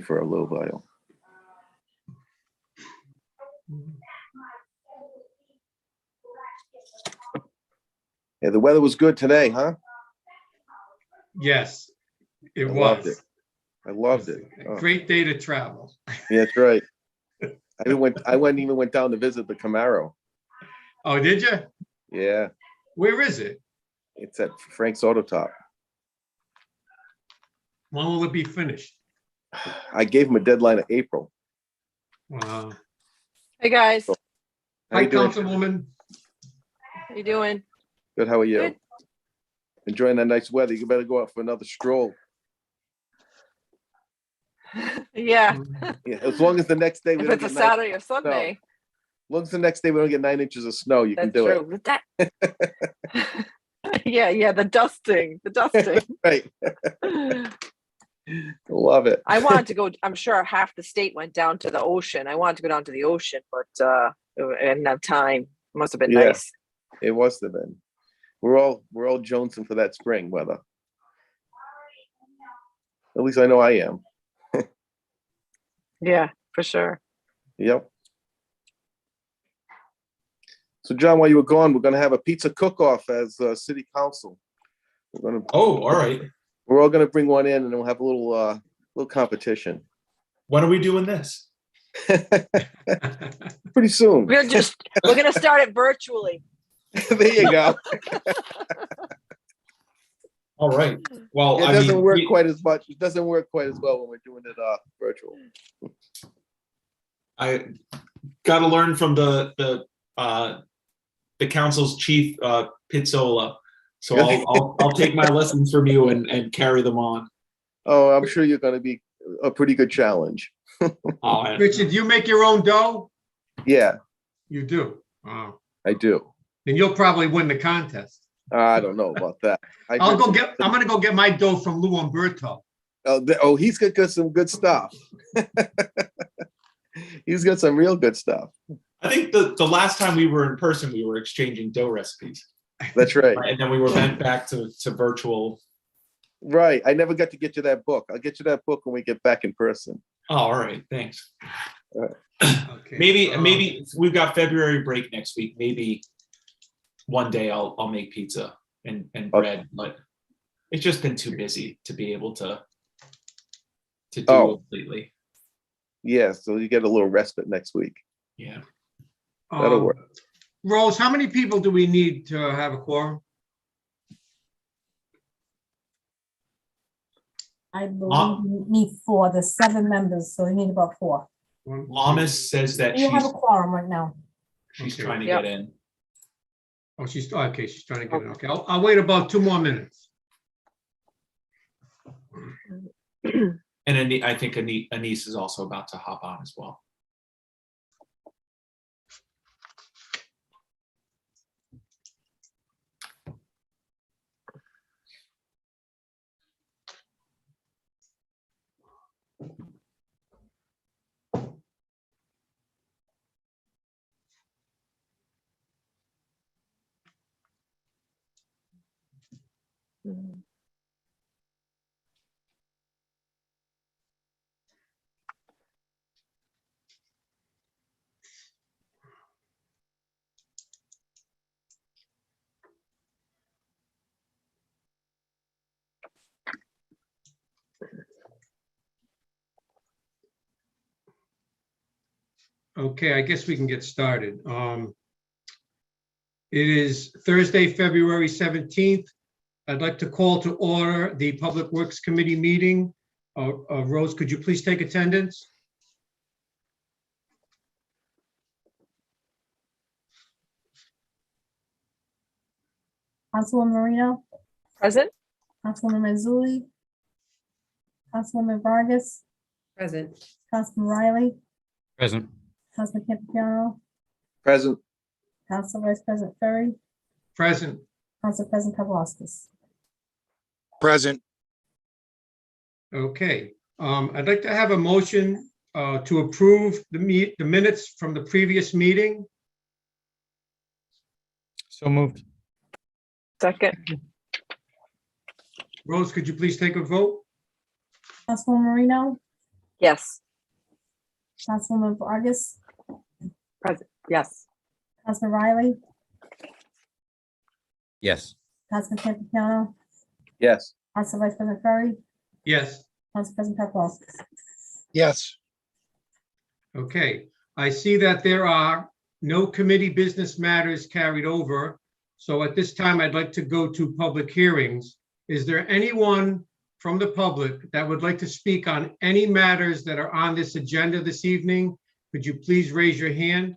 for a little while. Yeah, the weather was good today, huh? Yes, it I loved was. it. I loved it. A great day to travel. Yeah, that's right. I even went down to visit the Camaro. Oh, did you? Yeah, Where is it? it's at Frank's Auto Top. When will it be finished? I gave him a deadline of April. Wow. Hey, guys. How Hi, you doing? Councilwoman. How you doing? Good, how are you? Good. Enjoying that nice weather. You better go out for another stroll. Yeah, Yeah, as long as the next day we if don't it's a get 9, Saturday or Sunday, as long as the next day we don't get 9 inches of snow, you can that's do it. true. That- yeah, the dusting. Right. Love it. I wanted to go, I'm sure half the state went down to the ocean. I wanted to go down to the ocean, but I didn't have time. Must have been Yeah. nice. It was the then. We're all jonesing for that spring weather. At least I know I am. Yeah, for sure. Yep. So John, while you were gone, we're gonna have a pizza cook-off as city council. Oh, all right. We're all gonna bring one in and we'll have a little competition. When are we doing this? Pretty soon. We're gonna start it virtually. There you go. All right. Well, It I doesn't mean, work quite as much. It doesn't work quite as well when we're doing it virtual. I got to learn from the council's chief, Pizzola. So I'll take my lessons from you and carry them on. Oh, I'm sure you're gonna be a pretty good challenge. Oh, Richard, do you make your own dough? Yeah, You do. Wow. I do. Then you'll probably win the contest. I don't know about that. I'm gonna go get my dough from Lou Umberto. Oh, he's got some good stuff. He's got some real good stuff. I think the last time we were in person, we were exchanging dough recipes. That's right. And then we were went back to virtual. Right. I never got to get you that book. I'll get you that book when we get back in person. Oh, all right. Thanks. Okay. Maybe we've got February break next week. Maybe one day I'll make pizza and bread, but it's just been too busy to be able to do it lately. Yeah, so you get a little respite next week. Yeah. That'll work. Rose, how many people do we need to have a quorum? I believe you need 4. There's 7 members, so you need about 4. Lamas says that You have a quorum right now. she's Okay. trying to Yep. get in. Oh, she's okay. She's trying to get it. Okay, I'll wait about 2 more minutes. And then I think Anise is also about to hop on as well. Okay, I guess we can get started. It is Thursday, February 17th. I'd like to call to order the Public Works Committee meeting. Rose, could you please take attendance? Councilwoman Moreno, Present? Councilwoman Mazzulli, Councilwoman Vargas, Present. Councilman Riley, Present. Councilman Campiano, Present. Council Vice President Ferry, Present. Council President Pavlakis. Present. Okay, I'd like to have a motion to approve the minutes from the previous meeting. So moved. Second? Rose, could you please take a vote? Councilwoman Moreno, Yes. Councilwoman Vargas, Present. Yes. Councilman Riley, Yes. Councilman Campiano, Yes. Council Vice President Ferry, Yes. Council President Paplaskas. Yes. Okay, I see that there are no committee business matters carried over. So at this time, I'd like to go to public hearings. Is there anyone from the public that would like to speak on any matters that are on this agenda this evening? Could you please raise your hand?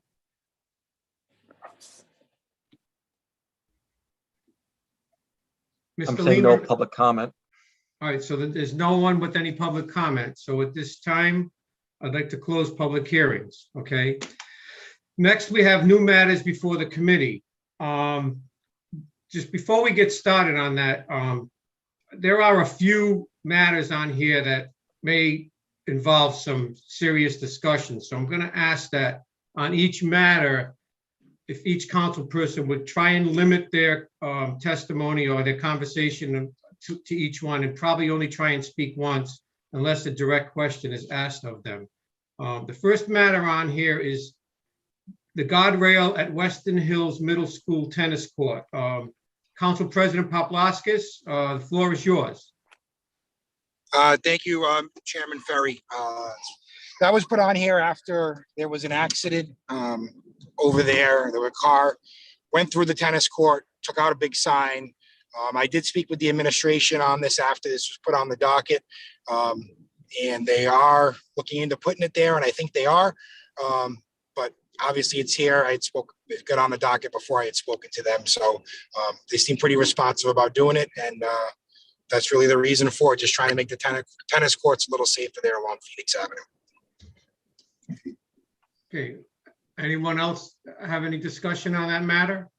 I'm Mr. saying no Leamer? public comment. All right, so there's no one with any public comment. So at this time, I'd like to close public hearings, okay? Next, we have new matters before the committee. Just before we get started on that, there are a few matters on here that may involve some serious discussion. So I'm gonna ask that on each matter, if each council person would try and limit their testimony or their conversation to each one, and probably only try and speak once unless a direct question is asked of them. The first matter on here is the guardrail at Weston Hills Middle School Tennis Court. Council President Paplaskas, the floor is yours. Thank you, Chairman Ferry. That was put on here after there was an accident over there. There was a car, went through the tennis court, took out a big sign. I did speak with the administration on this after this was put on the docket. And they are looking into putting it there, and I think they are. But obviously it's here. It got on the docket before I had spoken to them. So they seem pretty responsive about doing it. And that's really the reason for it, just trying to make the tennis courts a little safer there along Phoenix Avenue. Okay, anyone else have any discussion on that matter?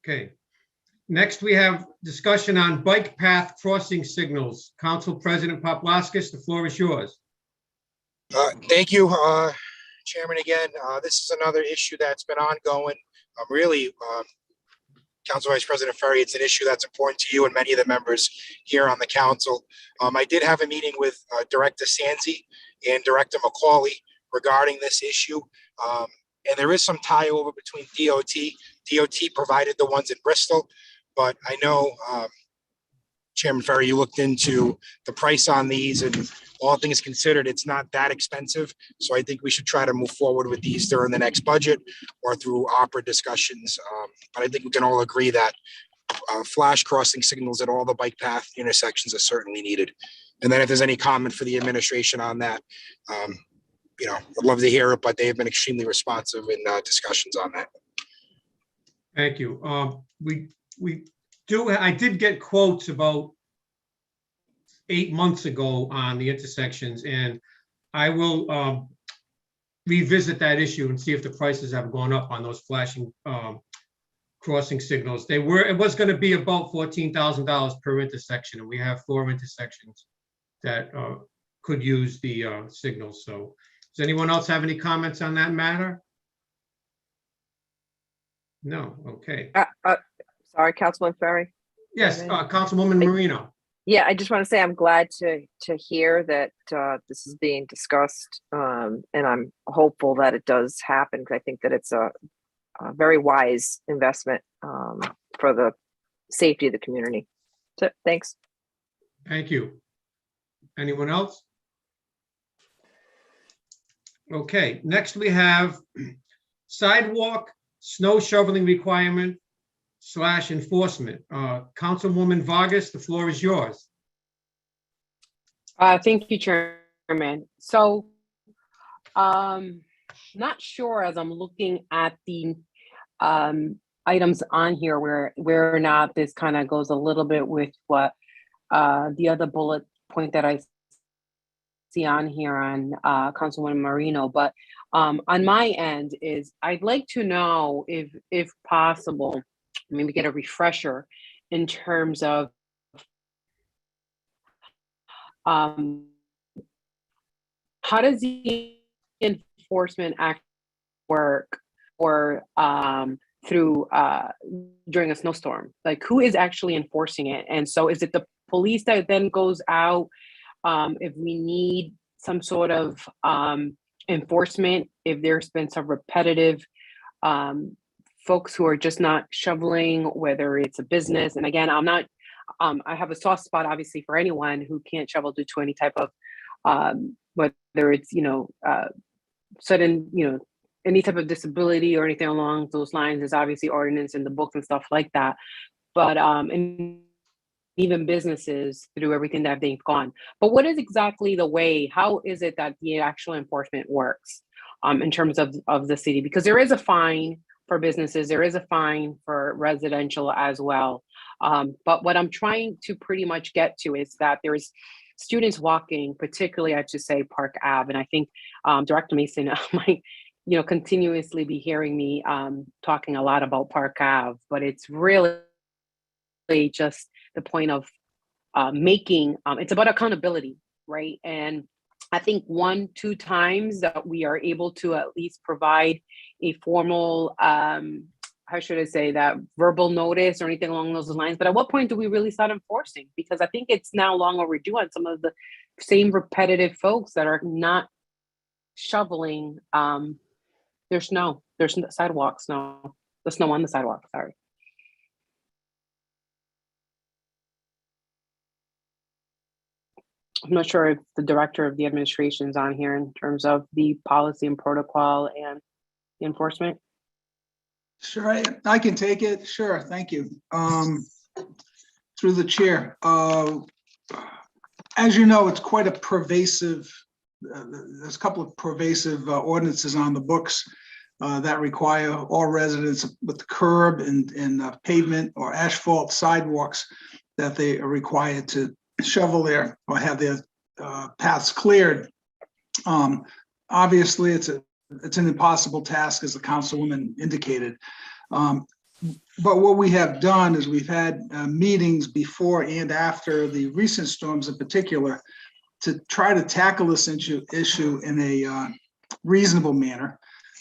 Okay, next we have discussion on bike path crossing signals. Council President Paplaskas, the floor is yours. Thank you, Chairman, again. This is another issue that's been ongoing. Really, Council Vice President Ferry, it's an issue that's important to you and many of the members here on the council. I did have a meeting with Director Sanzi and Director McCauley regarding this issue. And there is some tie over between DOT. DOT provided the ones in Bristol, but I know, Chairman Ferry, you looked into the price on these, and all things considered, it's not that expensive. So I think we should try to move forward with these during the next budget or through opera discussions. But I think we can all agree that flash crossing signals at all the bike path intersections are certainly needed. And then if there's any comment for the administration on that, I'd love to hear it, but they've been extremely responsive in discussions on that. Thank you. I did get quotes about 8 months ago on the intersections, and I will revisit that issue and see if the prices have gone up on those flashing crossing signals. It was going to be about $14,000 per intersection, and we have 4 intersections that could use the signals. So does anyone else have any comments on that matter? No, okay. Sorry, Councilman Ferry. Yes, Councilwoman Moreno. Yeah, I just want to say I'm glad to hear that this is being discussed, and I'm hopeful that it does happen, because I think that it's a very wise investment for the safety of the community. So, thanks. Thank you. Anyone else? Okay, next we have sidewalk snow shoveling requirement / enforcement. Councilwoman Vargas, the floor is yours. Thank you, Chairman. So, not sure as I'm looking at the items on here where or not this kind of goes a little bit with what the other bullet point that I see on here on Councilwoman Moreno, but on my end is I'd like to know if possible, maybe get a refresher in terms of how does the enforcement act work or through during a snowstorm? Like, who is actually enforcing it? And so is it the police that then goes out. If we need some sort of enforcement, if there's been some repetitive folks who are just not shoveling, whether it's a business. And again, I'm not, I have a soft spot, obviously, for anyone who can't shovel due to any type of, whether it's, sudden, any type of disability or anything along those lines. Is obviously ordinance in the books and stuff like that. But, and even businesses through everything that they've gone. But what is exactly the way, how is it that the actual enforcement works in terms of the city? Because there is a fine for businesses, there is a fine for residential as well. But what I'm trying to pretty much get to is that there's students walking, particularly I should say Park Ave. And I think Director Mason might, continuously be hearing me talking a lot about Park Ave, but it's really just the point of making, it's about accountability, right? And I think 1-2 times that we are able to at least provide a formal, how should I say that, verbal notice or anything along those lines. But at what point do we really start enforcing? Because I think it's now long overdue on some of the same repetitive folks that are not shoveling. There's no sidewalks, no. There's snow on the sidewalk, sorry. I'm not sure if the director of the administration is on here in terms of the policy and protocol and the enforcement. Sure, I can take it. Sure, thank you. Through the chair. As you know, it's quite a pervasive, there's a couple of pervasive ordinances on the books that require all residents with the curb and pavement or asphalt sidewalks that they are required to shovel there or have their paths cleared. Obviously, it's an impossible task, as the Councilwoman indicated. But what we have done is we've had meetings before and after the recent storms in particular to try to tackle this issue in a reasonable manner.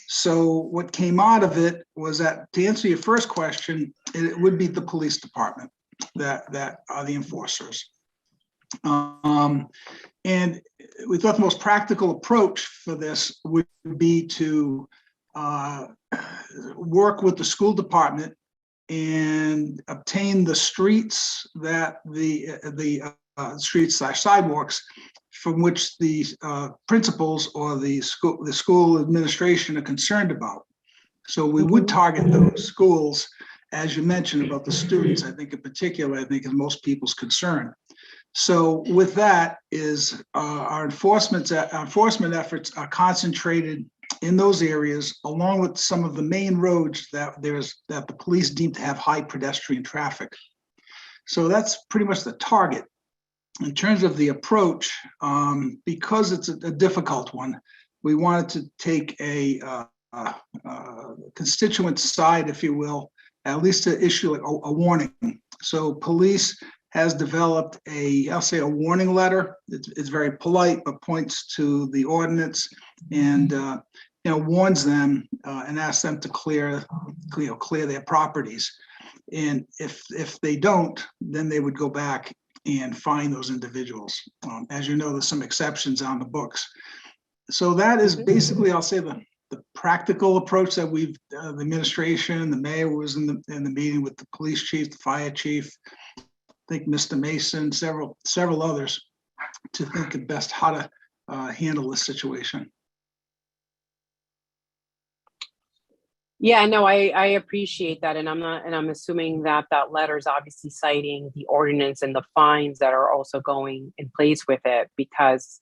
So what came out of it was that, to answer your first question, it would be the police department that are the enforcers. And we thought the most practical approach for this would be to work with the school department and obtain the streets that the streets/sidewalks from which the principals or the school administration are concerned about. So we would target those schools, as you mentioned, about the students. I think in particular, I think is most people's concern. So with that is our enforcement efforts are concentrated in those areas, along with some of the main roads that the police deem to have high pedestrian traffic. So that's pretty much the target. In terms of the approach, because it's a difficult one, we wanted to take a constituent side, if you will, at least to issue a warning. So police has developed I'll say a warning letter. It's very polite, but points to the ordinance and warns them and asks them to clear their properties. And if they don't, then they would go back and fine those individuals. As you know, there's some exceptions on the books. So that is basically, I'll say, the practical approach that the administration, the mayor was in the meeting with the police chief, the fire chief, I think Mr. Mason, several others, to think of best how to handle this situation. Yeah, no, I appreciate that, and I'm assuming that letter is obviously citing the ordinance and the fines that are also going in place with it, because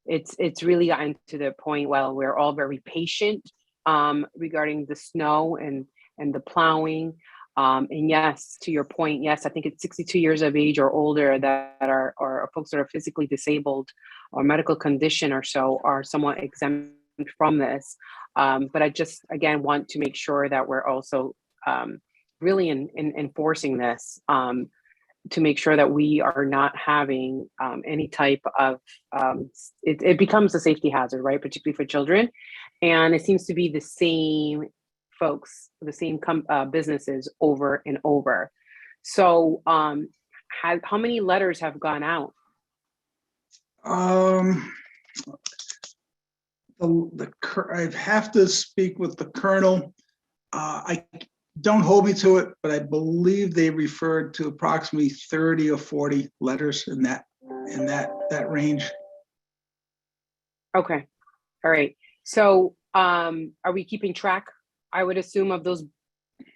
it's really gotten to the point where we're all very patient regarding the snow and the plowing. And yes, to your point, yes, I think it's 62 years of age or older that are folks that are physically disabled or medical condition or so are somewhat exempt from this. But I just, again, want to make sure that we're also really enforcing this to make sure that we are not having any type of, it becomes a safety hazard, right? Particularly for children. And it seems to be the same folks, the same businesses over and over. So how many letters have gone out? I'd have to speak with the colonel. I don't hold me to it, but I believe they referred to approximately 30 or 40 letters in that range. Okay, all right. So are we keeping track, I would assume, of those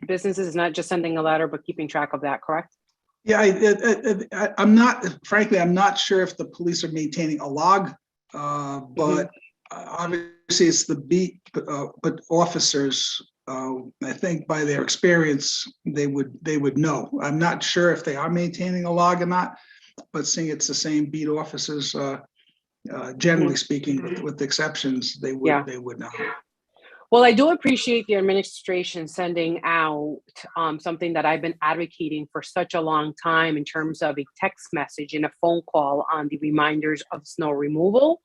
businesses, not just sending a letter, but keeping track of that, correct? Yeah, I'm not, frankly, I'm not sure if the police are maintaining a log, but obviously it's the beat, but officers, I think by their experience, they would know. I'm not sure if they are maintaining a log or not, but seeing it's the same beat officers, generally speaking, with exceptions, they would know. Well, I do appreciate the administration sending out something that I've been advocating for such a long time in terms of a text message and a phone call on the reminders of snow removal.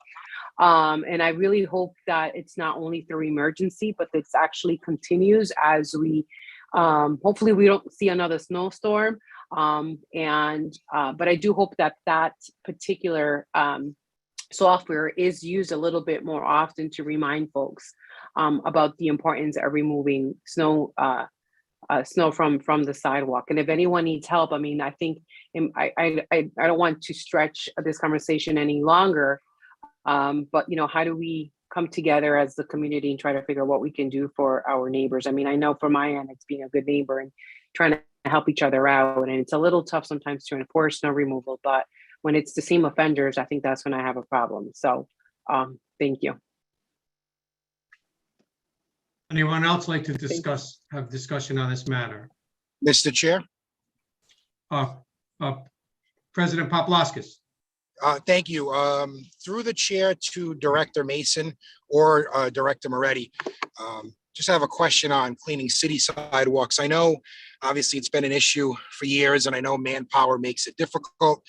And I really hope that it's not only through emergency, but this actually continues as we, hopefully we don't see another snowstorm. But I do hope that that particular software is used a little bit more often to remind folks about the importance of removing snow from the sidewalk. And if anyone needs help, I mean, I think I don't want to stretch this conversation any longer. But you know, how do we come together as the community and try to figure out what we can do for our neighbors? I mean, I know from my end, it's being a good neighbor and trying to help each other out. And it's a little tough sometimes to enforce snow removal, but when it's the same offenders, I think that's when I have a problem. So thank you. Anyone else like to have discussion on this matter? Mr. Chair? President Paplaskas. Thank you. Through the chair to Director Mason or Director Moretti, just have a question on cleaning city sidewalks. I know, obviously, it's been an issue for years, and I know manpower makes it difficult.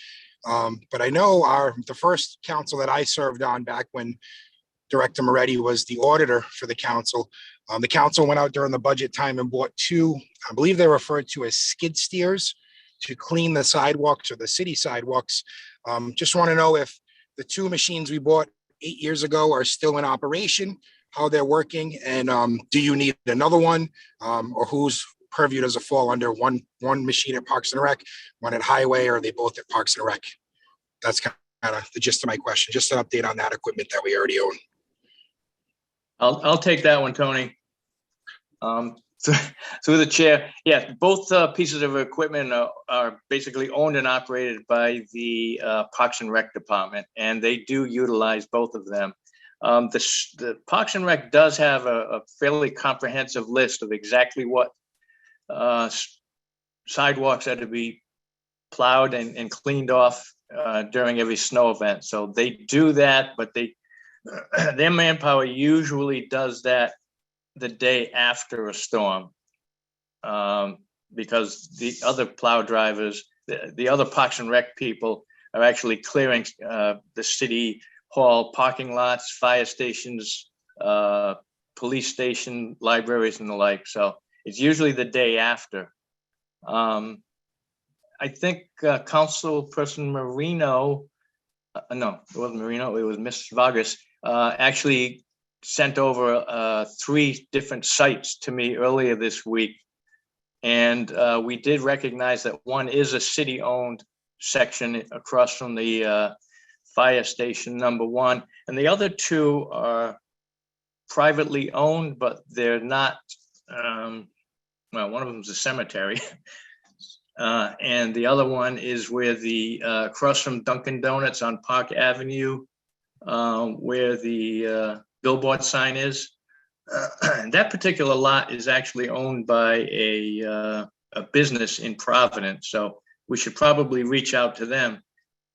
But I know the first council that I served on back when Director Moretti was the auditor for the council went out during the budget time and bought two, I believe they're referred to as skid steers, to clean the sidewalks or the city sidewalks. Just want to know if the two machines we bought 8 years ago are still in operation, how they're working, and do you need another one, or whose purview does it fall under? One machine at Parks and Rec, one at Highway, or are they both at Parks and Rec? That's kind of the gist of my question. Just an update on that equipment that we already own. I'll take that one, Tony. Through the chair, yeah, both pieces of equipment are basically owned and operated by the Parks and Rec department, and they do utilize both of them. The Parks and Rec does have a fairly comprehensive list of exactly what sidewalks are to be plowed and cleaned off during every snow event. So they do that, but their manpower usually does that the day after a storm, because the other plow drivers, the other Parks and Rec people are actually clearing the city hall parking lots, fire stations, police station, libraries, and the like. So it's usually the day after. I think Councilperson Moreno, no, it wasn't Moreno, it was Ms. Vargas, actually sent over 3 different sites to me earlier this week. And we did recognize that one is a city-owned section across from the fire station, number 1. And the other 2 are privately owned, but they're not, well, one of them is a cemetery. And the other one is where the across from Dunkin' Donuts on Park Avenue, where the billboard sign is. That particular lot is actually owned by a business in Providence, so we should probably reach out to them.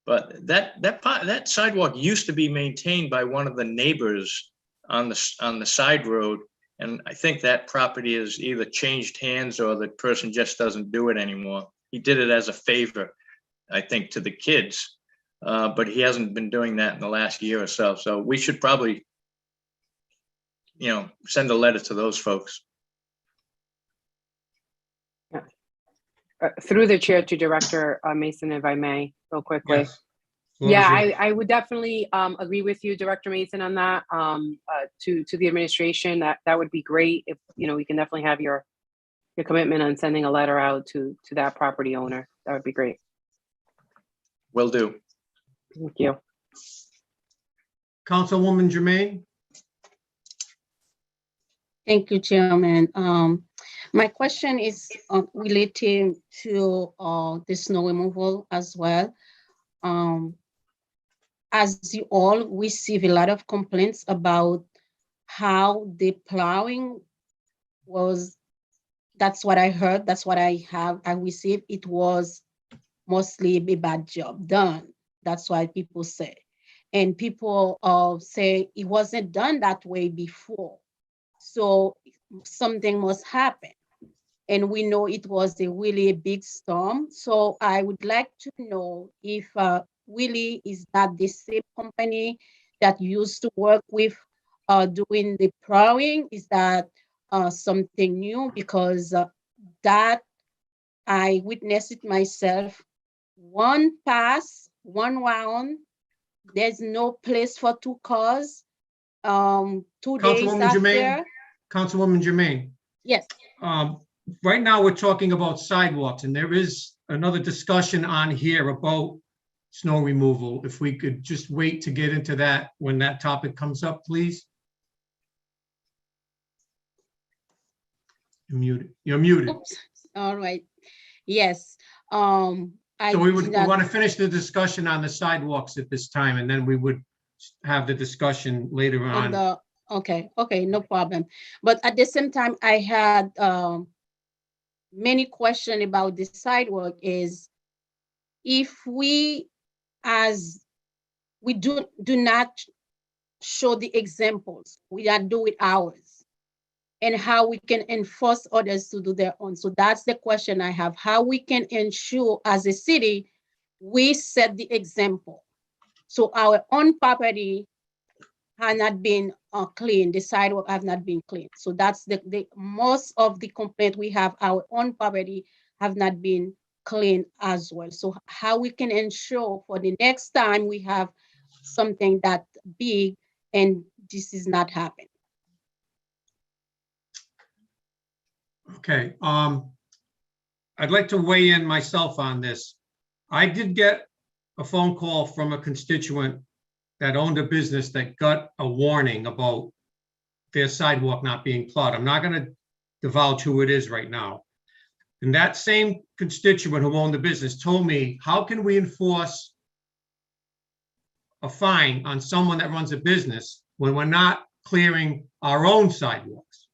But that sidewalk used to be maintained by one of the neighbors on the side road, and I think that property has either changed hands or the person just doesn't do it anymore. He did it as a favor, I think, to the kids, but he hasn't been doing that in the last year or so. So we should probably, send a letter to those folks. Through the chair to Director Mason, if I may, real quickly. Yes. Floor Yeah, is yours. I would definitely agree with you, Director Mason, on that. To the administration, that would be great. If, we can definitely have your commitment on sending a letter out to that property owner. That would be great. Will do. Thank you. Councilwoman Jermaine? Thank you, Chairman. My question is related to the snow removal as well. As you all receive a lot of complaints about how the plowing was, that's what I heard, that's what I received. It was mostly a bad job done. That's why people say. And people say it wasn't done that way before. So something must happen. And we know it was a really big storm. So I would like to know if really is that the same company that used to work with doing the plowing? Is that something new? Because that I witnessed it myself. One pass, one round, there's no place for 2 cars. 2 days Councilwoman Jermaine? after. Councilwoman Jermaine? Yes. Right now, we're talking about sidewalks, and there is another discussion on here about snow removal. If we could just wait to get into that when that topic comes up, please. You're muted. You're muted. Oops. All right. Yes. I So we did want to not- finish the discussion on the sidewalks at this time, and then we would have the discussion later on on. okay, no problem. But at the same time, I had many questions about the sidewalk is if we do not show the examples, we are doing ours, and how we can enforce others to do their own. So that's the question I have, how we can ensure as a city, we set the example. So our own property has not been clean, the sidewalk have not been clean. So that's the most of the complaint we have, our own property have not been clean as well. So how we can ensure for the next time we have something that big and this is not happening. Okay, I'd like to weigh in myself on this. I did get a phone call from a constituent that owned a business that got a warning about their sidewalk not being plowed. I'm not gonna divulge who it is right now. And that same constituent who owned the business told me, how can we enforce a fine on someone that runs a business when we're not clearing our own sidewalks?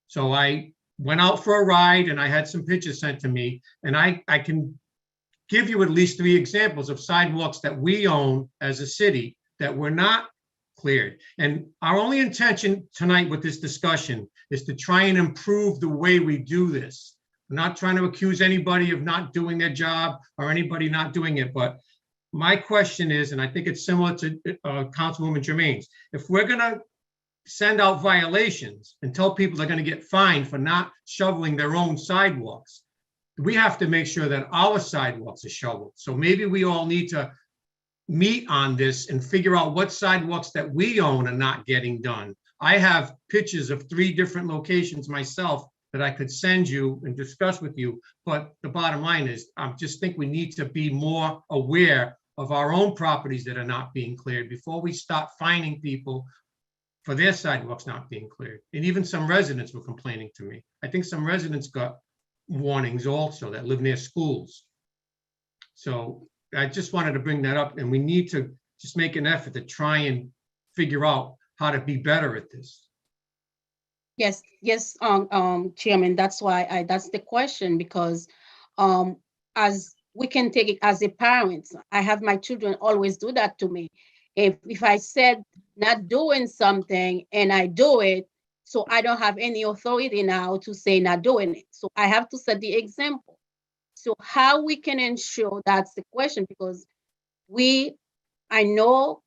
So I went out for a ride and I had some pictures sent to me, and I can give you at least 3 examples of sidewalks that we own as a city that were not cleared. And our only intention tonight with this discussion is to try and improve the way we do this. I'm not trying to accuse anybody of not doing their job or anybody not doing it, but my question is, and I think it's similar to Councilwoman Jermaine's, if we're gonna send out violations and tell people they're gonna get fined for not shoveling their own sidewalks, we have to make sure that our sidewalks are shoveled. So maybe we all need to meet on this and figure out what sidewalks that we own are not getting done. I have pictures of 3 different locations myself that I could send you and discuss with you. But the bottom line is, I just think we need to be more aware of our own properties that are not being cleared before we start fining people for their sidewalks not being cleared. And even some residents were complaining to me. I think some residents got warnings also that live near schools. So I just wanted to bring that up, and we need to just make an effort to try and figure out how to be better at this. Yes, Chairman, that's why that's the question, because as we can take it as a parent, I have my children always do that to me. If I said not doing something and I do it, so I don't have any authority now to say not doing it. So I have to set the example. So how we can ensure, that's the question, because I know,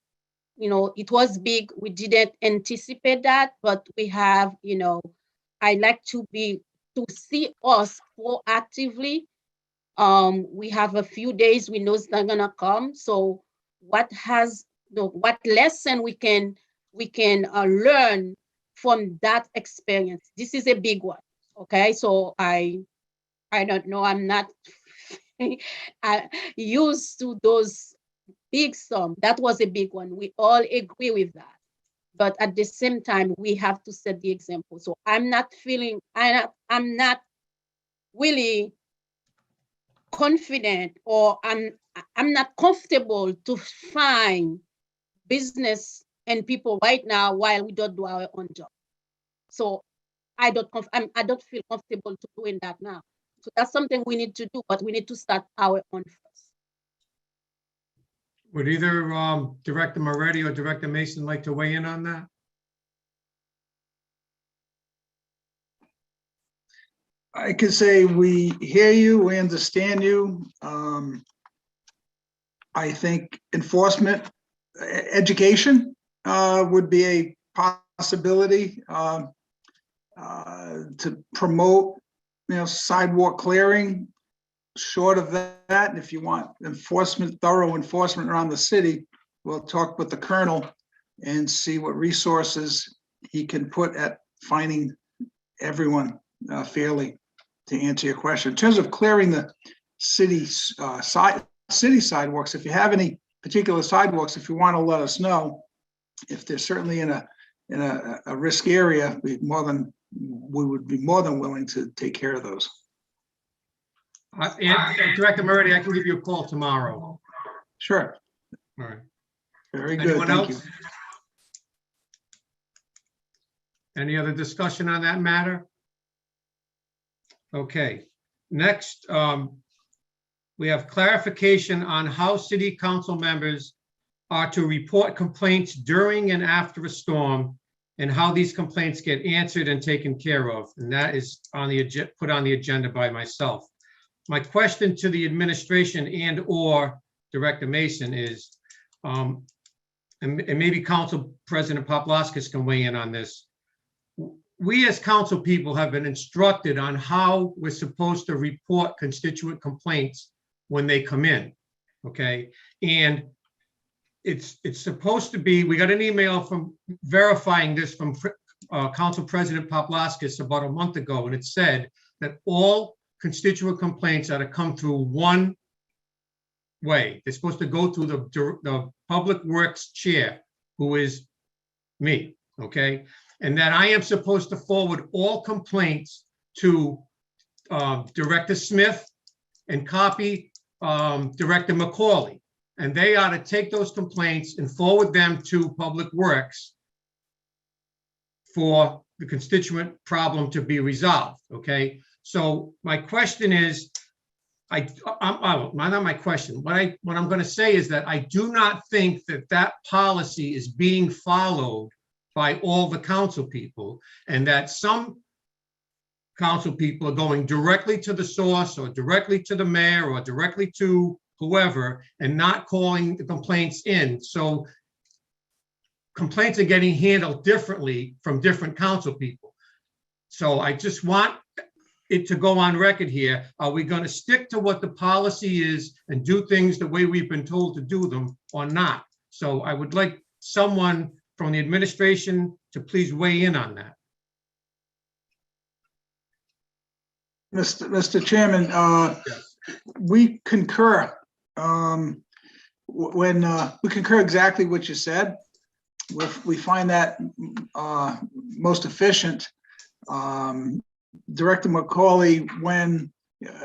it was big. We didn't anticipate that, but we have, I like to see us proactively We have a few days, we know it's not gonna come, so what lesson we can learn from that experience? This is a big one, okay? So I don't know, I'm not used to those big sum. That was a big one. We all agree with that. But at the same time, we have to set the example. So I'm not really confident, or I'm not comfortable to find business and people right now while we don't do our own job. So I don't feel comfortable to doing that now. So that's something we need to do, but we need to start our own first. Would either Director Moretti or Director Mason like to weigh in on that? I could say we hear you, we understand you. I think enforcement, education would be a possibility to promote, sidewalk clearing. Short of that, if you want enforcement, thorough enforcement around the city, we'll talk with the colonel and see what resources he can put at finding everyone fairly, to answer your question. In terms of clearing the city sidewalks, if you have any particular sidewalks, if you want to let us know, if they're certainly in a risk area, we would be more than willing to take care of those. And Director Moretti, I can give you a call tomorrow. Sure. All right. Very good. Anyone Thank you. else? Any other discussion on that matter? Okay, next, we have clarification on how city council members are to report complaints during and after a storm, and how these complaints get answered and taken care of. And that is put on the agenda by myself. My question to the administration and or Director Mason is, and maybe Council President Paplaskas can weigh in on this. We as council people have been instructed on how we're supposed to report constituent complaints when they come in, okay? And it's supposed to be, we got an email from verifying this from Council President Paplaskas about a month ago, and it said that all constituent complaints are to come through one way. They're supposed to go through the Public Works Chair, who is me, okay? And that I am supposed to forward all complaints to Director Smith and copy Director McCauley. And they are to take those complaints and forward them to Public Works for the constituent problem to be resolved, okay? So my question is, not my question. What I'm going to say is that I do not think that policy is being followed by all the council people, and that some council people are going directly to the source or directly to the mayor or directly to whoever and not calling the complaints in. So complaints are getting handled differently from different council people. So I just want it to go on record here. Are we going to stick to what the policy is and do things the way we've been told to do them or not? So I would like someone from the administration to please weigh in on that. Mr. Chairman, we concur. We concur exactly what you said. We find that most efficient. Director McCauley,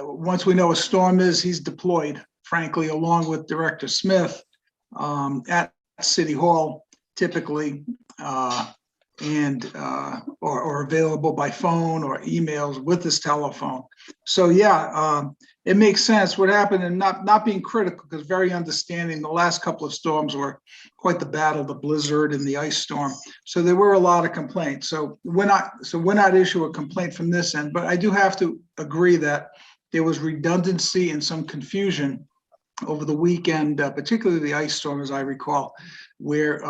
once we know a storm is, he's deployed, frankly, along with Director Smith at City Hall, typically, or available by phone or emails with his telephone. So yeah, it makes sense what happened, and not being critical, because very understanding. The last couple of storms were quite the battle, the blizzard and the ice storm. So there were a lot of complaints. So we're not issue a complaint from this end, but I do have to agree that there was redundancy and some confusion over the weekend, particularly the ice storm, as I recall, where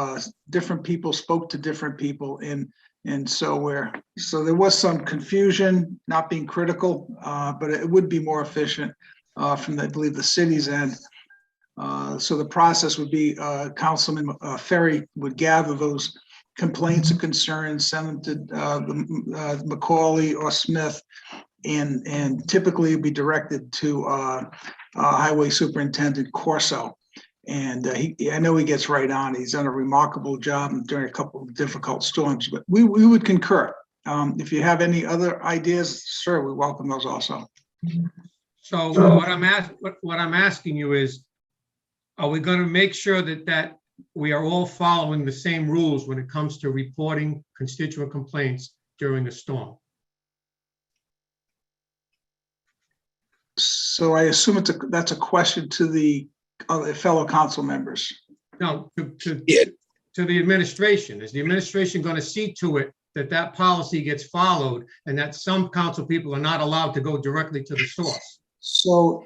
different people spoke to different people, and so there was some confusion. Not being critical, but it would be more efficient. from, I believe, the city's end. So the process would be Councilman Ferry would gather those complaints and concerns, send them to Macaulay or Smith, and typically be directed to Highway Superintendent Corso. And I know he gets right on. He's done a remarkable job during a couple of difficult storms, but we would concur. If you have any other ideas, sir, we welcome those also. So what I'm asking you is, are we going to make sure that we are all following the same rules when it comes to reporting constituent complaints during the storm? So I assume that's a question to the fellow council members. No, to the administration. Is the administration going to see to it that policy gets followed and that some council people are not allowed to go directly to the source? So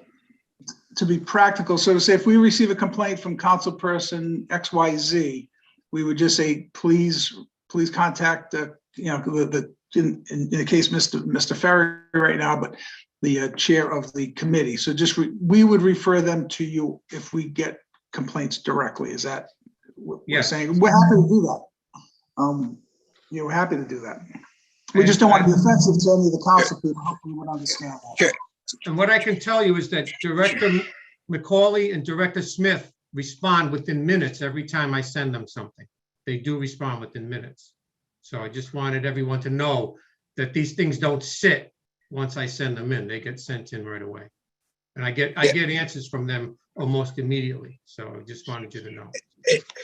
to be practical, so to say, if we receive a complaint from councilperson XYZ, we would just say, please contact in the case Mr. Ferry right now, but the chair of the committee. So just we would refer them to you if we get complaints directly. Is that what we're saying? We're happy to do that. We're happy to do that. We just don't want to be offensive to any of the council people. Hopefully, would understand that. And what I can tell you is that Director Macaulay and Director Smith respond within minutes every time I send them something. They do respond within minutes. So I just wanted everyone to know that these things don't sit once I send them in. They get sent in right away. And I get answers from them almost immediately. So I just wanted you to know.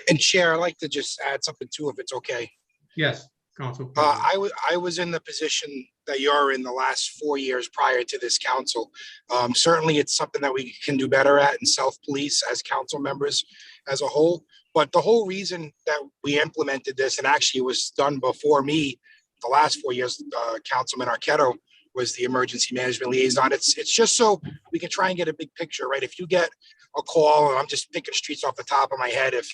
And Chair, I'd like to just add something too, if it's okay. Yes, Council. I was in the position that you're in the last 4 years prior to this council. Certainly it's something that we can do better at and self-police as council members as a whole. But the whole reason that we implemented this, and actually it was done before me, the last 4 years, Councilman Arquette was the emergency management liaison. It's just so we can try and get a big picture, right? If you get a call, and I'm just picking streets off the top of my head, if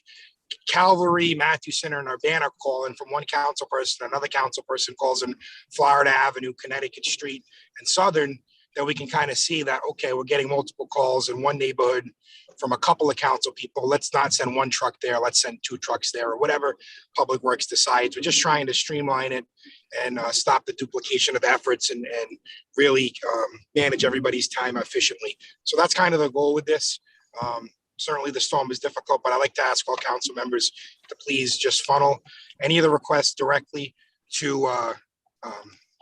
Calvary, Matthew Center, and Urbana call in from one council person, another council person calls in Florida Avenue, Connecticut Street, and Southern, then we can kind of see that, okay, we're getting multiple calls in one neighborhood from a couple of council people. Let's not send one truck there. Let's send 2 trucks there, or whatever Public Works decides. We're just trying to streamline it and stop the duplication of efforts and really manage everybody's time efficiently. So that's kind of the goal with this. Certainly the storm is difficult, but I'd like to ask all council members to please just funnel any of the requests directly to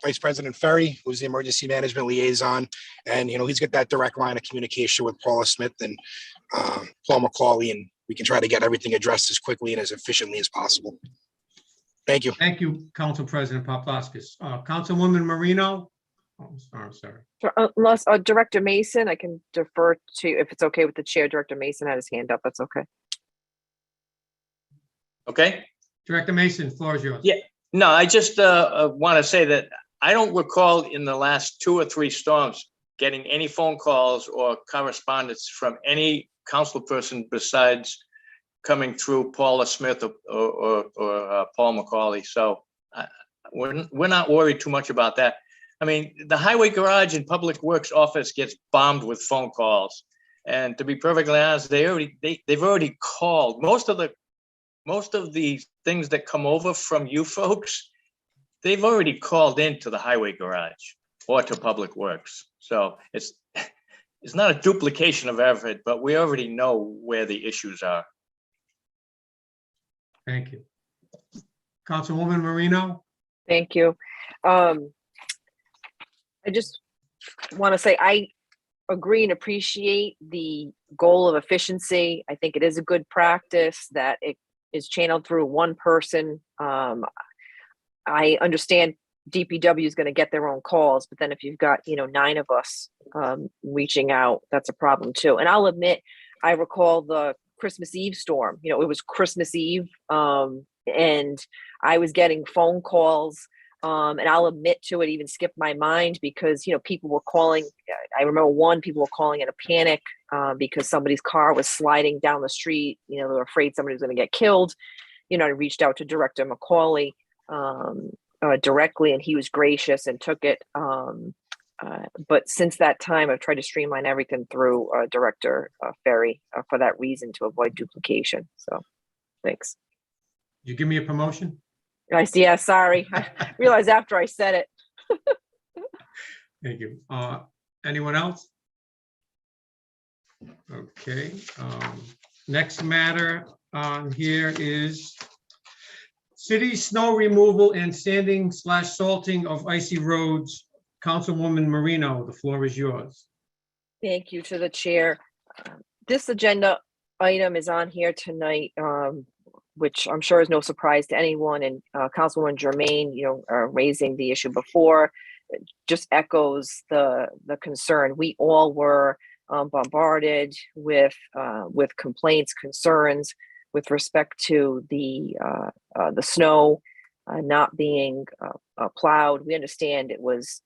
Vice President Ferry, who's the emergency management liaison. And, he's got that direct line of communication with Paula Smith and Paul Macaulay, and we can try to get everything addressed as quickly and as efficiently as possible. Thank you. Thank you, Council President Paplaskas. Councilwoman Moreno. Oh, I'm sorry. Unless Director Mason, I can defer to, if it's okay with the chair. Director Mason had his hand up. That's okay. Okay. Director Mason, floor is yours. Yeah. No, I just want to say that I don't recall in the last 2 or 3 storms getting any phone calls or correspondence from any council person besides coming through Paula Smith or Paul Macaulay. So we're not worried too much about that. I mean, the highway garage and Public Works office gets bombed with phone calls. And to be perfectly honest, they've already called. Most of the things that come over from you folks, they've already called into the highway garage or to Public Works. So it's not a duplication of effort, but we already know where the issues are. Thank you. Councilwoman Moreno. Thank you. I just want to say I agree and appreciate the goal of efficiency. I think it is a good practice that it is channeled through one person. I understand DPW is going to get their own calls, but then if you've got 9 of us reaching out, that's a problem too. And I'll admit, I recall the Christmas Eve storm. It was Christmas Eve, and I was getting phone calls. And I'll admit to it, even skipped my mind because, people were calling. I remember people were calling in a panic because somebody's car was sliding down the street. They were afraid somebody was going to get killed. I reached out to Director Macaulay directly, and he was gracious and took it But since that time, I've tried to streamline everything through Director Ferry for that reason, to avoid duplication. So, thanks. You give me a promotion? I see. Yeah, sorry. I realized after I said it. Thank you. Anyone else? Okay. Next matter on here is city snow removal and sanding / salting of icy roads. Councilwoman Moreno, the floor is yours. Thank you to the chair. This agenda item is on here tonight, which I'm sure is no surprise to anyone. And Councilwoman Germain, raising the issue before, just echoes the concern. We all were bombarded with complaints, concerns with respect to the snow not being plowed. We understand it was,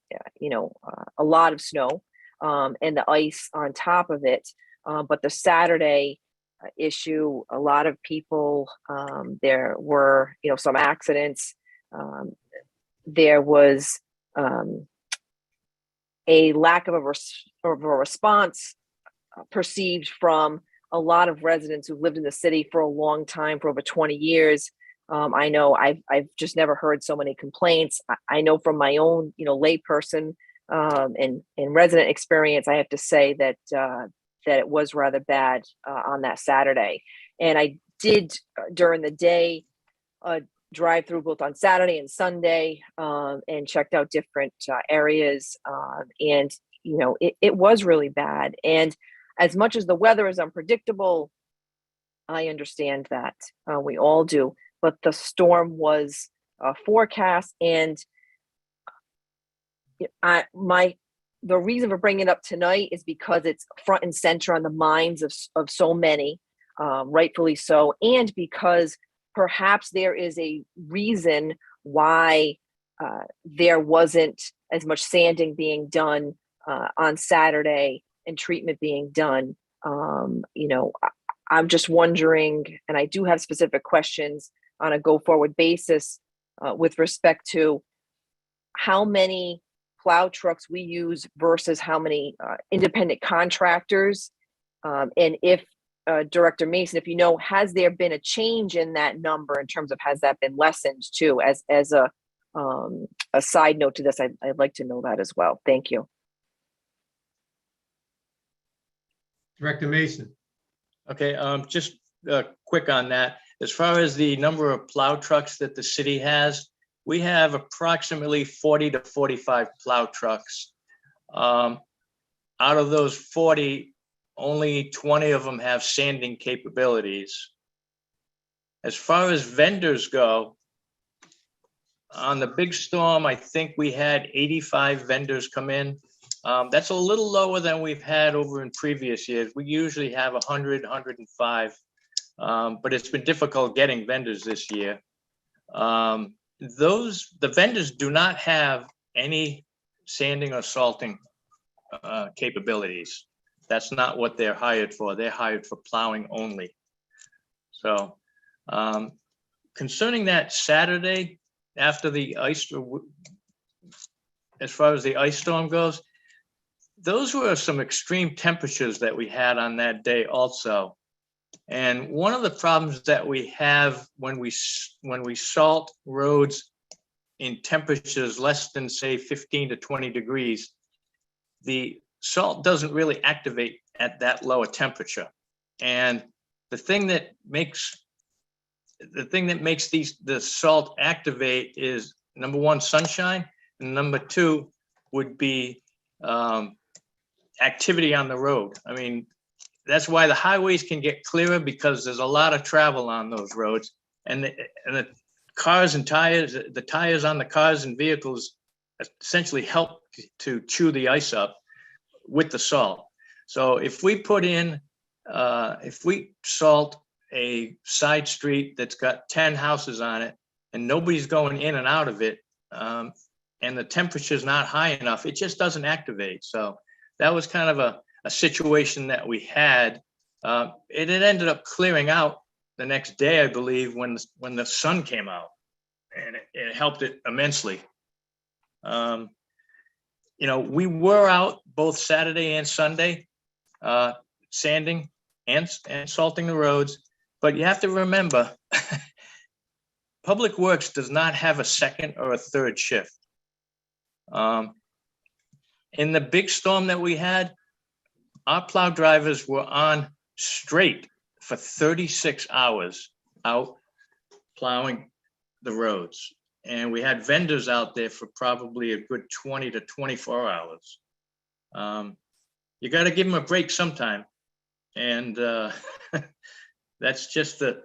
a lot of snow and the ice on top of it. But the Saturday issue, a lot of people, there were, some accidents. There was a lack of a response perceived from a lot of residents who've lived in the city for a long time, for over 20 years. I know I've just never heard so many complaints. I know from my own, layperson and resident experience, I have to say that it was rather bad on that Saturday. And I did during the day drive through both on Saturday and Sunday and checked out different areas. And, it was really bad. And as much as the weather is unpredictable, I understand that. We all do. But the storm was forecast, and the reason for bringing it up tonight is because it's front and center on the minds of so many, rightfully so, and because perhaps there is a reason why there wasn't as much sanding being done on Saturday and treatment being done. I'm just wondering, and I do have specific questions on a go-forward basis with respect to how many plow trucks we use versus how many independent contractors. And if Director Mason, if has there been a change in that number in terms of, has that been lessened too? As a side note to this, I'd like to know that as well. Thank you. Director Mason. Okay, just quick on that. As far as the number of plow trucks that the city has, we have approximately 40 to 45 plow trucks. Out of those 40, only 20 of them have sanding capabilities. As far as vendors go, on the big storm, I think we had 85 vendors come in. That's a little lower than we've had over in previous years. We usually have 100, 105, but it's been difficult getting vendors this year. The vendors do not have any sanding or salting capabilities. That's not what they're hired for. They're hired for plowing only. So concerning that Saturday after the ice, as far as the ice storm goes, those were some extreme temperatures that we had on that day also. And one of the problems that we have when we salt roads in temperatures less than, say, 15 to 20 degrees, the salt doesn't really activate at that low a temperature. And the thing that makes the salt activate is, number one, sunshine, and number two would be activity on the road. I mean, that's why the highways can get clearer, because there's a lot of travel on those roads, and the cars and tires, the tires on the cars and vehicles essentially help to chew the ice up with the salt. So if we salt a side street that's got 10 houses on it and nobody's going in and out of it, and the temperature's not high enough, it just doesn't activate. So that was kind of a situation that we had. It ended up clearing out the next day, I believe, when the sun came out, and it helped it immensely. we were out both Saturday and Sunday, sanding and salting the roads, but you have to remember, Public Works does not have a second or a third shift. In the big storm that we had, our plow drivers were on straight for 36 hours out plowing the roads. And we had vendors out there for probably a good 20 to 24 hours. You got to give them a break sometime. And that's just the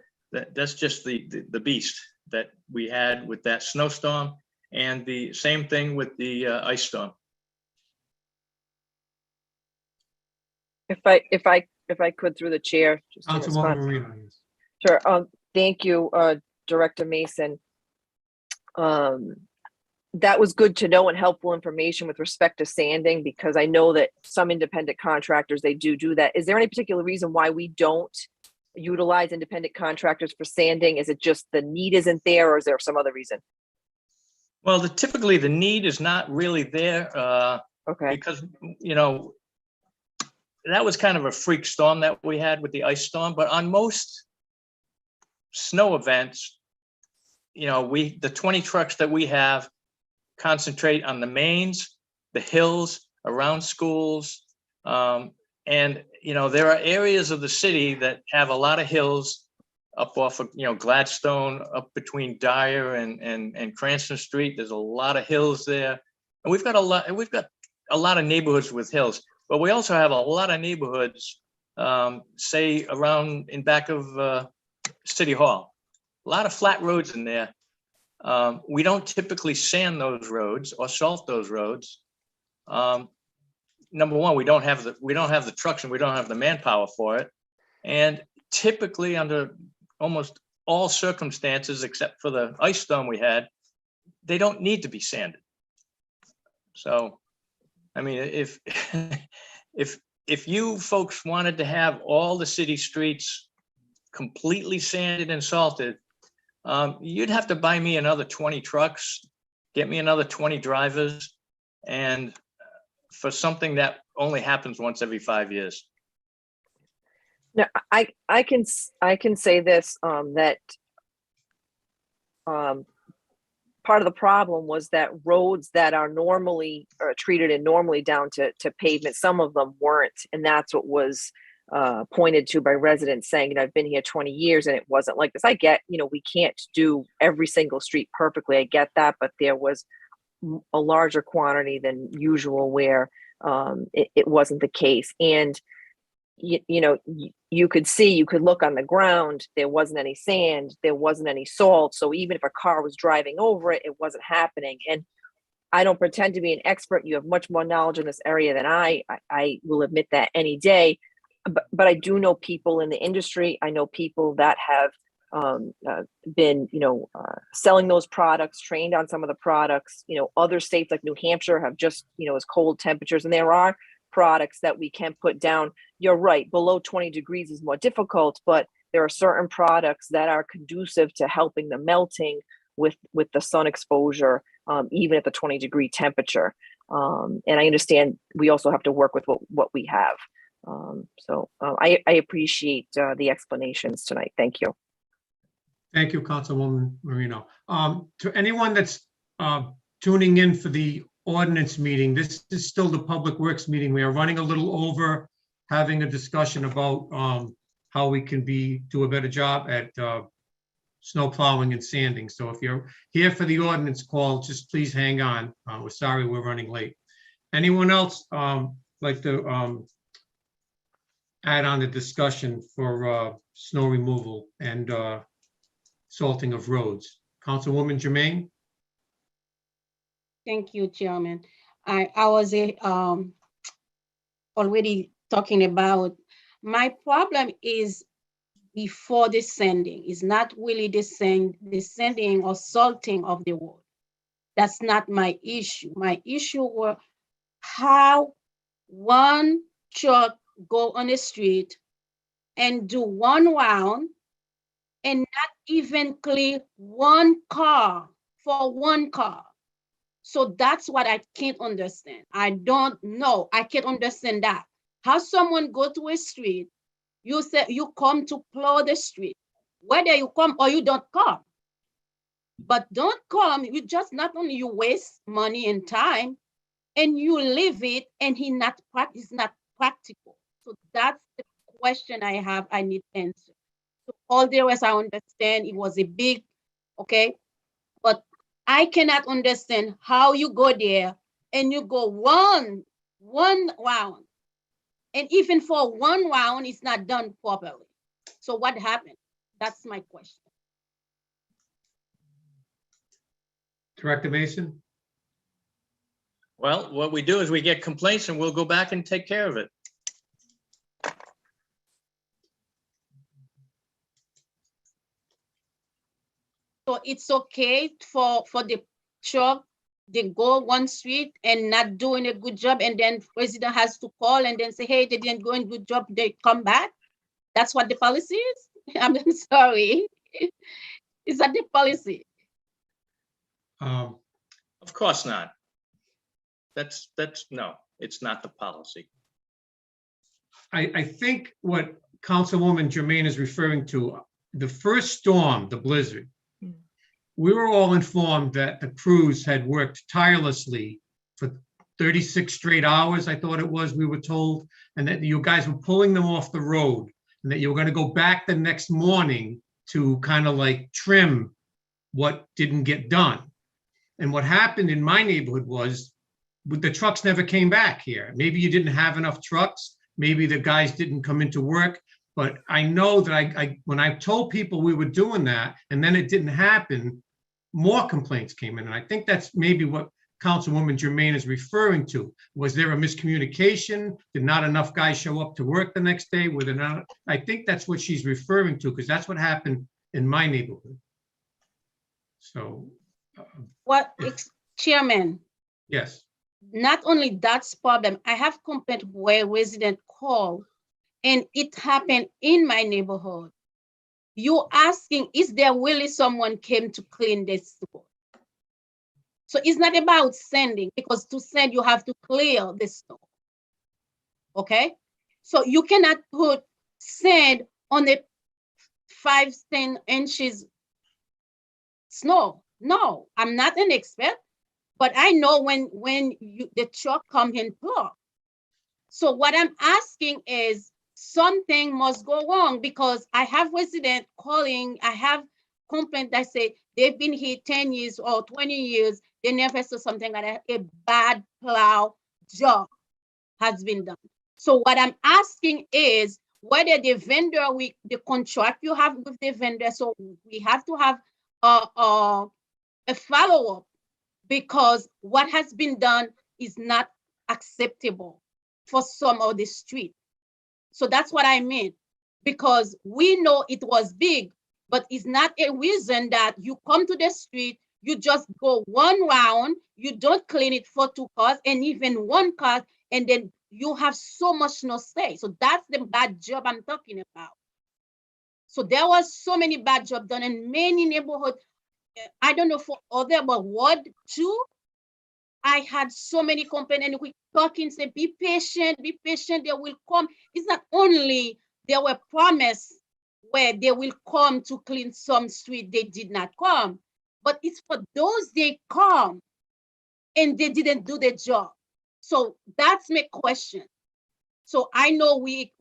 beast that we had with that snowstorm, and the same thing with the ice storm. If I could, through the chair, just to Councilwoman respond. Moreno. Yes. Sure. Thank you, Director Mason. That was good to know and helpful information with respect to sanding, because I know that some independent contractors, they do that. Is there any particular reason why we don't utilize independent contractors for sanding? Is it just the need isn't there, or is there some other reason? Well, typically the need is not really there. Okay. Because, that was kind of a freak storm that we had with the ice storm, but on most snow events, the 20 trucks that we have concentrate on the mains, the hills, around schools. And, there are areas of the city that have a lot of hills up off of, Gladstone, up between Dyer and Cranston Street. There's a lot of hills there. And we've got a lot of neighborhoods with hills, but we also have a lot of neighborhoods, say around in back of City Hall, a lot of flat roads in there. We don't typically sand those roads or salt those roads. Number one, we don't have the trucks and we don't have the manpower for it. And typically, under almost all circumstances, except for the ice storm we had, they don't need to be sanded. So, I mean, if you folks wanted to have all the city streets completely sanded and salted, you'd have to buy me another 20 trucks, get me another 20 drivers, and for something that only happens once every 5 years. No, I can say this, that part of the problem was that roads that are normally treated and normally down to pavement, some of them weren't, and that's what was pointed to by residents saying, I've been here 20 years and it wasn't like this. I get, we can't do every single street perfectly. I get that, but there was a larger quantity than usual where it wasn't the case. And you could look on the ground, there wasn't any sand, there wasn't any salt. So even if a car was driving over it, it wasn't happening. And I don't pretend to be an expert. You have much more knowledge in this area than I will admit that any day. But I do know people in the industry. I know people that have been, selling those products, trained on some of the products. Other states like New Hampshire have just, as cold temperatures, and there are products that we can put down. You're right, below 20 degrees is more difficult, but there are certain products that are conducive to helping the melting with the sun exposure, even at the 20-degree temperature. And I understand we also have to work with what we have. I appreciate the explanations tonight. Thank you. Thank you, Councilwoman Moreno. To anyone that's tuning in for the ordinance meeting, this is still the Public Works meeting. We are running a little over, having a discussion about how we can do a better job at snow plowing and sanding. So if you're here for the ordinance call, just please hang on. We're sorry we're running late. Anyone else like to add on the discussion for snow removal and salting of roads? Councilwoman Jermaine? Thank you, Chairman. I was already talking about, my problem is before the sanding. It's not really the sanding or salting of the road. That's not my issue. My issue was how one truck go on the street and do one round and not even clear one car for one car. So that's what I can't understand. I don't know. I can't understand that. How someone go to a street, you say you come to plow the street, whether you come or you don't come. But don't come, you just not only you waste money and time, and you leave it, and it's not practical. So that's the question I have, I need answer. So all the rest I understand it was a big, okay, but I cannot understand how you go there and you go one round, and even for one round, it's not done properly. So what happened? That's my question. Director Mason? Well, what we do is we get complaints and we'll go back and take care of it. So it's okay for the truck, they go one street and not doing a good job, and then president has to call and then say, hey, they didn't do a good job, they come back? That's what the policy is? I'm sorry. Is that the policy? Of course not. That's no, it's not the policy. I think what Councilwoman Jermaine is referring to, the first storm, the blizzard, we were all informed that the crews had worked tirelessly for 36 straight hours, I thought it was, we were told, and that you guys were pulling them off the road, and that you were going to go back the next morning to kind of like trim what didn't get done. And what happened in my neighborhood was the trucks never came back here. Maybe you didn't have enough trucks. Maybe the guys didn't come into work. But I know that when I told people we were doing that and then it didn't happen, more complaints came in. And I think that's maybe what Councilwoman Jermaine is referring to. Was there a miscommunication? Did not enough guys show up to work the next day? Were there not? I think that's what she's referring to, because that's what happened in my neighborhood. So. Chairman? Yes. Not only that's problem, I have complaint where resident call and it happened in my neighborhood. You asking, is there really someone came to clean this store? So it's not about sending, because to send, you have to clear the store. Okay? So you cannot put sand on a 5-10 inches snow. No, I'm not an expert, but I know when the truck come in plow. So what I'm asking is something must go wrong, because I have residents calling, I have complaints that say they've been here 10 years or 20 years, they never saw something like a bad plow job has been done. So what I'm asking is whether the vendor, the contract you have with the vendor, so we have to have a follow-up, because what has been done is not acceptable for some of the street. So that's what I mean, because we know it was big, but it's not a reason that you come to the street, you just go one round, you don't clean it for 2 cars and even 1 car, and then you have so much no say. So that's the bad job I'm talking about. So there was so many bad jobs done in many neighborhoods. I don't know for other, but Ward 2, I had so many complaints, and we talking, say, be patient, they will come. It's not only there were promises where they will come to clean some street, they did not come, but it's for those they come and they didn't do the job. So that's my question. So I know we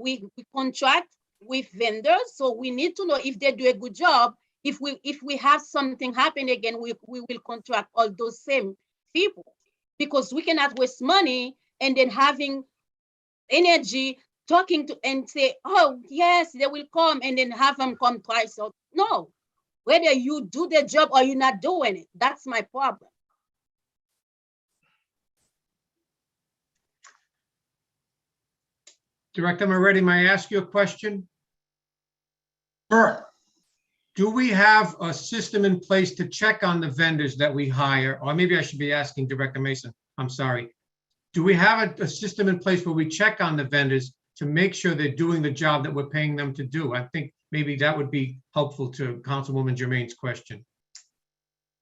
contract with vendors, so we need to know if they do a good job. If we have something happen again, we will contract all those same people, because we cannot waste money and then having energy talking to and say, oh yes, they will come, and then have them come twice. So no, whether you do the job or you're not doing it, that's my problem. Director Moretti, may I ask you a question? Sure. Do we have a system in place to check on the vendors that we hire? Or maybe I should be asking Director Mason, I'm sorry. Do we have a system in place where we check on the vendors to make sure they're doing the job that we're paying them to do? I think maybe that would be helpful to Councilwoman Jermaine's question.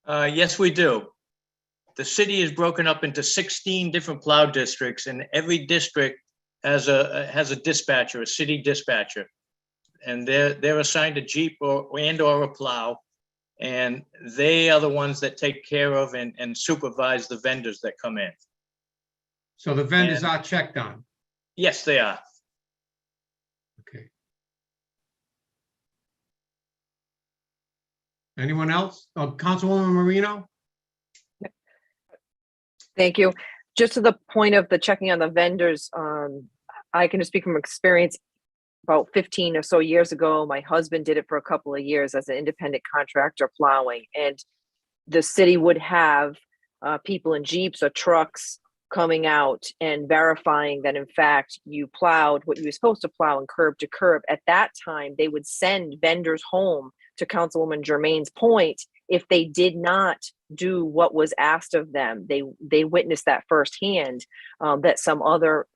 Yes, we do. the city is broken up into 16 different plow districts, and every district has a dispatcher, a city dispatcher. And they're assigned a Jeep or a plow. And they are the ones that take care of and supervise the vendors that come in. So the vendors And- are checked on. Yes, they are. Okay. Anyone else? Councilwoman Marino? Thank you. Just to the point of the checking on the vendors, I can just speak from experience. About 15 or so years ago, my husband did it for a couple of years as an independent contractor plowing, and the city would have people in Jeeps or trucks coming out and verifying that in fact you plowed what you were supposed to plow and curb to curb. At that time, they would send vendors home, to Councilwoman Germain's point, if they did not do what was asked of them. They witnessed that firsthand, that some other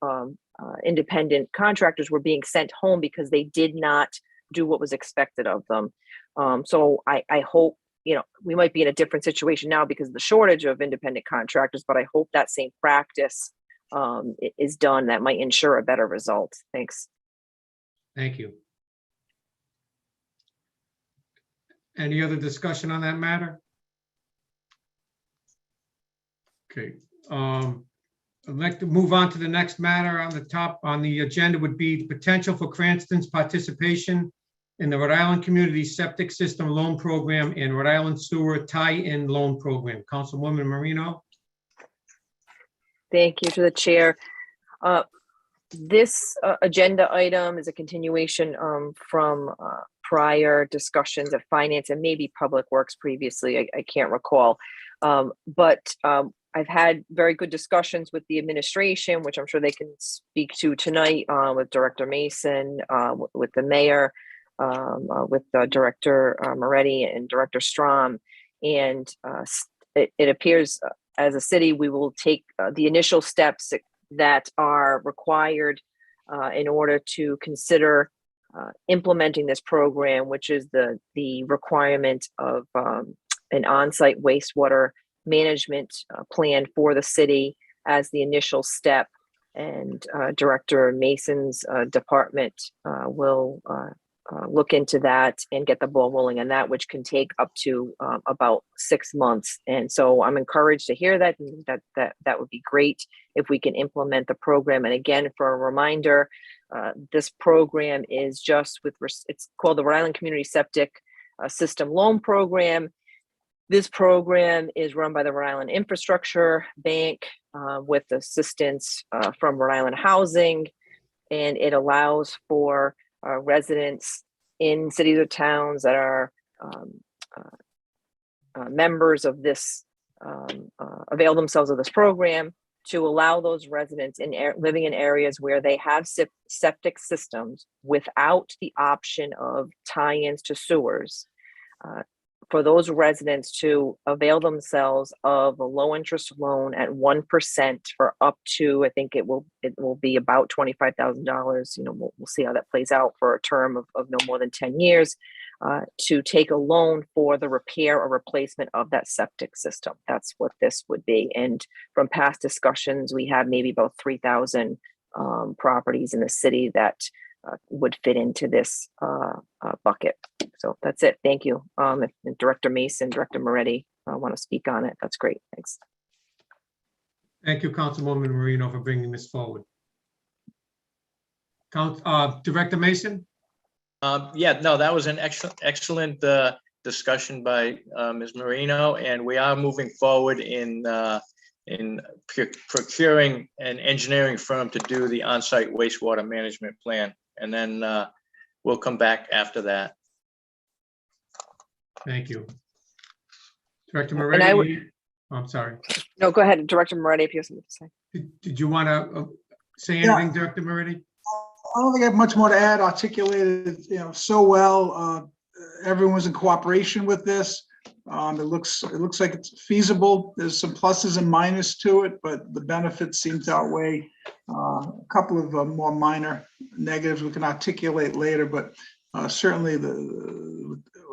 independent contractors were being sent home because they did not do what was expected of them. So I hope, we might be in a different situation now because of the shortage of independent contractors, but I hope that same practice is done. That might ensure a better result. Thanks. Thank you. Any other discussion on that matter? Okay. I'd like to move on to the next matter on the top on the agenda would be the potential for Cranston's participation in the Rhode Island Community Septic System Loan Program and Rhode Island Sewer Tie-in Loan Program. Councilwoman Marino. Thank you to the chair. This agenda item is a continuation from prior discussions of finance and maybe public works previously. I can't recall. But I've had very good discussions with the administration, which I'm sure they can speak to tonight, with Director Mason, with the mayor, with Director Moretti and Director Strom. And it appears as a city, we will take the initial steps that are required in order to consider implementing this program, which is the requirement of an on-site wastewater management plan for the city as the initial step. And Director Mason's department will look into that and get the ball rolling on that, which can take up to about 6 months. And so I'm encouraged to hear that, and that would be great if we can implement the program. And again, for a reminder, this program is just it's called the Rhode Island Community Septic System Loan Program. This program is run by the Rhode Island Infrastructure Bank with assistance from Rhode Island Housing, and it allows for residents in cities or towns that are members of this, avail themselves of this program, to allow those residents living in areas where they have septic systems without the option of tie-ins to sewers, for those residents to avail themselves of a low interest loan at 1% for up to, I think it will be about $25,000. We'll see how that plays out for a term of no more than 10 years, to take a loan for the repair or replacement of that septic system. That's what this would be. And from past discussions, we have maybe about 3,000 properties in the city that would fit into this bucket. So that's it. Thank you. If Director Mason, Director Moretti want to speak on it, that's great. Thanks. Thank you, Councilwoman Marino, for bringing this forward. Director Mason? Yeah, no, that was an excellent discussion by Ms. Marino, and we are moving forward in procuring an engineering firm to do the on-site wastewater management plan, and then we'll come back after that. Thank you. Director And I Moretti, I'm sorry. No, go ahead, Director Moretti, if you have something to say. Did you want to say anything, Director Moretti? I don't think I have much more to add. Articulated, so well. Everyone's in cooperation with this. It looks like it's feasible. There's some pluses and minuses to it, but the benefits seem to outweigh a couple of more minor negatives we can articulate later. But certainly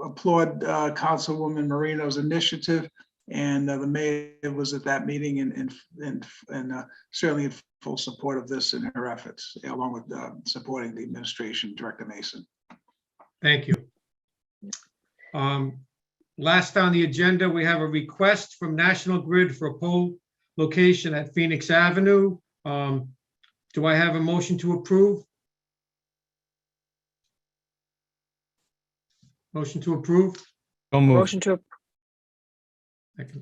applaud Councilwoman Marino's initiative. And the mayor was at that meeting and certainly in full support of this in her efforts, along with supporting the administration, Director Mason. Thank you. Last on the agenda, we have a request from National Grid for a pole location at Phoenix Avenue. Do I have a motion to approve? Motion to approve? So moved. Motion to,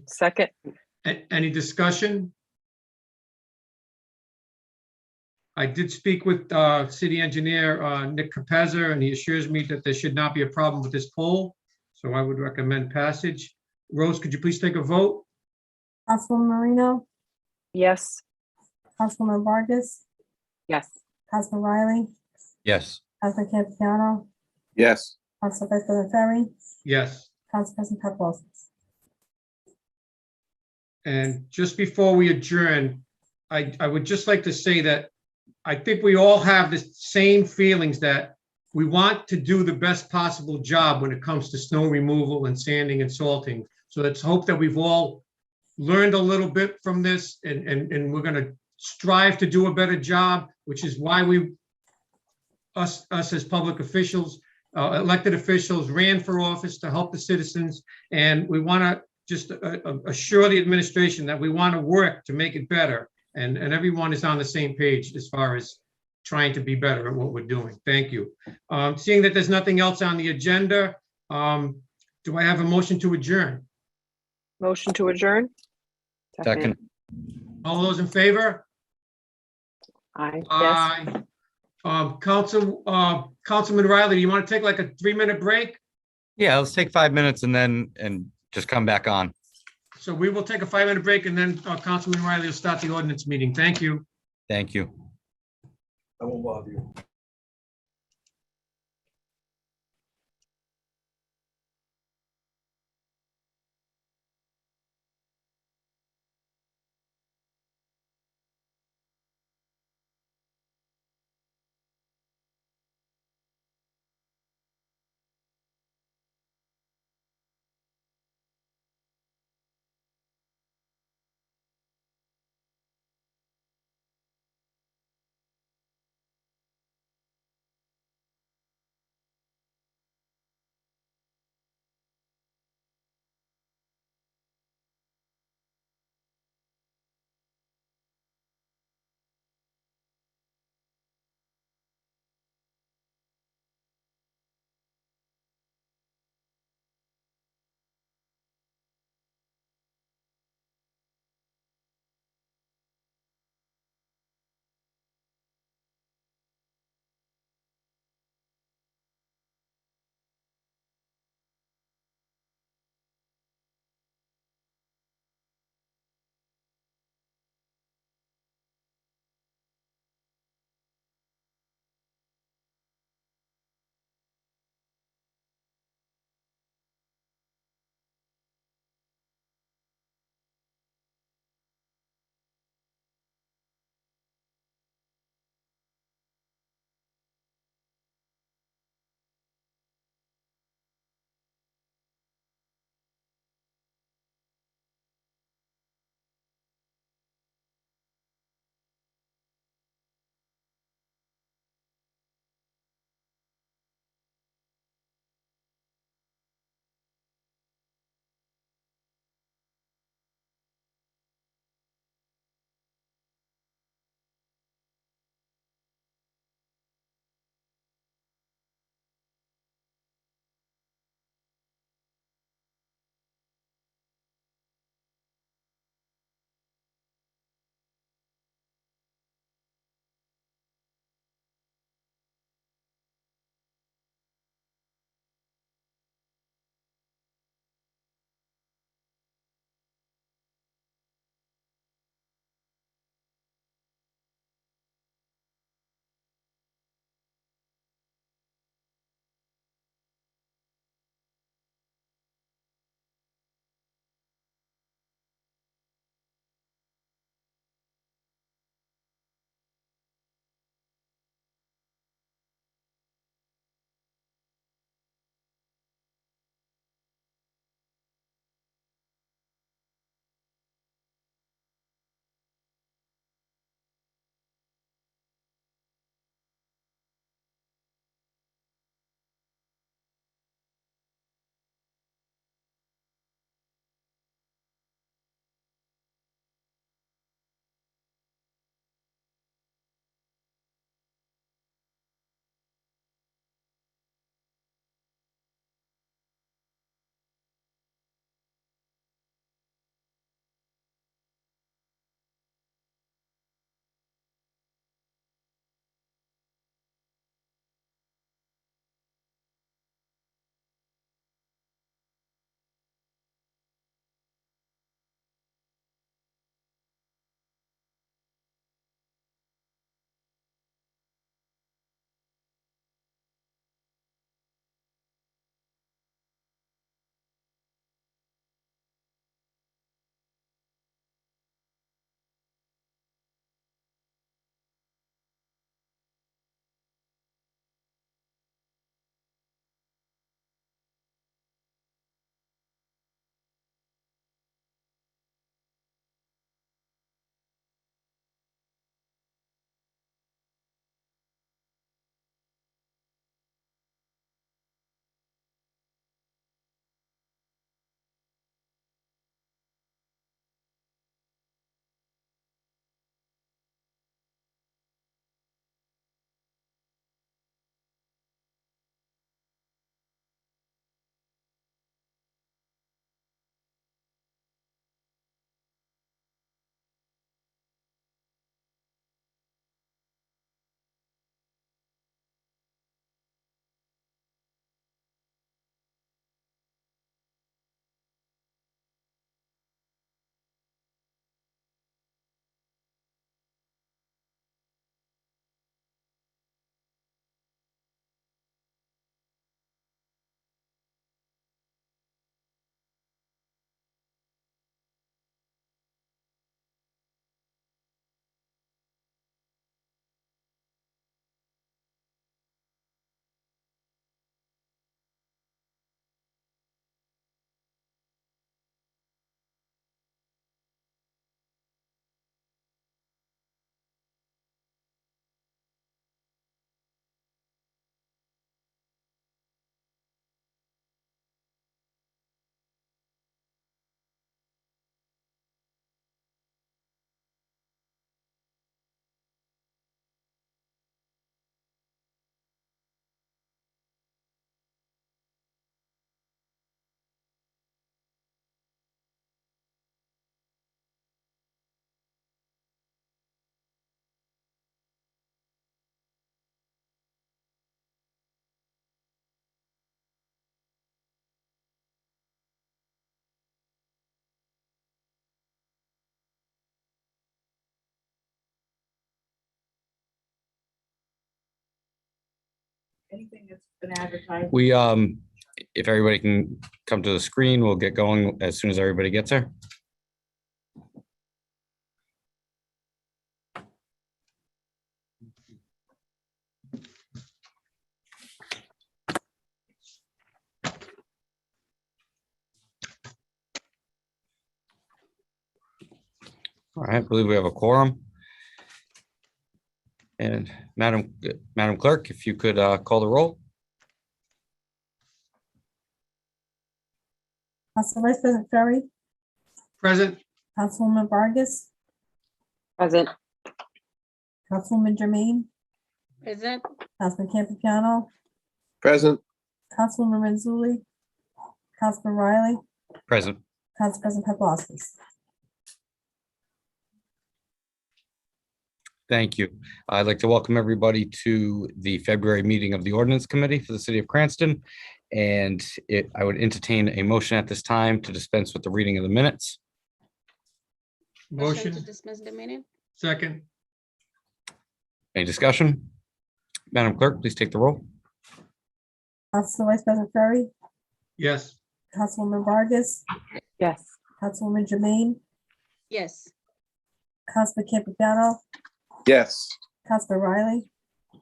second, Any discussion? I did speak with city engineer Nick Capezza, and he assures me that there should not be a problem with this pole. So I would recommend passage. Rose, could you please take a vote? Councilwoman Moreno, yes. Councilwoman Vargas, Yes. Councilman Riley, Yes. Councilman Campiano, Yes. Council Vice President Ferry, Yes. Council President Paplas. And just before we adjourn, I would just like to say that I think we all have the same feelings that we want to do the best possible job when it comes to snow removal and sanding and salting. So let's hope that we've all learned a little bit from this, and we're gonna strive to do a better job, which is why us as public officials, elected officials, ran for office to help the citizens. And we wanna just assure the administration that we wanna work to make it better. And everyone is on the same page as far as trying to be better at what we're doing. Thank you. Seeing that there's nothing else on the agenda, do I have a motion to adjourn? Motion to adjourn? Second. All those in favor? Aye, yes. Aye. Councilman Riley, do you want to take like a 3-minute break? Yeah, let's take 5 minutes and just come back on. So we will take a 5-minute break, and then Councilman Riley will start the ordinance meeting. Thank you. Thank you. I won't bother you. anything that's been advertised. We, if everybody can come to the screen, we'll get going as soon as everybody gets there. All right, I believe we have a quorum. And Madam Clerk, if you could call the roll. Council Vice President Ferry, Present, Councilwoman Vargas, Present. Councilwoman Jermaine, Present. Councilman Campiano, Present, Councilwoman Renzulli, Councilman Riley, Present. Council President Paplaskas. Thank you. I'd like to welcome everybody to the February meeting of the Ordinance Committee for the City of Cranston. And I would entertain a motion at this time to dispense with the reading of the minutes. motion, To dismiss the meeting. second, Any discussion? Madam Clerk, please take the roll. Council Vice President Ferry, yes, Councilwoman Vargas, Yes. Councilwoman Jermaine, Yes. Councilman Campiano, yes. Councilman Riley,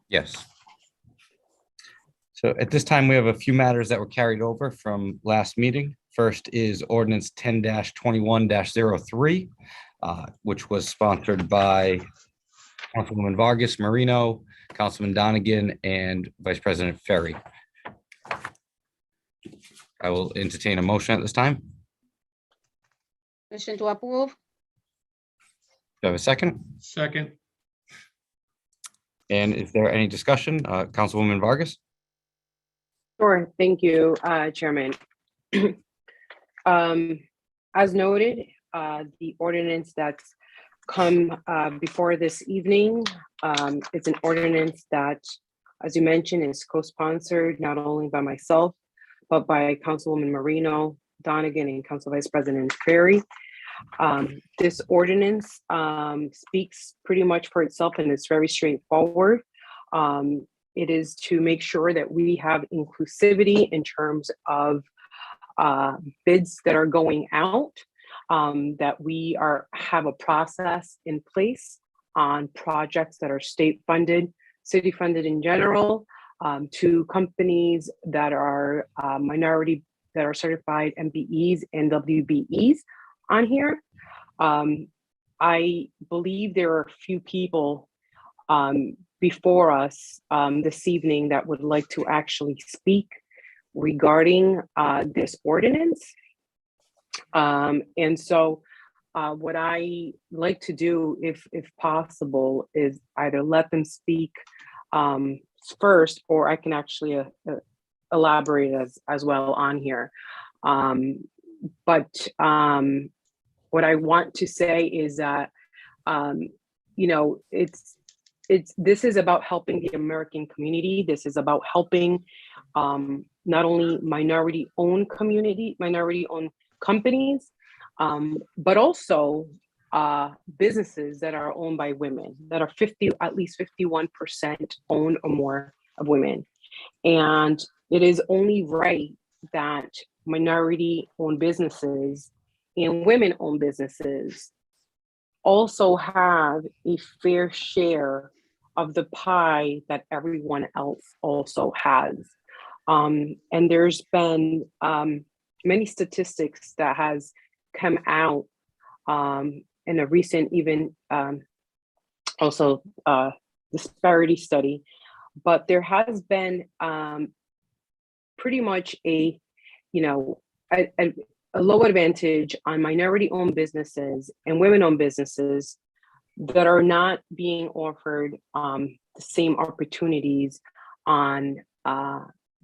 Yes. So at this time, we have a few matters that were carried over from last meeting. First is ordinance 10-21-03, which was sponsored by Councilwoman Vargas, Moreno, Councilman Donegan, and Vice President Ferry. I will entertain a motion at this time. Motion to approve. Do I have a second? second, And is there any discussion? Councilwoman Vargas? Sure, thank you, Chairman. As noted, the ordinance that's come before this evening, it's an ordinance that, as you mentioned, is co-sponsored not only by myself, but by Councilwoman Moreno, Donegan, and Council Vice President Ferry. This ordinance speaks pretty much for itself, and it's very straightforward. It is to make sure that we have inclusivity in terms of bids that are going out, that we have a process in place on projects that are state funded, city funded in general, to companies that are minority, that are certified MBEs and WBEs on here. I believe there are a few people before us this evening that would like to actually speak regarding this ordinance. And so what I like to do, if possible, is either let them speak first, or I can actually elaborate as well on here. But what I want to say is that, you know, this is about helping the American community. This is about helping not only minority-owned companies, but also businesses that are owned by women, that are at least 51% owned or more of women. And it is only right that minority-owned businesses and women-owned businesses also have a fair share of the pie that everyone else also has. And there's been many statistics that has come out in a recent even also disparity study, but there has been pretty much a low advantage on minority-owned businesses and women-owned businesses that are not being offered the same opportunities on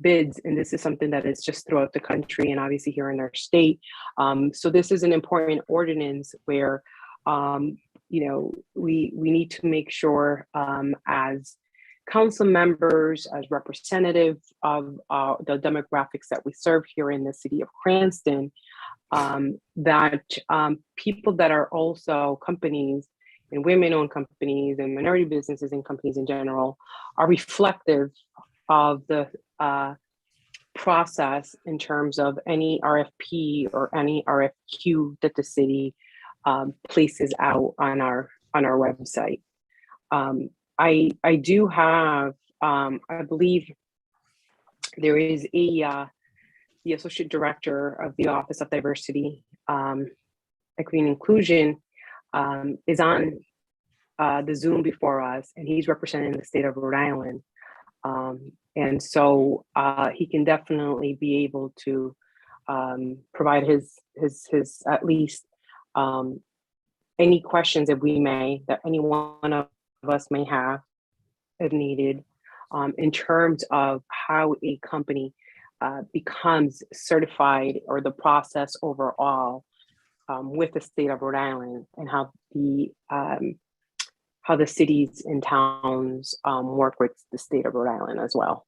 bids. And this is something that is just throughout the country and obviously here in our state. So this is an important ordinance where, you know, we need to make sure as council members, as representative of the demographics that we serve here in the city of Cranston, that people that are also companies and women-owned companies and minority businesses and companies in general are reflective of the process in terms of any RFP or any RFQ that the city places out on our website. I do have, I believe there is the Associate Director of the Office of Diversity, Equity and Inclusion is on the Zoom before us, and he's representing the state of Rhode Island. And so he can definitely be able to provide his at least any questions that any one of us may have if needed, in terms of how a company becomes certified, or the process overall with the state of Rhode Island, and how the cities and towns work with the state of Rhode Island as well.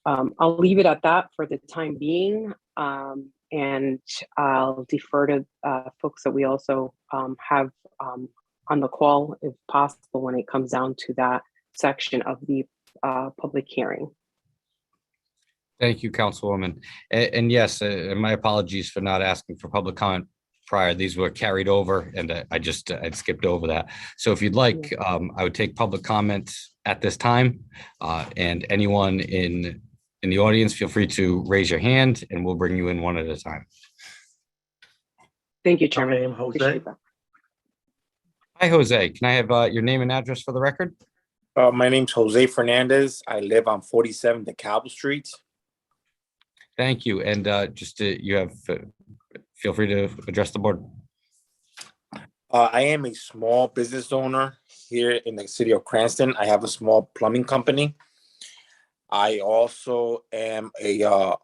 I'll leave it at that for the time being, and I'll defer to folks that we also have on the call, if possible, when it comes down to that section of the public hearing. Thank you, Councilwoman. And yes, my apologies for not asking for public comment prior. These were carried over, and I'd skipped over that. So if you'd like, I would take public comment at this time, and anyone in the audience, feel free to raise your hand and we'll bring you in one at a time. Thank you, Chairman. My name is Jose. Appreciate that. Hi, Jose. Can I have your name and address for the record? My name's Jose Fernandez. I live on 47 DeKalb Street. Thank you. And feel free to address the board. I am a small business owner here in the city of Cranston. I have a small plumbing company. I also am a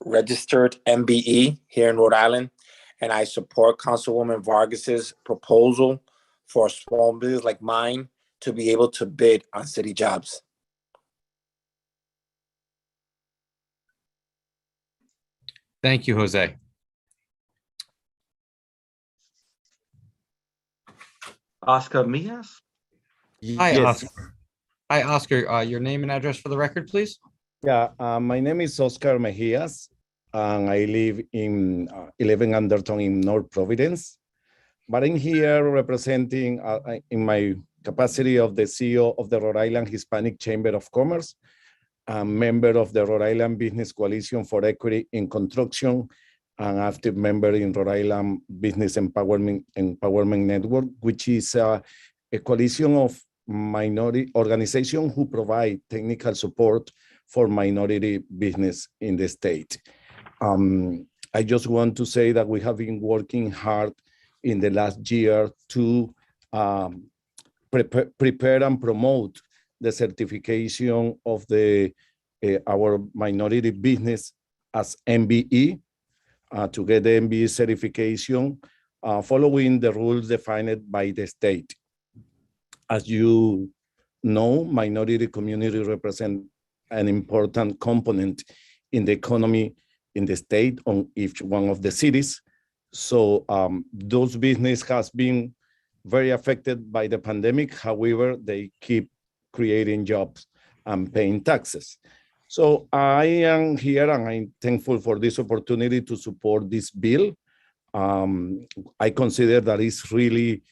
registered MBE here in Rhode Island, and I support Councilwoman Vargas's proposal for a small business like mine to be able to bid on city jobs. Thank you, Jose. Oscar Mijas? Hi, Yes. Oscar. Hi, Oscar. Your name and address for the record, please. Yeah, my name is Oscar Mejias, and I live in 11 Anderton in North Providence. But I'm here representing, in my capacity of the CEO of the Rhode Island Hispanic Chamber of Commerce, a member of the Rhode Island Business Coalition for Equity in Construction, an active member in Rhode Island Business Empowerment Network, which is a coalition of minority organizations who provide technical support for minority business in the state. I just want to say that we have been working hard in the last year to prepare and promote the certification of our minority business as MBE, to get the MBE certification following the rules defined by the state. As you know, minority community represent an important component in the economy in the state on each one of the cities. So those business has been very affected by the pandemic. However, they keep creating jobs and paying taxes. So I am here and I'm thankful for this opportunity to support this bill. I consider that it's really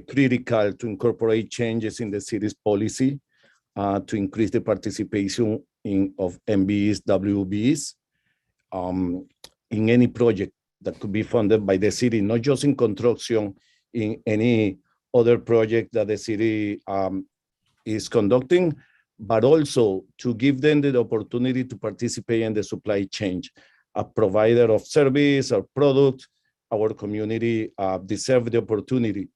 critical to incorporate changes in the city's policy to increase the participation of MBEs, WBEs in any project that could be funded by the city, not just in construction, in any other project that the city is conducting, but also to give them the opportunity to participate in the supply chain. A provider of service or product, our community deserve the opportunity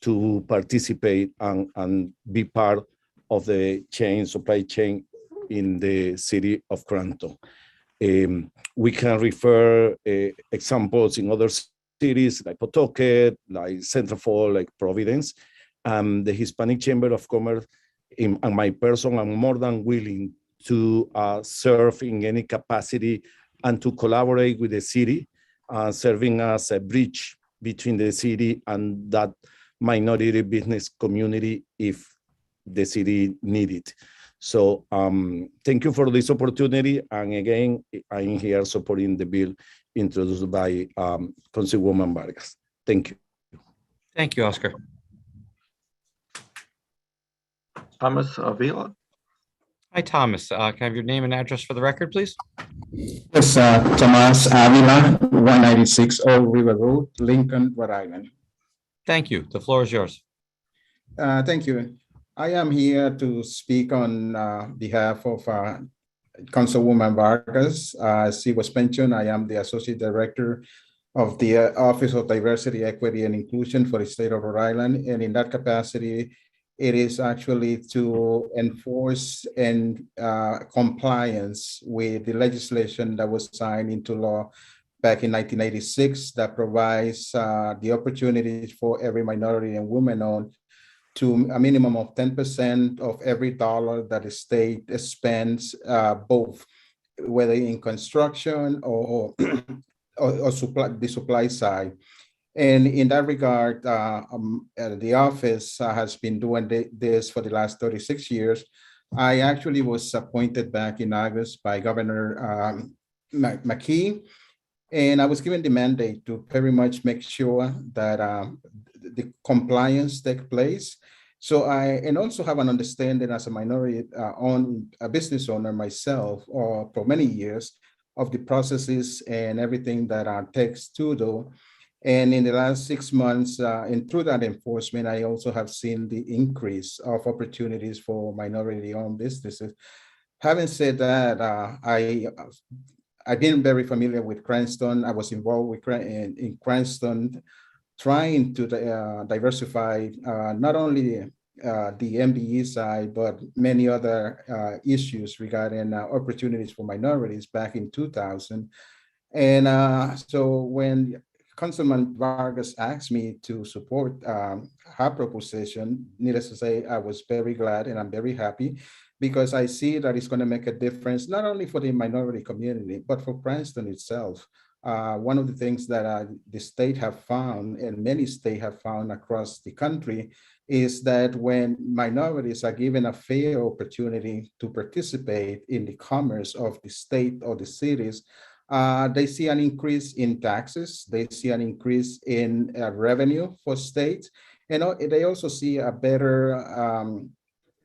to participate and be part of the supply chain in the city of Cranston. We can refer examples in other cities like Pawtucket, like Central Falls, like Providence. The Hispanic Chamber of Commerce and my person, I'm more than willing to serve in any capacity and to collaborate with the city, serving as a bridge between the city and that minority business community if the city need it. So thank you for this opportunity. And again, I'm here supporting the bill introduced by Councilwoman Vargas. Thank you. Thank you, Oscar. Thomas Avila. Hi, Thomas. Can I have your name and address for the record, please? Yes, Tomas Avila, 196 Old River Road, Lincoln, Rhode Island. Thank you. The floor is yours. Thank you. I am here to speak on behalf of Councilwoman Vargas. She was mentioned. I am the Associate Director of the Office of Diversity, Equity, and Inclusion for the state of Rhode Island. And in that capacity, it is actually to enforce and compliance with the legislation that was signed into law back in 1986 that provides the opportunities for every minority and women-owned to a minimum of 10% of every dollar that the state spends, both whether in construction or the supply side. And in that regard, the office has been doing this for the last 36 years. I actually was appointed back in August by Governor McKee, and I was given the mandate to very much make sure that the compliance take place. So and also have an understanding as a minority owned business owner myself for many years of the processes and everything that takes to do. And in the last 6 months, and through that enforcement, I also have seen the increase of opportunities for minority-owned businesses. Having said that, I've been very familiar with Cranston. I was involved in Cranston, trying to diversify not only the MDE side, but many other issues regarding opportunities for minorities back in 2000. And so when Councilman Vargas asked me to support her proposition, needless to say, I was very glad and I'm very happy because I see that it's going to make a difference, not only for the minority community, but for Cranston itself. One of the things that the state have found, and many states have found across the country, is that when minorities are given a fair opportunity to participate in the commerce of the state or the cities, they see an increase in taxes, they see an increase in revenue for states, and they also see a better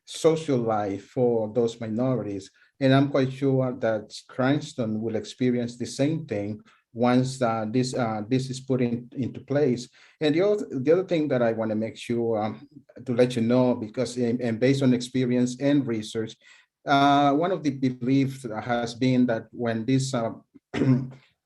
social life for those minorities. And I'm quite sure that Cranston will experience the same thing once this is put into place. And the other thing that I want to make sure to let you know, because and based on experience and research, one of the beliefs has been that when these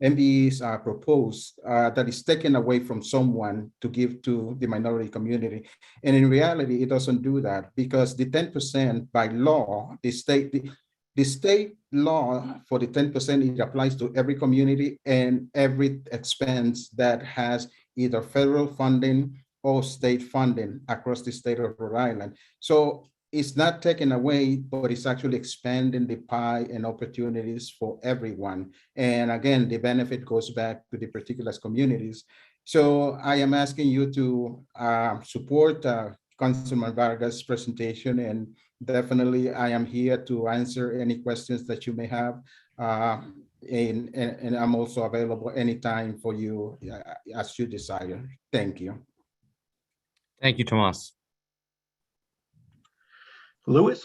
MBEs are proposed, that is taken away from someone to give to the minority community. And in reality, it doesn't do that because the 10% by law, the state law for the 10%, it applies to every community and every expense that has either federal funding or state funding across the state of Rhode Island. So it's not taken away, but it's actually expanding the pie and opportunities for everyone. And again, the benefit goes back to the particular communities. So I am asking you to support Councilman Vargas' presentation, and definitely I am here to answer any questions that you may have. And I'm also available anytime for you as you desire. Thank you. Thank you, Tomas. Louis.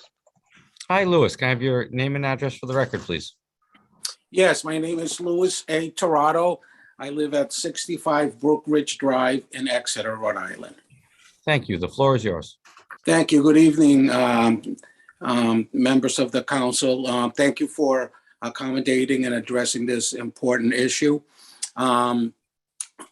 Hi, Louis. Can I have your name and address for the record, please? Yes, my name is Louis A. Torado. I live at 65 Brook Ridge Drive in Exeter, Rhode Island. Thank you. The floor is yours. Thank you. Good evening, members of the council. Thank you for accommodating and addressing this important issue. I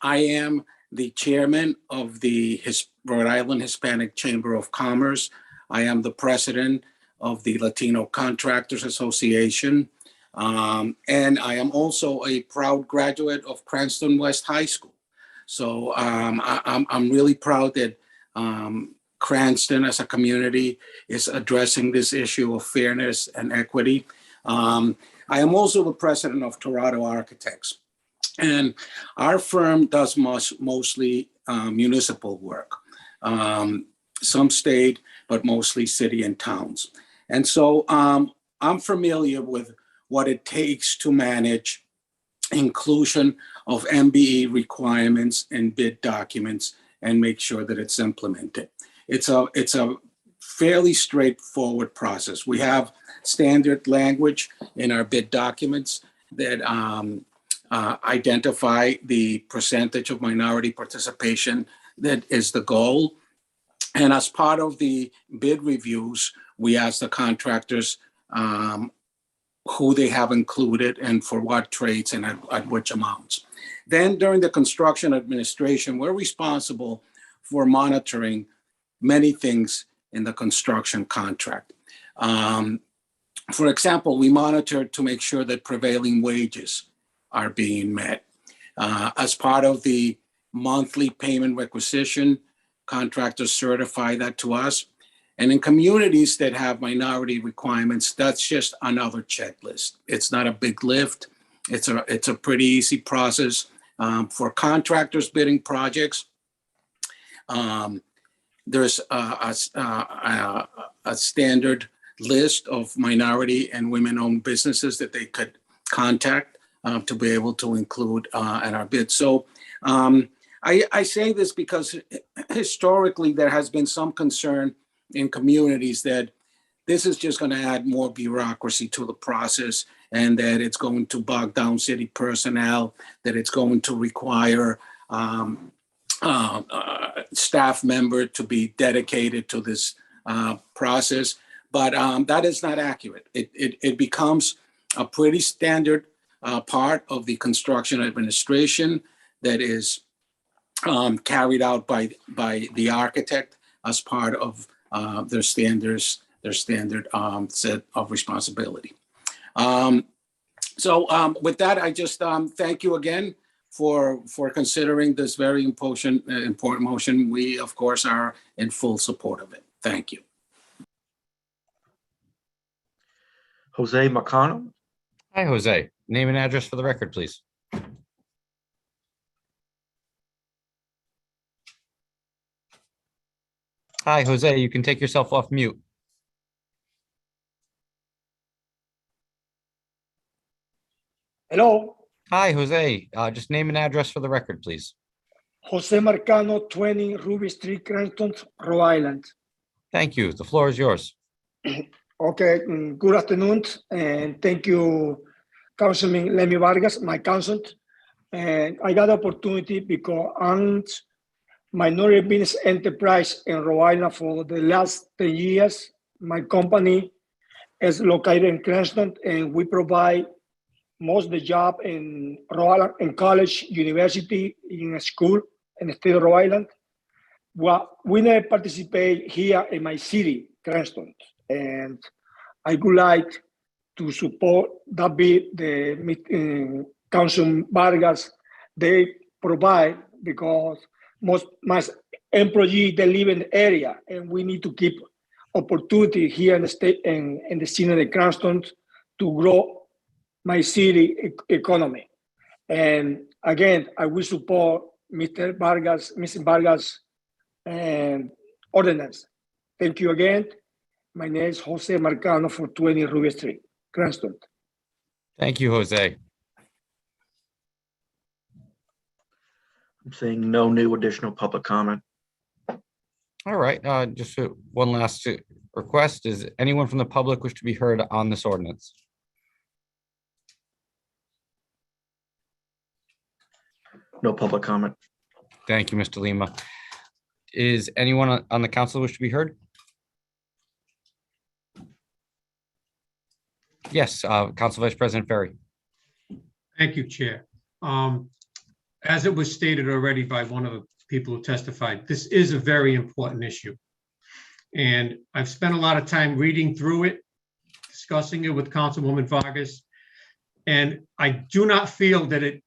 am the chairman of the Rhode Island Hispanic Chamber of Commerce. I am the president of the Latino Contractors Association. And I am also a proud graduate of Cranston West High School. So I'm really proud that Cranston as a community is addressing this issue of fairness and equity. I am also the president of Torado Architects. And our firm does mostly municipal work, some state, but mostly city and towns. And so I'm familiar with what it takes to manage inclusion of MBE requirements in bid documents and make sure that it's implemented. It's a fairly straightforward process. We have standard language in our bid documents that identify the percentage of minority participation that is the goal. And as part of the bid reviews, we ask the contractors who they have included and for what trades and at which amounts. Then during the construction administration, we're responsible for monitoring many things in the construction contract. For example, we monitor to make sure that prevailing wages are being met. As part of the monthly payment requisition, contractors certify that to us. And in communities that have minority requirements, that's just another checklist. It's not a big lift. It's a pretty easy process. For contractors bidding projects, there's a standard list of minority and women-owned businesses that they could contact to be able to include in our bid. So I say this because historically there has been some concern in communities that this is just going to add more bureaucracy to the process and that it's going to bog down city personnel, that it's going to require staff member to be dedicated to this process. But that is not accurate. It becomes a pretty standard part of the construction administration that is carried out by the architect as part of their standard set of responsibility. So with that, I just thank you again for considering this very important motion. We, of course, are in full support of it. Thank you. Jose Marcano. Hi, Jose. Name and address for the record, please. Hi, Jose. You can take yourself off mute. Hello, Hi, Jose. Just name and address for the record, please. Jose Marcano, 20 Ruby Street, Cranston, Rhode Island. Thank you. The floor is yours. Okay, good afternoon, and thank you, Councilman Lemmy Vargas, my counsel. And I got the opportunity because I'm minority business enterprise in Rhode Island for the last 10 years. My company is located in Cranston, and we provide most of the job in Rhode Island, in college, university, in a school in the state of Rhode Island. Well, we never participate here in my city, Cranston, and I would like to support that bid the Council Vargas they provide because most my employees they live in the area, and we need to keep opportunity here in the state and in the city of Cranston to grow my city economy. And again, I will support Mr. Vargas ordinance. Thank you again. My name is Jose Marcano for 20 Ruby Street, Cranston. Thank you, Jose. I'm seeing no new additional public comment. All right. Just one last request. Does anyone from the public wish to be heard on this ordinance? No public comment. Thank you, Mr. Lima. Is anyone on the council wish to be heard? Yes, Council Vice President Ferry. Thank you, Chair. As it was stated already by one of the people who testified, this is a very important issue. And I've spent a lot of time reading through it, discussing it with Councilwoman Vargas. And I do not feel that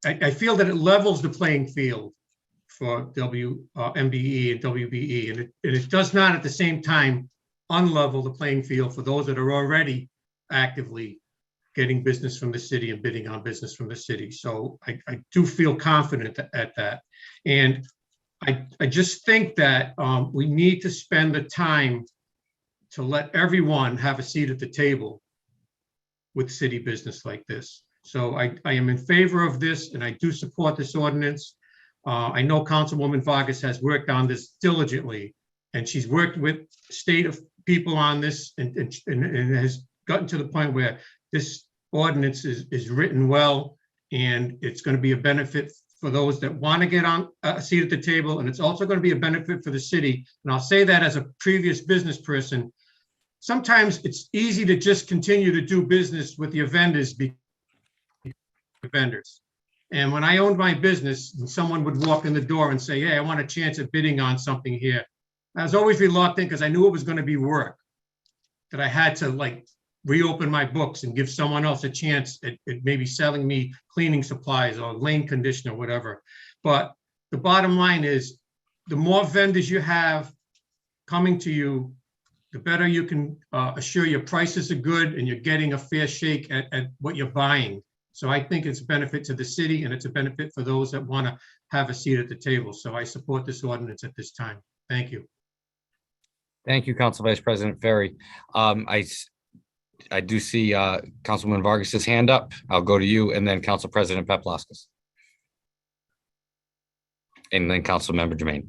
I feel that it levels the playing field for MBE and WBE. And it does not at the same time unlevel the playing field for those that are already actively getting business from the city and bidding on business from the city. So I do feel confident at that. And I just think that we need to spend the time to let everyone have a seat at the table with city business like this. So I am in favor of this, and I do support this ordinance. I know Councilwoman Vargas has worked on this diligently, and she's worked with state of people on this and has gotten to the point where this ordinance is written well, and it's going to be a benefit for those that want to get on a seat at the table, and it's also going to be a benefit for the city. And I'll say that as a previous business person. Sometimes it's easy to just continue to do business with your vendors. And when I owned my business, and someone would walk in the door and say, hey, I want a chance at bidding on something here, I was always reluctant because I knew it was going to be work, that I had to like reopen my books and give someone else a chance at maybe selling me cleaning supplies or lane conditioner, whatever. But the bottom line is, the more vendors you have coming to you, the better you can assure your prices are good and you're getting a fair shake at what you're buying. So I think it's a benefit to the city, and it's a benefit for those that want to have a seat at the table. So I support this ordinance at this time. Thank you. Thank you, Council Vice President Ferry. I do see Councilwoman Vargas's hand up. I'll go to you, and then Council President Paplaskas. And then Council Member Jermaine.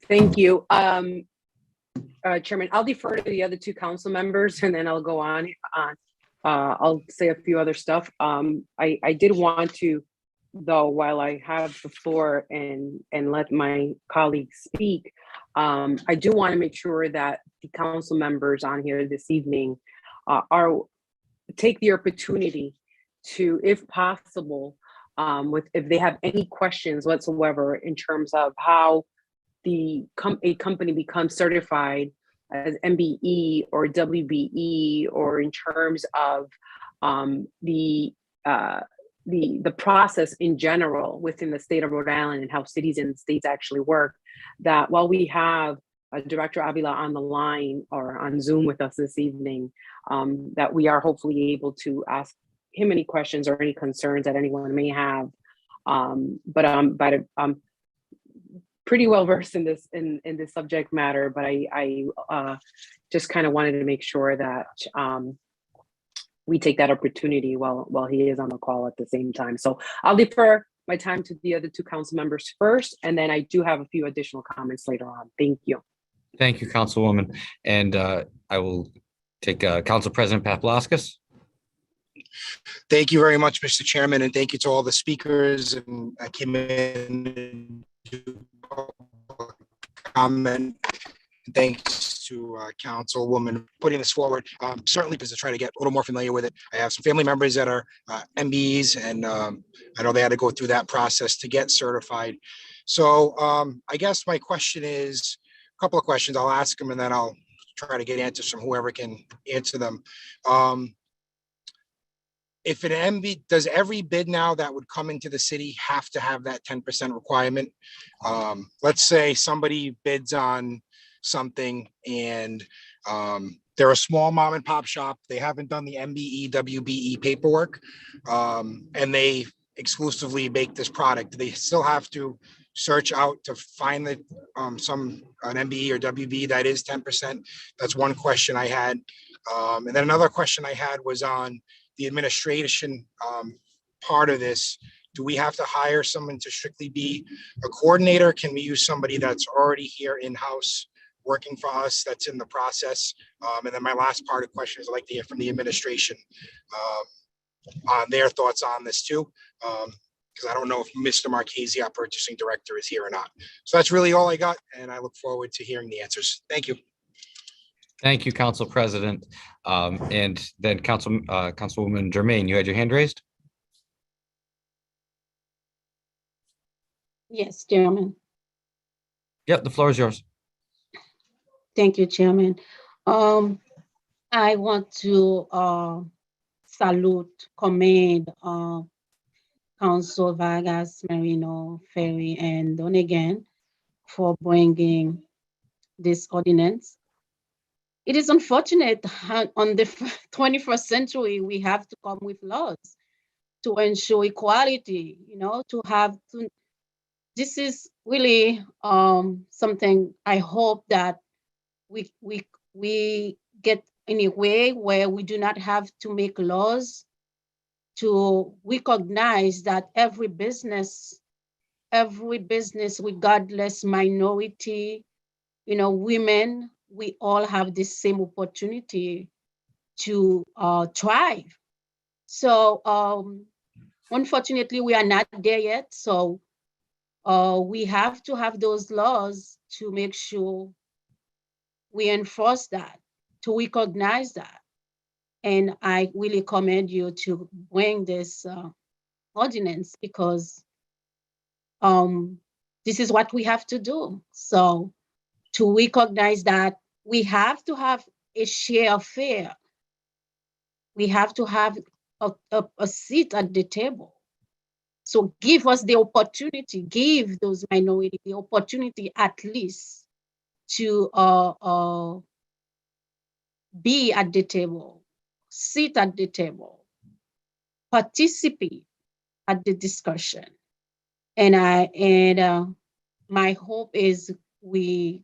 Thank you. Chairman, I'll defer to the other two council members, and then I'll go on. I'll say a few other stuff. I did want to, though, while I have the floor and let my colleagues speak, I do want to make sure that the council members on here this evening take the opportunity to, if possible, if they have any questions whatsoever in terms of how a company becomes certified as MBE or WBE, or in terms of the process in general within the state of Rhode Island and how cities and states actually work, that while we have Director Avila on the line or on Zoom with us this evening, that we are hopefully able to ask him any questions or any concerns that anyone may have. But I'm pretty well versed in this subject matter, but I just kind of wanted to make sure that we take that opportunity while he is on the call at the same time. So I'll defer my time to the other two council members first, and then I do have a few additional comments later on. Thank you. Thank you, Councilwoman. And I will take Council President Paplaskas. Thank you very much, Mr. Chairman, and thank you to all the speakers. And I came in to comment. Thanks to Councilwoman putting this forward. Certainly because to try to get a little more familiar with it. I have some family members that are MBEs, and I know they had to go through that process to get certified. So I guess my question is a couple of questions. I'll ask them and then I'll try to get answers from whoever can answer them. If an MB, does every bid now that would come into the city have to have that 10% requirement? Let's say somebody bids on something and they're a small mom and pop shop. They haven't done the MBE, WBE paperwork, and they exclusively make this product. Do they still have to search out to find that an MBE or WBE that is 10%? That's one question I had. And then another question I had was on the administration part of this. Do we have to hire someone to strictly be a coordinator? Can we use somebody that's already here in-house working for us that's in the process? And then my last part of the question is I'd like to hear from the administration on their thoughts on this too. Because I don't know if Mr. Marchese, our purchasing director, is here or not. So that's really all I got, and I look forward to hearing the answers. Thank you. Thank you, Council President. And then Councilwoman Jermaine, you had your hand raised? Yes, Chairman. Yep, the floor is yours. Thank you, Chairman. I want to commend Council Vargas, Moreno, Ferry, and Donegan for bringing this ordinance. It is unfortunate on the 21st century, we have to come with laws to ensure equality, this is really something I hope that we get in a way where we do not have to make laws to recognize that every business, regardless minority, women, we all have the same opportunity to thrive. So unfortunately, we are not there yet. So we have to have those laws to make sure we enforce that, to recognize that. And I really commend you to bring this ordinance, because this is what we have to do. So to recognize that we have to have a share fair. We have to have a seat at the table. So give us the opportunity, give those minorities the opportunity at least to be at the table, sit at the table, participate at the discussion. And my hope is we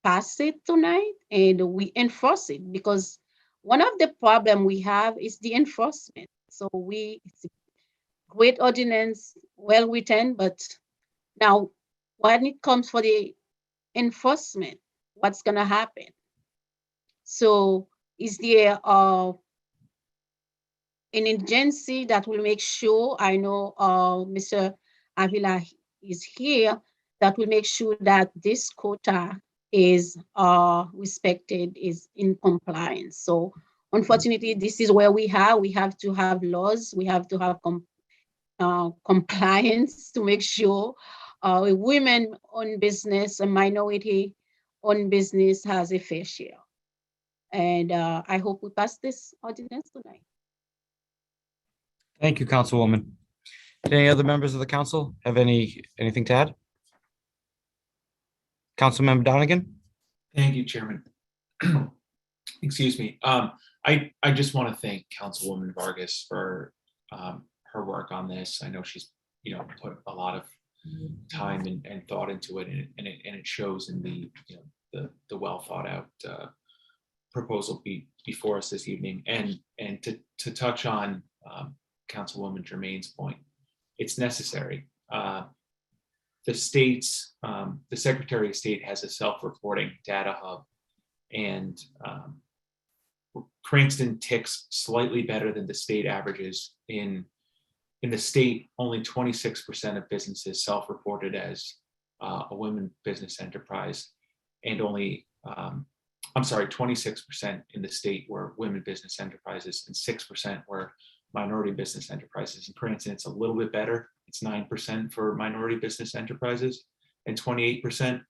pass it tonight and we enforce it, because one of the problem we have is the enforcement. So it's a great ordinance, well written, but now when it comes for the enforcement, what's gonna happen? So is there an agency that will make sure, I know Mr. Avila is here, that will make sure that this quota is respected, is in compliance. So unfortunately, this is where we have to have laws, we have to have compliance to make sure a women-owned business, a minority-owned business has a fair share. And I hope we pass this ordinance tonight. Thank you, Councilwoman. Do any other members of the council have anything to add? Councilmember Donegan? Thank you, Chairman. Excuse me. I just want to thank Councilwoman Vargas for her work on this. I know she's put a lot of time and thought into it, and it shows in the well thought out proposal before us this evening. And to touch on Councilwoman Germain's point, it's necessary. The state's, the Secretary of State has a self-reporting data hub, and Cranston ticks slightly better than the state averages. In the state, only 26% of businesses self-reported as a women business enterprise, and only, 26% in the state were women business enterprises, and 6% were minority business enterprises. In Cranston, it's a little bit better. It's 9% for minority business enterprises and 28%.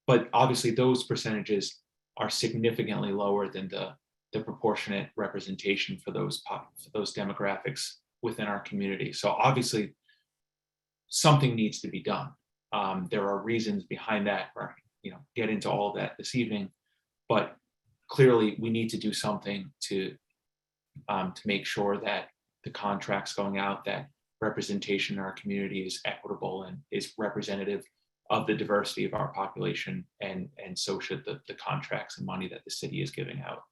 But obviously those percentages are significantly lower than the proportionate representation for those demographics within our community. So obviously something needs to be done. There are reasons behind that. We're get into all of that this evening, but clearly we need to do something to make sure that the contracts going out, that representation in our community is equitable and is representative of the diversity of our population, and so should the contracts and money that the city is giving out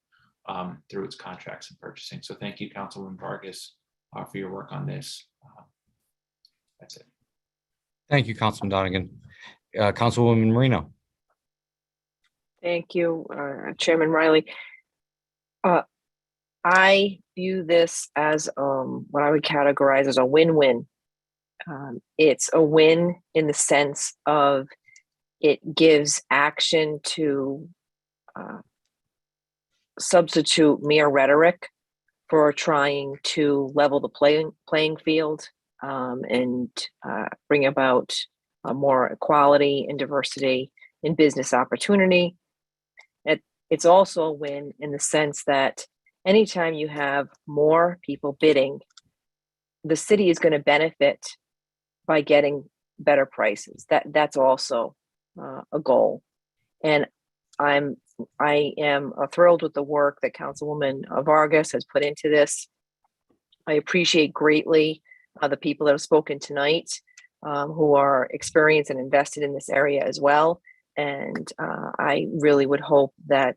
through its contracts and purchasing. So thank you, Councilwoman Vargas, for your work on this. That's it. Thank you, Councilman Donegan. Councilwoman Moreno. Thank you, Chairman Riley. I view this as what I would categorize as a win-win. It's a win in the sense of it gives action to substitute mere rhetoric for trying to level the playing field and bring about more equality and diversity in business opportunity. It's also a win in the sense that anytime you have more people bidding, the city is going to benefit by getting better prices. That's also a goal. And I am thrilled with the work that Councilwoman Vargas has put into this. I appreciate greatly the people that have spoken tonight who are experienced and invested in this area as well. And I really would hope that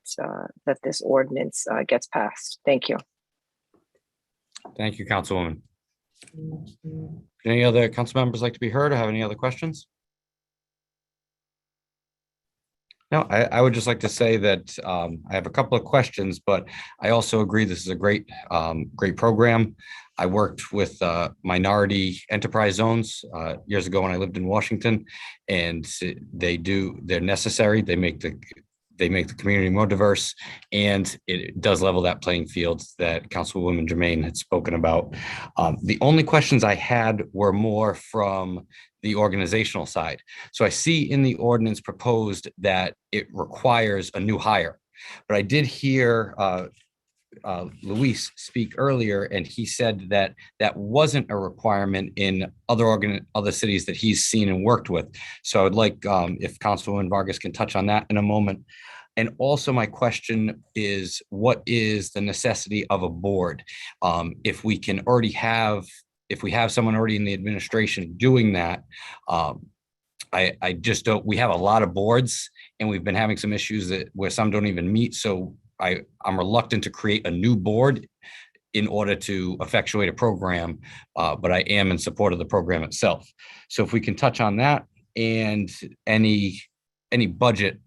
that this ordinance gets passed. Thank you. Thank you, Councilwoman. Any other council members like to be heard or have any other questions? No, I would just like to say that I have a couple of questions, but I also agree this is a great program. I worked with minority enterprise zones years ago when I lived in Washington, and they're necessary. They make the community more diverse, and it does level that playing field that Councilwoman Jermaine had spoken about. The only questions I had were more from the organizational side. So I see in the ordinance proposed that it requires a new hire, but I did hear Luis speak earlier, and he said that that wasn't a requirement in other cities that he's seen and worked with. So I would like if Councilwoman Vargas can touch on that in a moment. And also my question is, what is the necessity of a board? If we have someone already in the administration doing that, I just don't, we have a lot of boards and we've been having some issues where some don't even meet. So I'm reluctant to create a new board in order to effectuate a program, but I am in support of the program itself. So if we can touch on that and any budget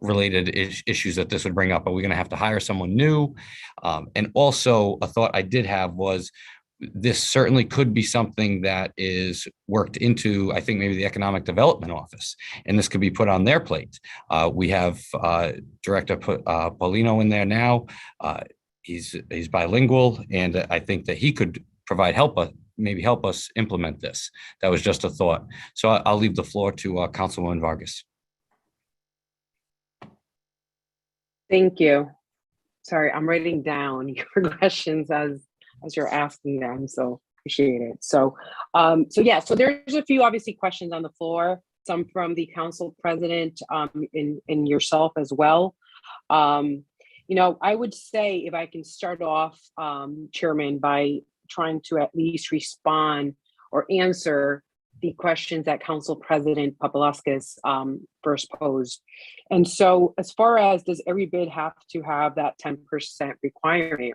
related issues that this would bring up. Are we going to have to hire someone new? And also a thought I did have was this certainly could be something that is worked into, I think, maybe the Economic Development Office, and this could be put on their plate. We have Director Paulino in there now. He's bilingual, and I think that he could provide help us implement this. That was just a thought. So I'll leave the floor to Councilwoman Vargas. Thank you. Sorry, I'm writing down your questions as you're asking them, so appreciate it. So there's a few obviously questions on the floor, some from the council president, and yourself as well. I would say if I can start off, Chairman, by trying to at least respond or answer the questions that Council President Papalaskis first posed. And so as far as does every bid have to have that 10% requirement,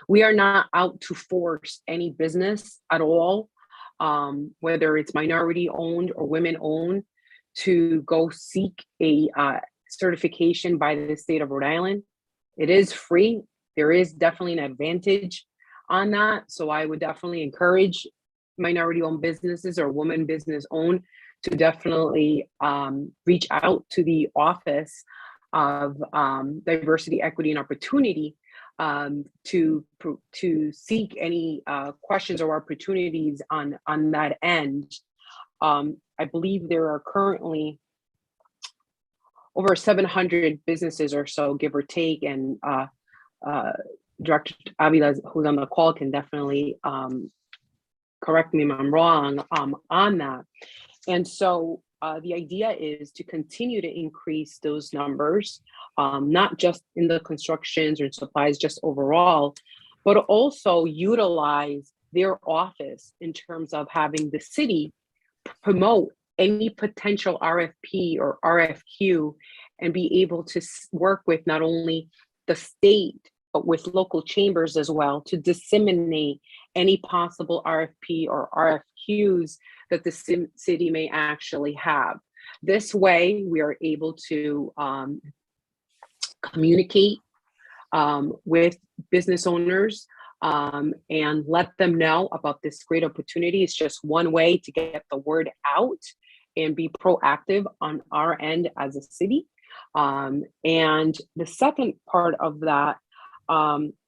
we are not out to force any business at all, whether it's minority owned or women owned, to go seek a certification by the state of Rhode Island. It is free. There is definitely an advantage on that. So I would definitely encourage minority owned businesses or women business owned to definitely reach out to the Office of Diversity, Equity, and Opportunity to seek any questions or opportunities on that end. I believe there are currently over 700 businesses or so, give or take, and Director Avila, who's on the call, can definitely correct me if I'm wrong on that. And so the idea is to continue to increase those numbers, not just in the constructions or supplies, just overall, but also utilize their office in terms of having the city promote any potential RFP or RFQ and be able to work with not only the state, but with local chambers as well to disseminate any possible RFP or RFQs that the city may actually have. This way, we are able to communicate with business owners and let them know about this great opportunity. It's just one way to get the word out and be proactive on our end as a city. And the second part of that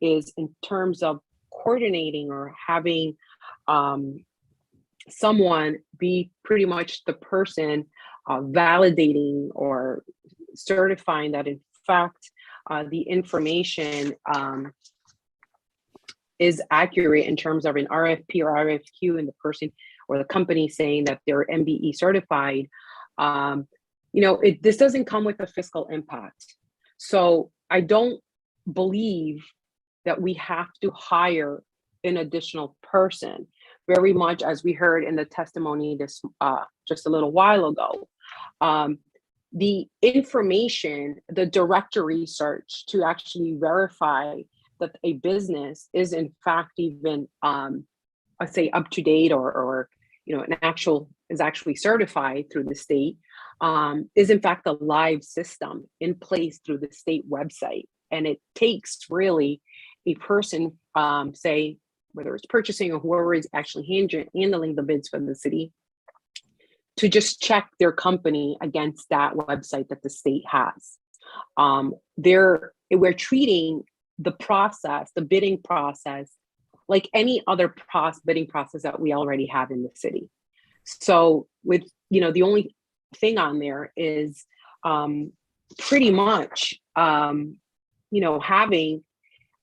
is in terms of coordinating or having someone be pretty much the person validating or certifying that in fact the information is accurate in terms of an RFP or RFQ and the person or the company saying that they're MBE certified. This doesn't come with a fiscal impact. So I don't believe that we have to hire an additional person, very much as we heard in the testimony this just a little while ago. The information, the directory search to actually verify that a business is in fact even, I say up to date or is actually certified through the state, is in fact a live system in place through the state website. And it takes really a person, say, whether it's purchasing or whoever is actually handling the bids for the city, to just check their company against that website that the state has. We're treating the process, the bidding process, like any other bidding process that we already have in the city. So with, the only thing on there is pretty much, having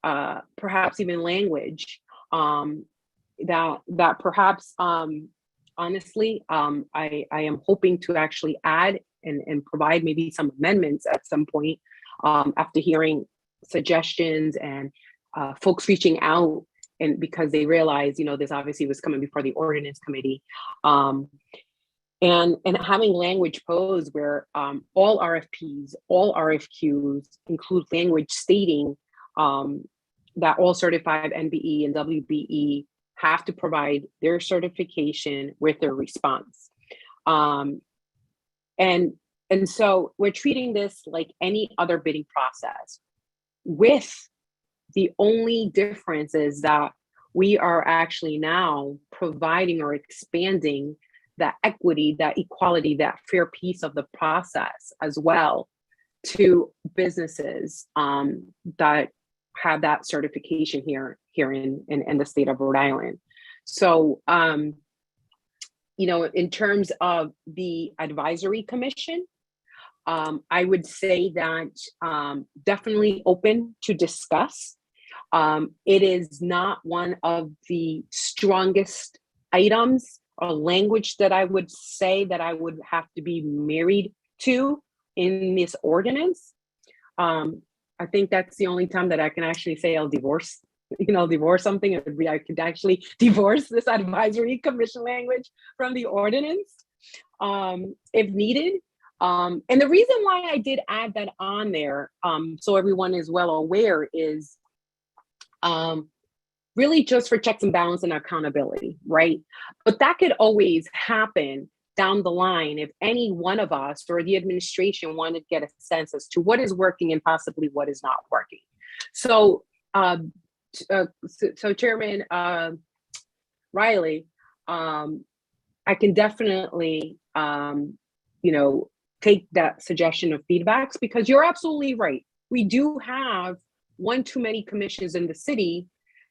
perhaps even language that perhaps, honestly, I am hoping to actually add and provide maybe some amendments at some point after hearing suggestions and folks reaching out, and because they realize, this obviously was coming before the Ordinance Committee, and having language posed where all RFPs, all RFQs include language stating that all certified NBE and WBE have to provide their certification with their response. And so we're treating this like any other bidding process, with the only difference is that we are actually now providing or expanding that equity, that equality, that fair piece of the process as well to businesses that have that certification here in the state of Rhode Island. So, in terms of the advisory commission, I would say that definitely open to discuss. It is not one of the strongest items or language that I would say that I would have to be married to in this ordinance. I think that's the only time that I can actually say I'll divorce something. I could actually divorce this advisory commission language from the ordinance if needed. And the reason why I did add that on there, so everyone is well aware, is really just for checks and balance and accountability, right? But that could always happen down the line if any one of us or the administration wanted to get a sense as to what is working and possibly what is not working. So, Chairman Riley, I can definitely, take that suggestion of feedbacks, because you're absolutely right. We do have one too many commissions in the city,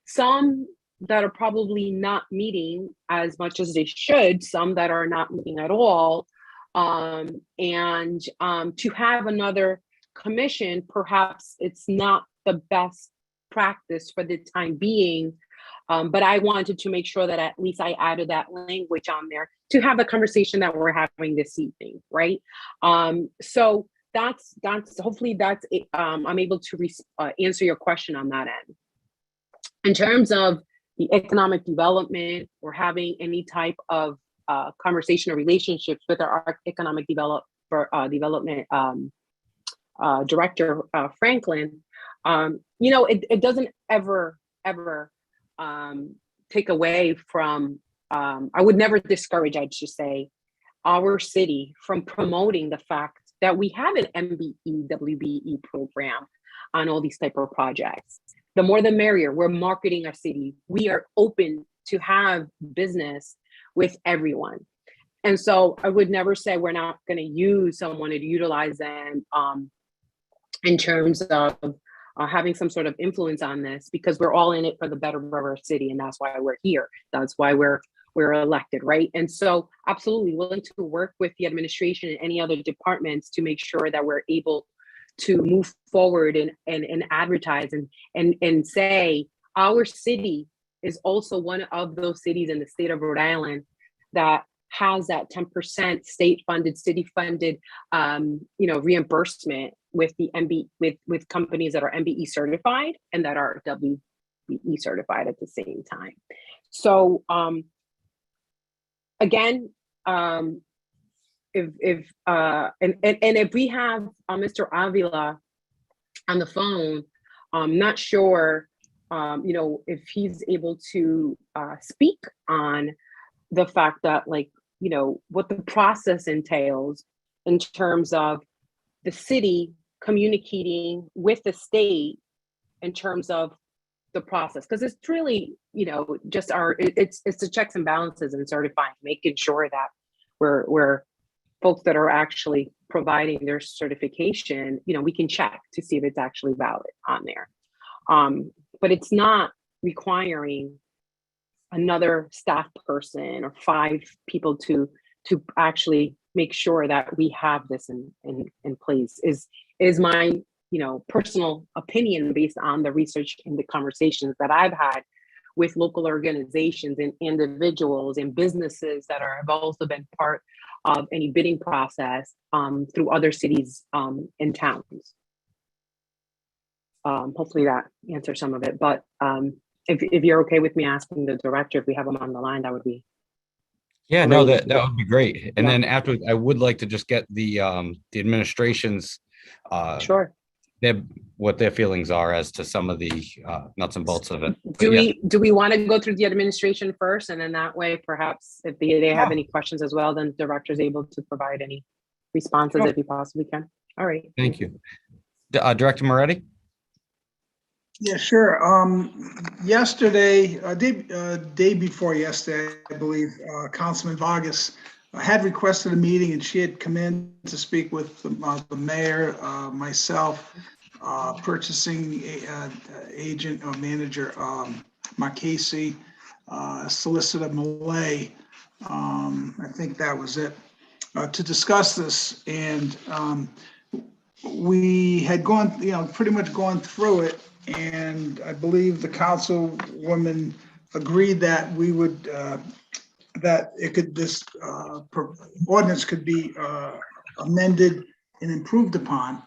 some that are probably not meeting as much as they should, some that are not meeting at all. And to have another commission, perhaps it's not the best practice for the time being. But I wanted to make sure that at least I added that language on there to have the conversation that we're having this evening, right? So that's hopefully that's it. I'm able to answer your question on that end. In terms of the economic development or having any type of conversation or relationships with our economic development director, Franklin, it doesn't ever take away from, I would never discourage, I'd just say, our city from promoting the fact that we have an MBE, WBE program on all these type of projects. The more the merrier. We're marketing our city. We are open to have business with everyone. And so I would never say we're not going to use someone to utilize them in terms of having some sort of influence on this, because we're all in it for the better of our city, and that's why we're here. That's why we're elected, right? And so absolutely willing to work with the administration and any other departments to make sure that we're able to move forward and advertise and say our city is also one of those cities in the state of Rhode Island that has that 10% state-funded, city-funded, reimbursement with the with companies that are MBE certified and that are WBE certified at the same time. So again, if we have Mr. Avila on the phone, I'm not sure, if he's able to speak on the fact that, like, what the process entails in terms of the city communicating with the state in terms of the process, because it's really, just it's the checks and balances and certifying, making sure that we're folks that are actually providing their certification, we can check to see if it's actually valid on there. But it's not requiring another staff person or 5 people to actually make sure that we have this in place is my personal opinion based on the research and the conversations that I've had with local organizations and individuals and businesses that have also been part of any bidding process through other cities and towns. Hopefully that answers some of it, but if you're okay with me asking the director if we have him on the line, that would be. Yeah, no, that would be great. And Yeah. then after, I would like to just get the administration's Sure. what their feelings are as to some of the nuts and bolts of it. Do But yeah, do we want to go through the administration first, and then that way, perhaps if they have any questions as well, then the director is able to provide any responses if he possibly can. All right. thank you. Director Moretti? Yeah, sure. Yesterday, day before yesterday, I believe, Councilman Vargas had requested a meeting, and she had come in to speak with the mayor, myself, purchasing agent or manager Marchese, solicitor Malay. I think that was it, to discuss this. And we had gone, pretty much gone through it. And I believe the councilwoman agreed that we would, that this ordinance could be amended and improved upon,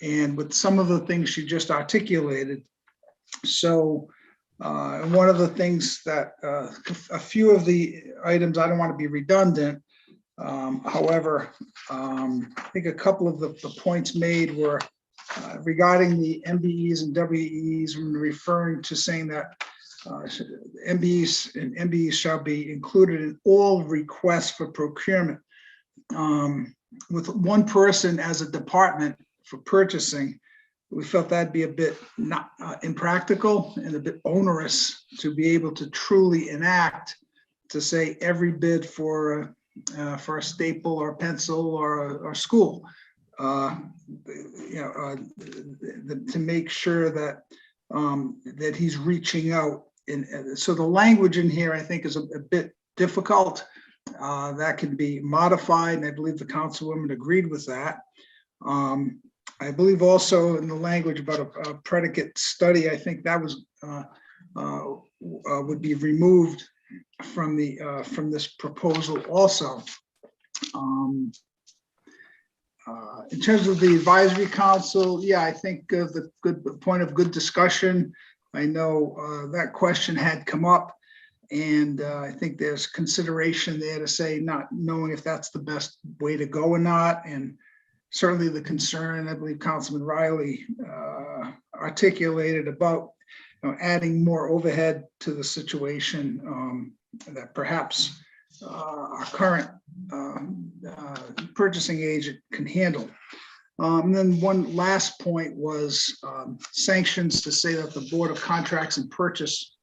and with some of the things she just articulated. So one of the things that, a few of the items, I don't want to be redundant. However, I think a couple of the points made were regarding the MBEs and WEs, when referring to saying that MBEs and MBEs shall be included in all requests for procurement. With one person as a department for purchasing, we felt that'd be a bit not impractical and a bit onerous to be able to truly enact, to say every bid for a staple or pencil or school. To make sure that that he's reaching out. And so the language in here, I think, is a bit difficult. That can be modified, and I believe the councilwoman agreed with that. I believe also in the language about a predicate study, I think that was would be removed from this proposal also. In terms of the advisory council, yeah, I think the good point of good discussion. I know that question had come up, and I think there's consideration there to say not knowing if that's the best way to go or not. And certainly the concern, I believe Councilman Riley articulated about adding more overhead to the situation that perhaps our current purchasing agent can handle. And then one last point was sanctions, to say that the Board of Contracts and Purchase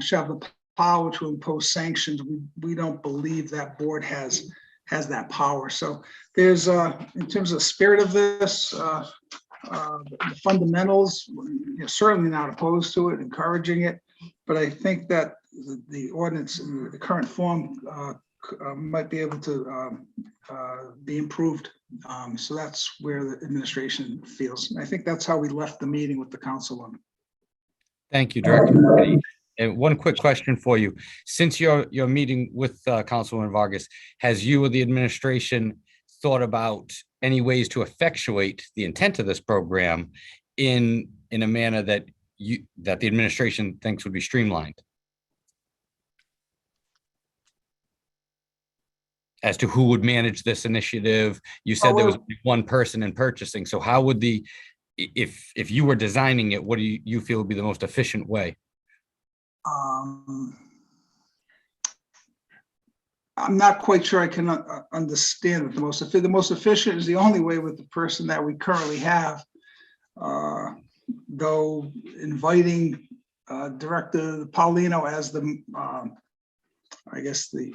shall have the power to impose sanctions. We don't believe that board has that power. So there's, in terms of the spirit of this, the fundamentals, certainly not opposed to it, encouraging it, but I think that the ordinance in the current form might be able to be improved. So that's where the administration feels. And I think that's how we left the meeting with the councilwoman. thank you, Director Moretti. And one quick question for you. Since your meeting with Councilwoman Vargas, has you or the administration thought about any ways to effectuate the intent of this program in a manner that the administration thinks would be streamlined? as to who would manage this initiative. You said there was only one person in purchasing. So how would if you were designing it, what do you feel would be the most efficient way? I'm not quite sure I can understand it. The most efficient is the only way with the person that we currently have. Though inviting Director Paulino as the, I guess the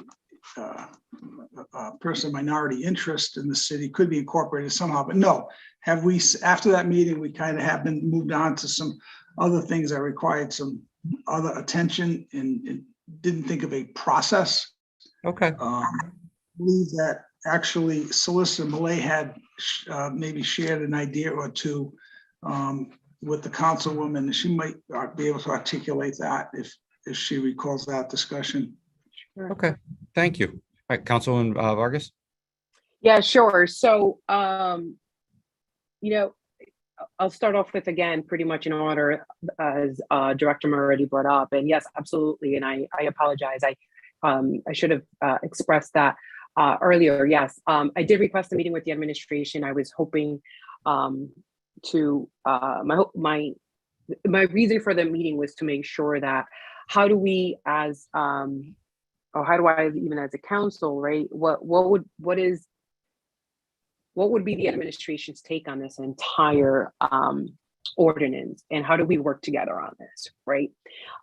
person of minority interest in the city could be incorporated somehow, but no. Have we, after that meeting, we kind of have been moved on to some other things that required some other attention and didn't think of a process. Okay. I believe that actually Solicitor Millay had maybe shared an idea or two with the councilwoman, and she might be able to articulate that if she recalls that discussion. Okay, thank you. All right, Councilwoman Vargas. Yeah, sure. So, you know, I'll start off with, again, pretty much in order as Director already brought up. And yes, absolutely. And I apologize. I should have expressed that earlier. Yes, I did request a meeting with the administration. I was hoping to my reason for the meeting was to make sure that how do we as or how do I even as a council, right? What would be the administration's take on this entire ordinance, and how do we work together on this, right?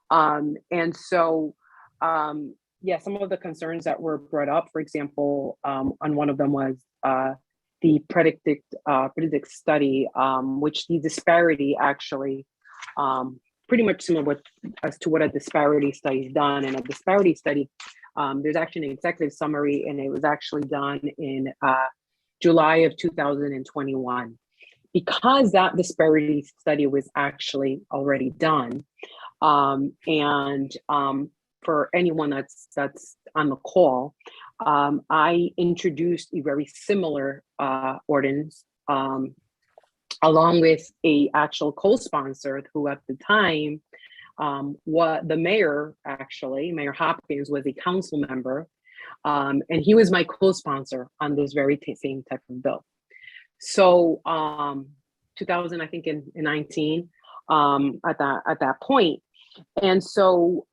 And so, yeah, some of the concerns that were brought up, for example, on one of them was the predict study, which the disparity actually pretty much similar as to what a disparity study is done. And a disparity study, there's actually an executive summary, and it was actually done in July of 2021. Because that disparity study was actually already done, and for anyone that's on the call, I introduced a very similar ordinance along with a actual co-sponsor who at the time, what the mayor, actually, Mayor Hopkins, was a council member, and he was my co-sponsor on this very same type of bill. So 2000, I think in 19, at that point. And so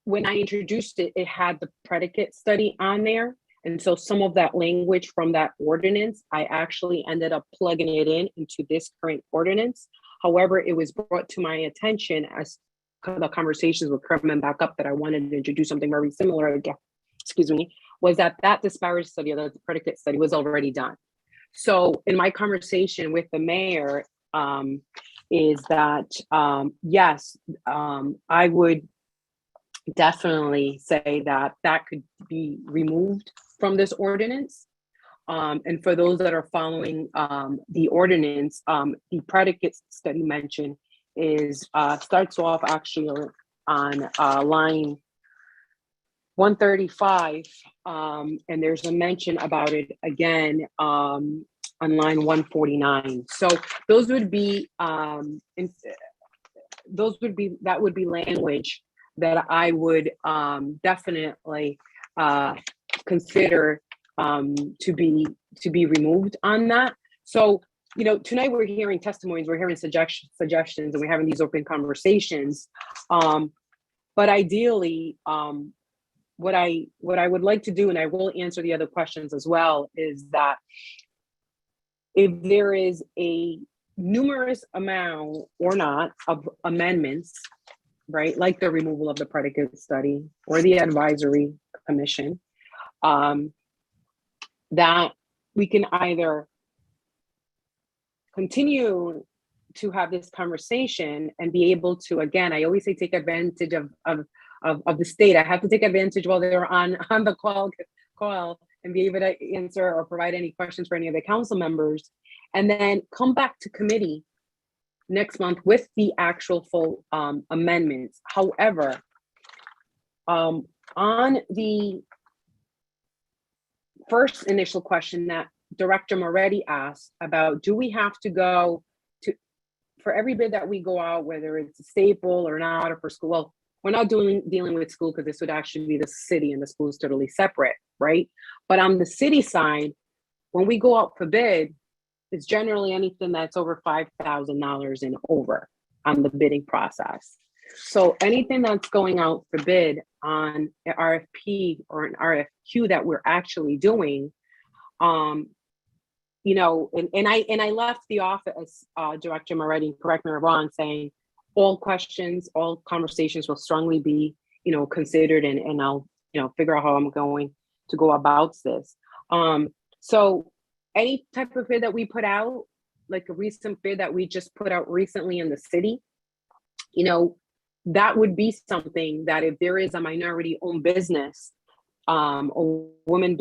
when I introduced it, it had the predicate study on there. And so some of that language from that ordinance, I actually ended up plugging it into this current ordinance. However, it was brought to my attention as the conversations were coming back up that I wanted to introduce something very similar again, excuse me, was that disparity study, or the predicate study, was already done. So in my conversation with the mayor, is that, yes, I would definitely say that could be removed from this ordinance. And for those that are following the ordinance, the predicate study mentioned is starts off actually on line 135, and there's a mention about it again on line 149. So those would be that would be language that I would definitely consider to be removed on that. So, you know, tonight we're hearing testimonies, we're hearing suggestions, and we're having these open conversations. But ideally, what I would like to do, and I will answer the other questions as well, is that if there is a numerous amount or not of amendments, right, like the removal of the predicate study or the advisory commission, that we can either continue to have this conversation and be able to, again, I always say take advantage of the state. I have to take advantage while they're on the call and be able to answer or provide any questions for any of the council members, and then come back to committee next month with the actual full amendments. However, on the first initial question that Director Moretti asked about, do we have to go to, for every bid that we go out, whether it's a staple or not, or for school? Well, we're not dealing with school because this would actually be the city and the school is totally separate, right? But on the city side, when we go out for bid, it's generally anything that's over $5,000 and over on the bidding process. So anything that's going out for bid on an RFP or an RFQ that we're actually doing, you know, and I left the office, Director Moretti, correct me if I'm wrong, saying all questions, all conversations will strongly be, you know, considered, and I'll, you know, figure out how I'm going to go about this. So any type of bid that we put out, like a recent bid that we just put out recently in the city, you know, that would be something that if there is a minority-owned business, a woman-owned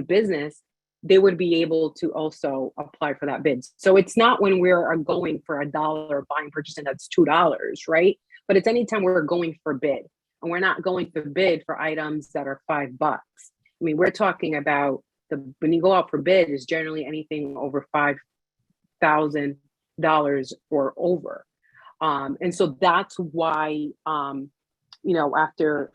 business, they would be able to also apply for that bid. So it's not when we're going for $1 buying purchasing that's $2, right? But it's anytime we're going for bid, and we're not going for bid for items that are $5. I mean, we're talking about when you go out for bid is generally anything over $5,000 or over. And so that's why, you know, after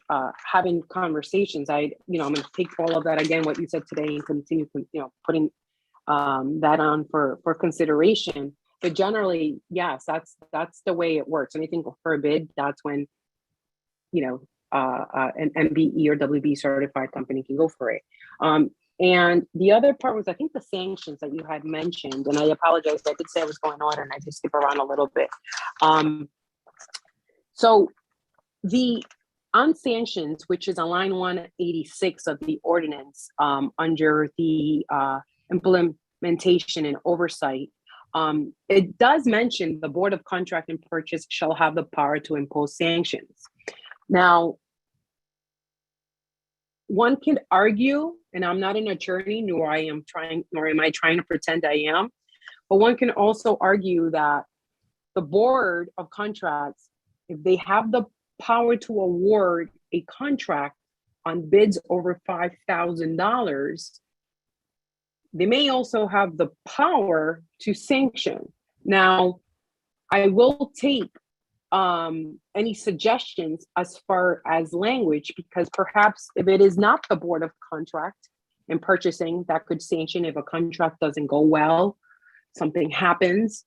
having conversations, I'm going to take all of that again, what you said today, and continue, you know, putting that on for consideration. But generally, yes, that's the way it works. Anything for a bid, that's when, you know, an MBE or WB certified company can go for it. And the other part was, I think, the sanctions that you had mentioned, and I apologize, I did say I was going on and I just skip around a little bit. So on sanctions, which is on line 186 of the ordinance, under the implementation and oversight, it does mention the Board of Contract and Purchase shall have the power to impose sanctions. Now, one can argue, and I'm not an attorney, nor am I trying to pretend I am, but one can also argue that the Board of Contracts, if they have the power to award a contract on bids over $5,000, they may also have the power to sanction. Now, I will take any suggestions as far as language, because perhaps if it is not the Board of Contract and Purchasing that could sanction if a contract doesn't go well, something happens,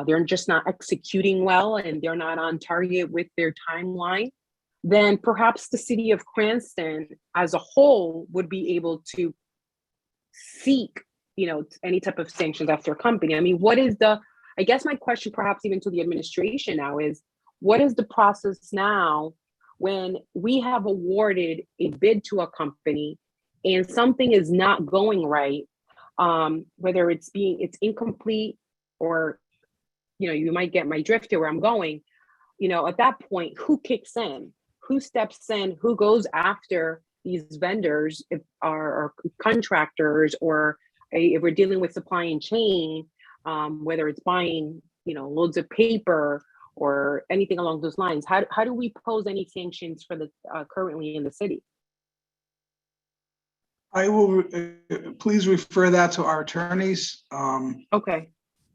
they're just not executing well and they're not on target with their timeline, then perhaps the city of Cranston as a whole would be able to seek, you know, any type of sanctions after a company. I mean, I guess my question perhaps even to the administration now is, what is the process now when we have awarded a bid to a company and something is not going right, whether it's incomplete or, you know, you might get my drift here where I'm going, you know, at that point, who kicks in? Who steps in? Who goes after these vendors or contractors, or if we're dealing with supply and chain, whether it's buying, you know, loads of paper or anything along those lines? How do we pose any sanctions for the currently in the city? I will please refer that to our attorneys. Okay.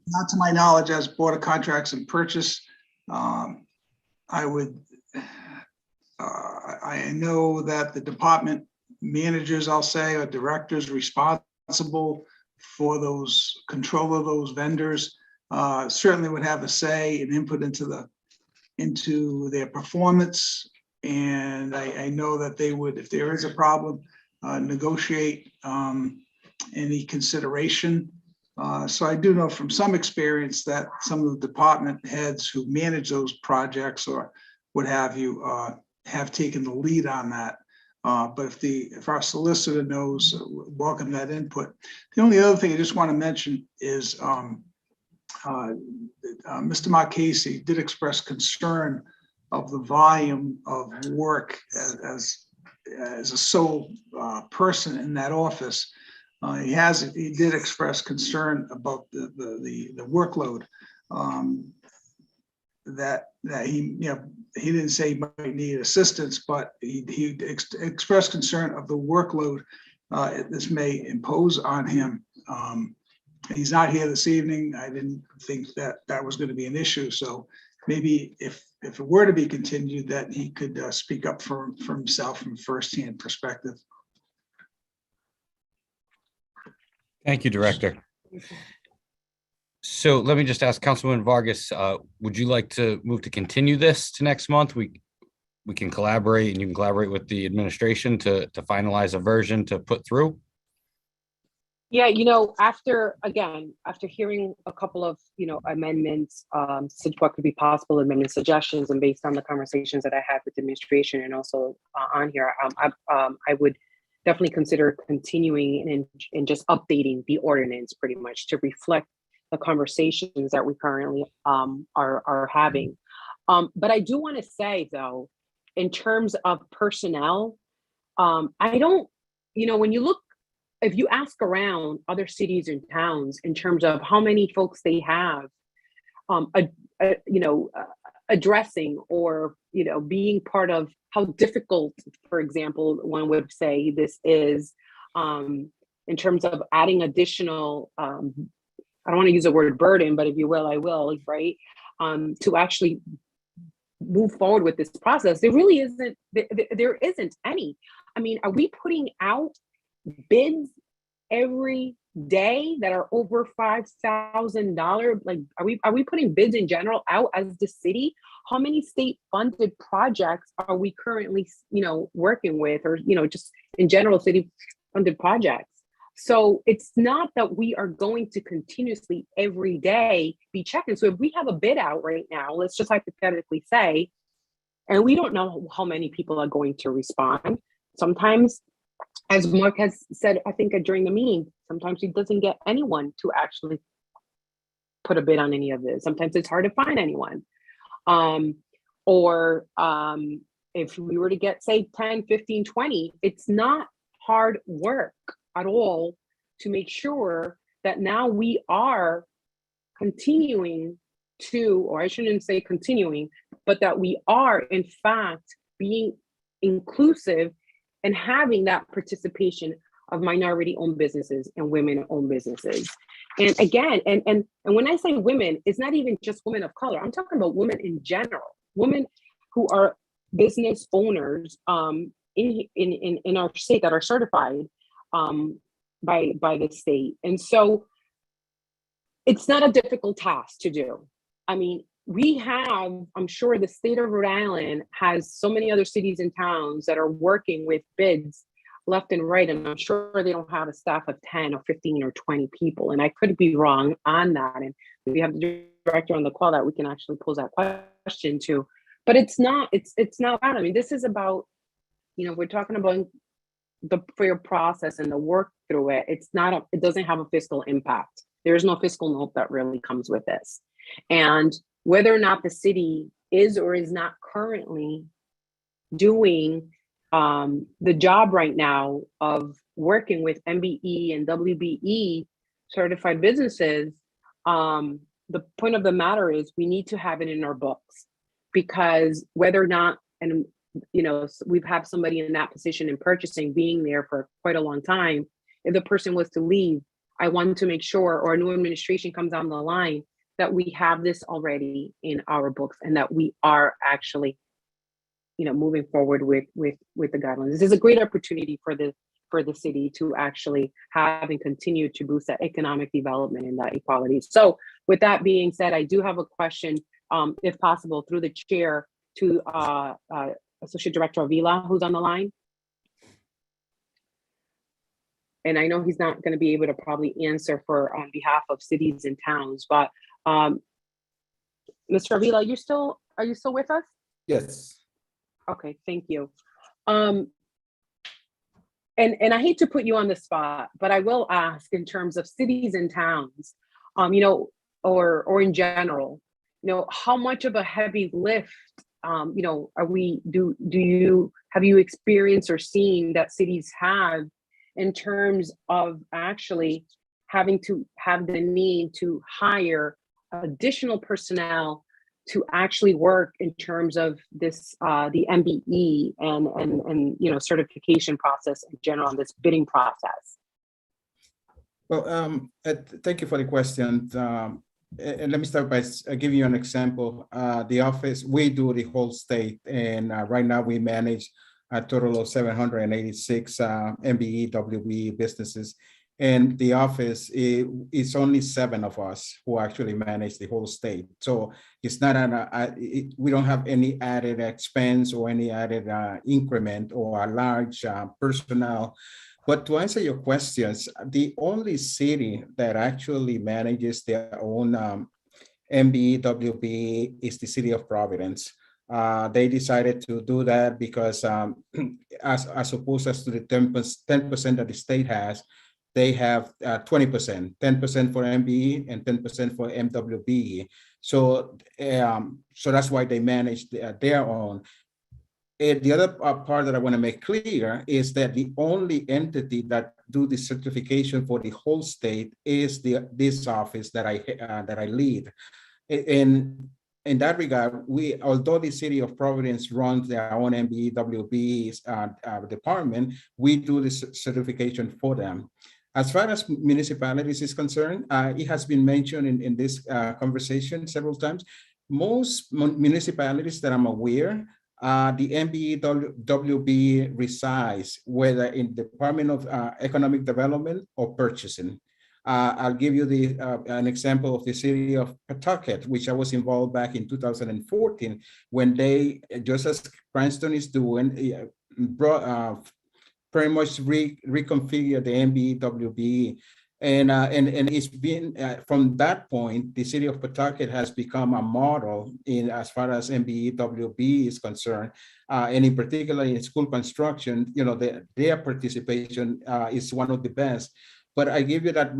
Not to my knowledge, as Board of Contracts and Purchase, I know that the department managers, I'll say, or directors responsible for those control of those vendors, certainly would have a say and input into their performance. And I know that they would, if there is a problem, negotiate any consideration. So I do know from some experience that some of the department heads who manage those projects or what have you have taken the lead on that. But if our solicitor knows, welcome that input. The only other thing I just want to mention is Mr. Marchese did express concern of the volume of work as a sole person in that office. He did express concern about the workload, that he, you know, he didn't say he might need assistance, but he expressed concern of the workload this may impose on him. He's not here this evening. I didn't think that was going to be an issue. So maybe if it were to be continued, that he could speak up for himself from firsthand perspective. Thank you, Director. So let me just ask Councilwoman Vargas, would you like to move to continue this to next month? We can collaborate and you can collaborate with the administration to finalize a version to put through. Yeah, after hearing a couple of, amendments, what could be possible amendment suggestions, and based on the conversations that I had with the administration and also on here, I would definitely consider continuing and just updating the ordinance pretty much to reflect the conversations that we currently are having. But I do want to say, though, in terms of personnel, I don't, when you look, if you ask around other cities and towns in terms of how many folks they have, addressing or, being part of how difficult, for example, one would say this is, in terms of adding additional, I don't want to use the word burden, but if you will, I will, right? To actually move forward with this process, there really isn't, there isn't any. I mean, are we putting out bids every day that are over $5,000? Like, are we putting bids in general out as the city? How many state funded projects are we currently, working with, or, just in general city funded projects? So it's not that we are going to continuously every day be checking. So if we have a bid out right now, let's just hypothetically say, and we don't know how many people are going to respond. Sometimes, as Mark has said, I think during the meeting, sometimes he doesn't get anyone to actually put a bid on any of this. Sometimes it's hard to find anyone. If we were to get, say, 10, 15, 20, it's not hard work at all to make sure that now we are continuing to, or I shouldn't say continuing, but that we are in fact being inclusive and having that participation of minority-owned businesses and women-owned businesses. And again, and when I say women, it's not even just women of color. I'm talking about women in general, women who are business owners in our state that are certified by the state. And so it's not a difficult task to do. I mean, we have, I'm sure the state of Rhode Island has so many other cities and towns that are working with bids left and right. And I'm sure they don't have a staff of 10 or 15 or 20 people. And I could be wrong on that. And we have the director on the call that we can actually pose that question to. But it's not bad. I mean, this is about, we're talking about the fair process and the work through it. It doesn't have a fiscal impact. There is no fiscal note that really comes with this. And whether or not the city is or is not currently doing the job right now of working with MBE and WBE certified businesses, the point of the matter is we need to have it in our books, because whether or not, and we've had somebody in that position in purchasing being there for quite a long time, if the person was to leave, I want to make sure, or a new administration comes down the line, that we have this already in our books and that we are actually, moving forward with the guidelines. This is a great opportunity for the city to actually have and continue to boost that economic development and that equality. So with that being said, I do have a question, if possible, through the chair to Associate Director Avila, who's on the line. And I know he's not going to be able to probably answer on behalf of cities and towns, but Mr. Avila, are you still with us? Yes. Okay, thank you. And I hate to put you on the spot, but I will ask in terms of cities and towns, or in general, how much of a heavy lift, have you experienced or seen that cities have in terms of actually having to have the need to hire additional personnel to actually work in terms of this, the MBE and certification process in general, on this bidding process? Well, thank you for the question. let me start by giving you an example. The office, we do the whole state, and right now we manage a total of 786 MBE, WBE businesses. And the office, it's only 7 of us who actually manage the whole state. So it's not we don't have any added expense or any added increment or a large personnel. But to answer your questions, the only city that actually manages their own MBE, WBE is the city of Providence. They decided to do that because as opposed to the 10% that the state has, they have 20%, 10% for MBE and 10% for MWBE. So that's why they manage their own. And the other part that I want to make clear is that the only entity that do the certification for the whole state is this office that I lead. And in that regard, although the city of Providence runs their own MBE, WBE department, we do the certification for them. As far as municipalities is concerned, it has been mentioned in this conversation several times. Most municipalities that I'm aware, the MBE, WBE resides whether in Department of Economic Development or Purchasing. I'll give you an example of the city of Pawtucket, which I was involved back in 2014 when they, just as Cranston is doing, pretty much reconfigure the MBE, WBE. And it's been, from that point, the city of Pawtucket has become a model as far as MBE, WBE is concerned. And in particular in school construction, their participation is one of the best. But I give you that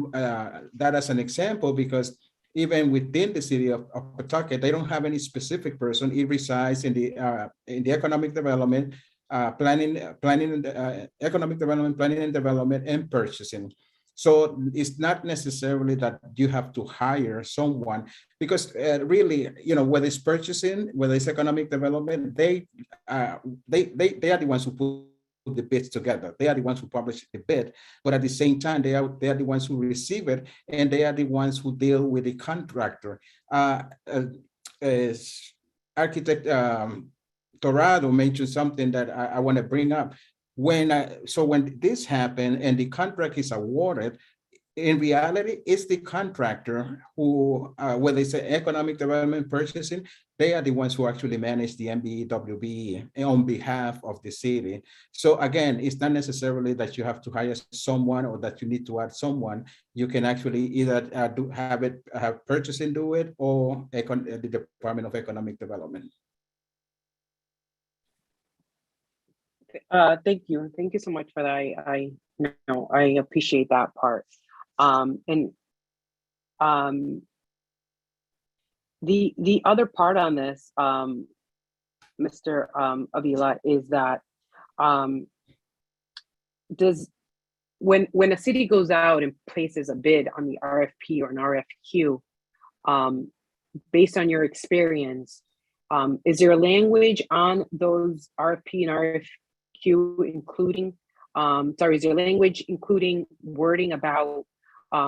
as an example because even within the city of Pawtucket, they don't have any specific person. It resides in the economic development, economic development, planning and development, and purchasing. So it's not necessarily that you have to hire someone because really, whether it's purchasing, whether it's economic development, they are the ones who put the bids together. They are the ones who publish the bid, but at the same time, they are the ones who receive it, and they are the ones who deal with the contractor. Architect Torado mentioned something that I want to bring up. When this happened and the contract is awarded, in reality, it's the contractor who, whether it's economic development, purchasing, they are the ones who actually manage the MBE, WBE on behalf of the city. So again, it's not necessarily that you have to hire someone or that you need to add someone. You can actually either have purchasing do it or the Department of Economic Development. Thank you. Thank you so much for that. I appreciate that part. The other part on this, Mr. Avila, is that when a city goes out and places a bid on the RFP or an RFQ, based on your experience, is there language on those RFP and RFQ including, is there language including wording about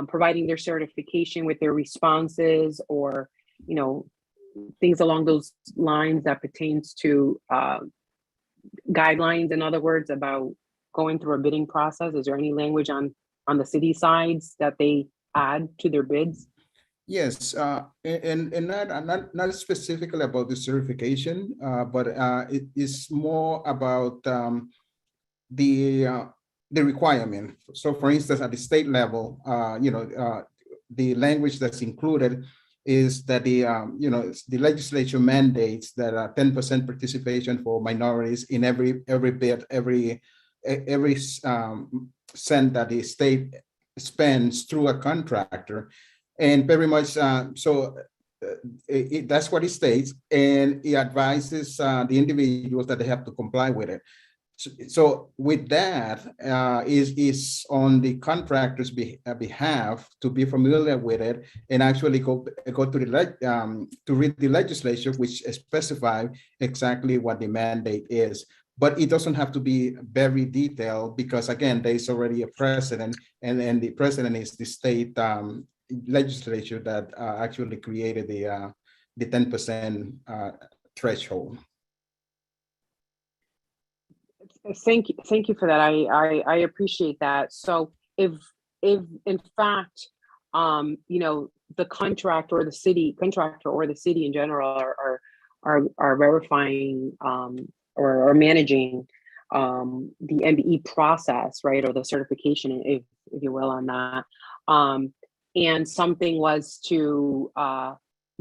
providing their certification with their responses or, things along those lines that pertains to guidelines, in other words, about going through a bidding process? Is there any language on the city sides that they add to their bids? Yes, and not specifically about the certification, but it is more about the requirement. So, for instance, at the state level, the language that's included is that the legislature mandates that 10% participation for minorities in every bid, every cent that the state spends through a contractor. And very much that's what it states, and it advises the individuals that they have to comply with it. So with that, is on the contractor's behalf to be familiar with it and actually go to to read the legislature, which specify exactly what the mandate is. But it doesn't have to be very detailed because again, there's already a precedent, and the precedent is the state legislature that actually created the 10% threshold. Thank you for that. I appreciate that. So if in fact, the contractor or the city in general are verifying or managing the MBE process, right, or the certification, if you will, on that, and something was to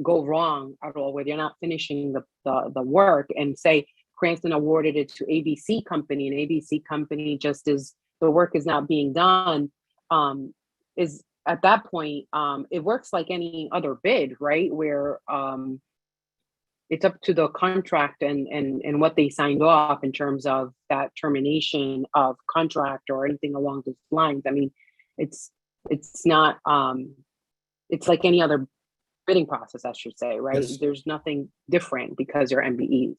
go wrong at all, where they're not finishing the work, and say Cranston awarded it to ABC company, and ABC company just is the work is not being done, is at that point, it works like any other bid, right? Where it's up to the contract and what they signed off in terms of that termination of contract or anything along those lines. I mean, it's not, it's like any other bidding process, I should say, right? Yes. There's nothing different because you're MBEs.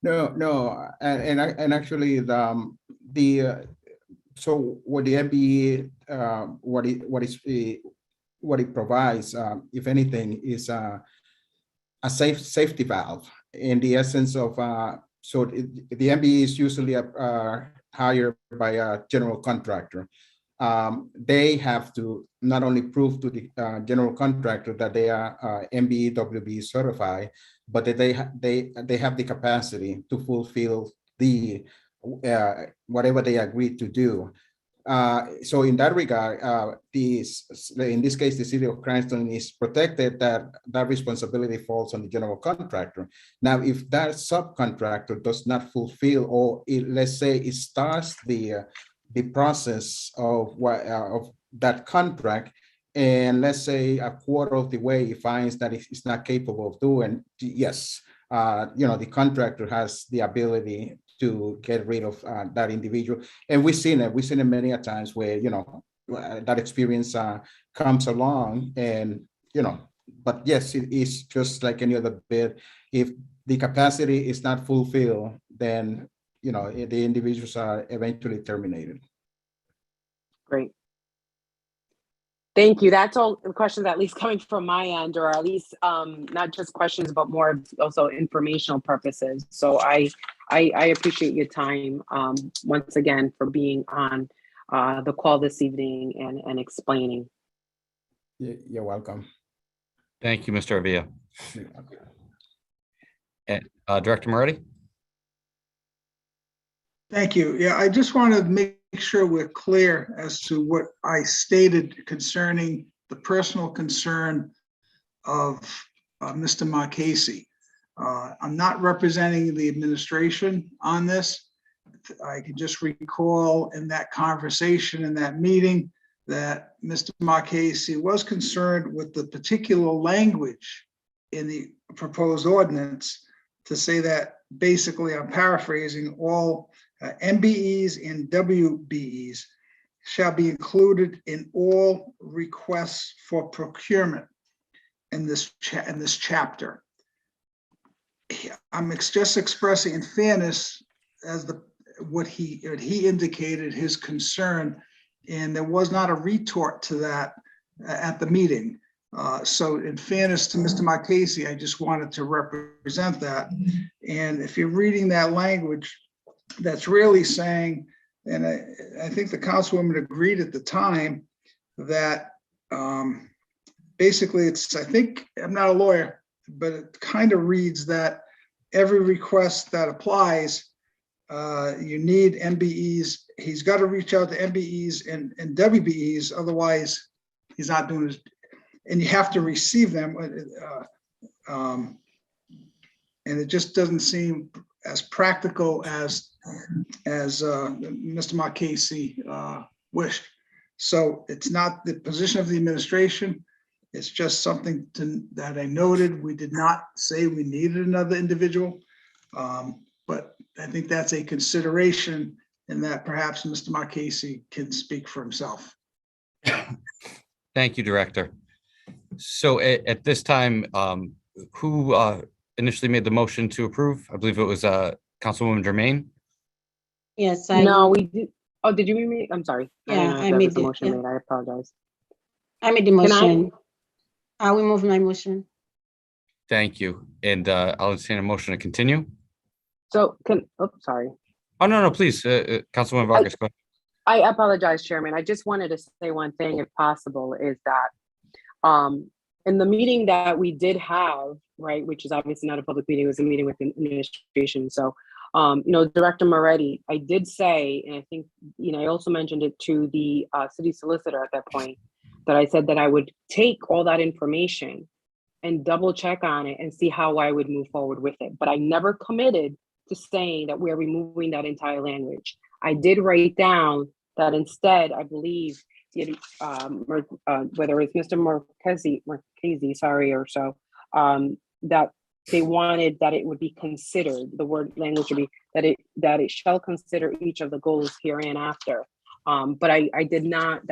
No, and actually so what the MBE what it provides, if anything, is a safety valve in the essence of so the MBE is usually hired by a general contractor. They have to not only prove to the general contractor that they are MBE WB certified, but that they have the capacity to fulfill the whatever they agreed to do. So in that regard, in this case, the city of Cranston is protected that responsibility falls on the general contractor. Now, if that subcontractor does not fulfill, or let's say it starts the process of that contract, and let's say a quarter of the way he finds that it's not capable of doing, yes, the contractor has the ability to get rid of that individual. And we've seen it many a times where, that experience comes along, and, but yes, it is just like any other bid. If the capacity is not fulfilled, then, the individuals are eventually terminated. Great. Thank you. That's all the questions, at least coming from my end, or at least not just questions, but more also informational purposes. So I appreciate your time once again for being on the call this evening and explaining. You're welcome. Thank you, Mr. Avia. Director Moretti? Thank you. Yeah, I just want to make sure we're clear as to what I stated concerning the personal concern of Mr. Marchese. I'm not representing the administration on this. I can just recall in that conversation, in that meeting, that Mr. Marchese was concerned with the particular language in the proposed ordinance to say that, basically, I'm paraphrasing, all MBEs and WBEs shall be included in all requests for procurement in this chapter. I'm just expressing in fairness as what he indicated his concern, and there was not a retort to that at the meeting. So in fairness to Mr. Marchese, I just wanted to represent that. And if you're reading that language, that's really saying, and I think the councilwoman agreed at the time, that basically it's, I think, I'm not a lawyer, but it kind of reads that every request that applies, you need MBEs. He's got to reach out to MBEs and WBEs, otherwise he's not doing his, and you have to receive them. And it just doesn't seem as practical as Mr. Marchese wished. So it's not the position of the administration. It's just something that I noted. We did not say we needed another individual, but I think that's a consideration, and that perhaps Mr. Marchese can speak for himself. Thank you, Director. So at this time, who initially made the motion to approve? I believe it was Councilwoman Germain. Yes, No, we did. Oh, did you mean me? I'm sorry. Yeah, I I made the it, motion yeah. made. I apologize. I made the Can I- motion. I will move my motion. Thank you. And I'll entertain a motion to continue. So sorry. Oh, no, please, Councilwoman Vargas, go ahead. I apologize, Chairman. I just wanted to say one thing, if possible, is that in the meeting that we did have, right, which is obviously not a public meeting, it was a meeting with the administration. So, Director Moretti, I did say, and I think, I also mentioned it to the city solicitor at that point, that I said that I would take all that information and double check on it and see how I would move forward with it. But I never committed to saying that we're removing that entire language. I did write down that instead, I believe, whether it's Mr. Marchese, sorry, or so, that they wanted that it would be considered, the word language would be that it shall consider each of the goals hereafter. But I did not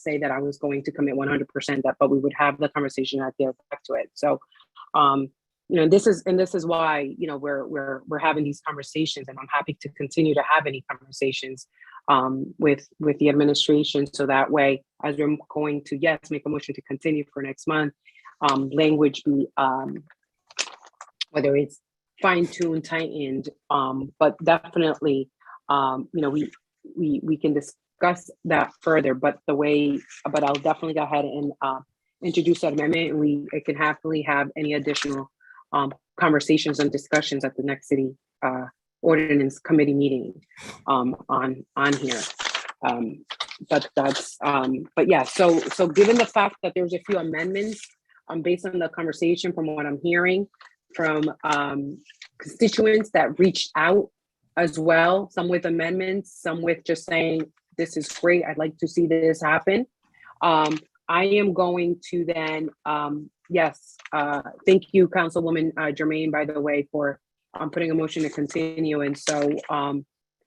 say that I was going to commit 100% that, but we would have the conversation at the back to it. So, this is why, we're having these conversations, and I'm happy to continue to have any conversations with the administration. So that way, as we're going to, yes, make a motion to continue for next month, language be, whether it's fine-tuned, tightened, but definitely, we can discuss that further, but I'll definitely go ahead and introduce that amendment, and it can happily have any additional conversations and discussions at the next city ordinance committee meeting on here. But yeah, so given the fact that there's a few amendments, based on the conversation from what I'm hearing from constituents that reached out as well, some with amendments, some with just saying, this is great, I'd like to see this happen. I am going to then, yes, thank you, Councilwoman Jermaine, by the way, for putting a motion to continue. And so,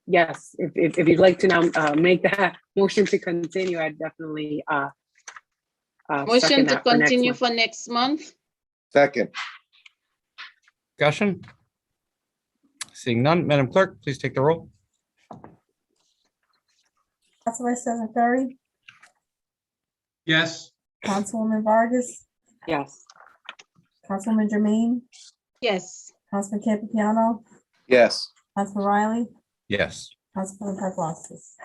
yes, if you'd like to now make that motion to continue, I'd definitely Motion second to that for next continue month. for next month. Second. Discussion? Seeing none, Madam Clerk, please take the roll. Council Vice President Ferry, Yes. Councilwoman Vargas, Yes. Councilwoman Jermaine, Yes. Councilman Campiano, Yes. Councilman Riley, Yes. Councilman Paplaskas.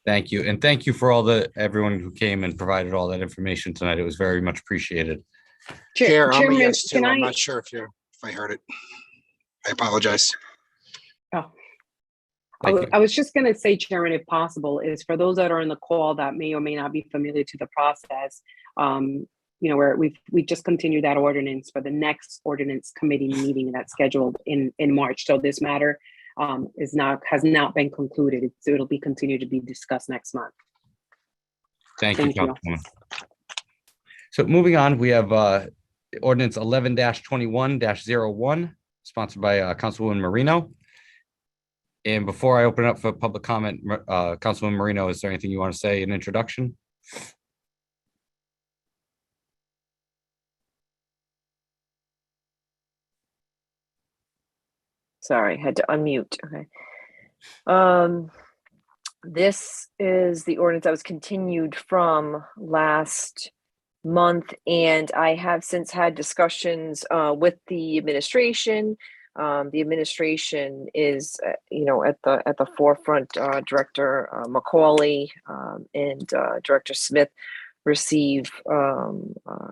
Thank you. And thank you for everyone who came and provided all that information tonight. It was very much appreciated. Chair, I'm a Chairman, yes too. can I'm I- not sure if I heard it. I apologize. Oh. Thank you. I was just going to say, Chairman, if possible, is for those that are in the call that may or may not be familiar to the process, where we just continued that ordinance for the next ordinance committee meeting that's scheduled in March. So this matter has not been concluded. It'll be continued to be discussed next month. Thank you, Thank you. Councilwoman. So moving on, we have ordinance 11-21-01, sponsored by Councilwoman Moreno. And before I open up for public comment, Councilwoman Moreno, is there anything you want to say in introduction? Sorry, had to unmute. Okay. This is the ordinance that was continued from last month, and I have since had discussions with the administration. The administration is, at the forefront. Director Macaulay and Director Smith receive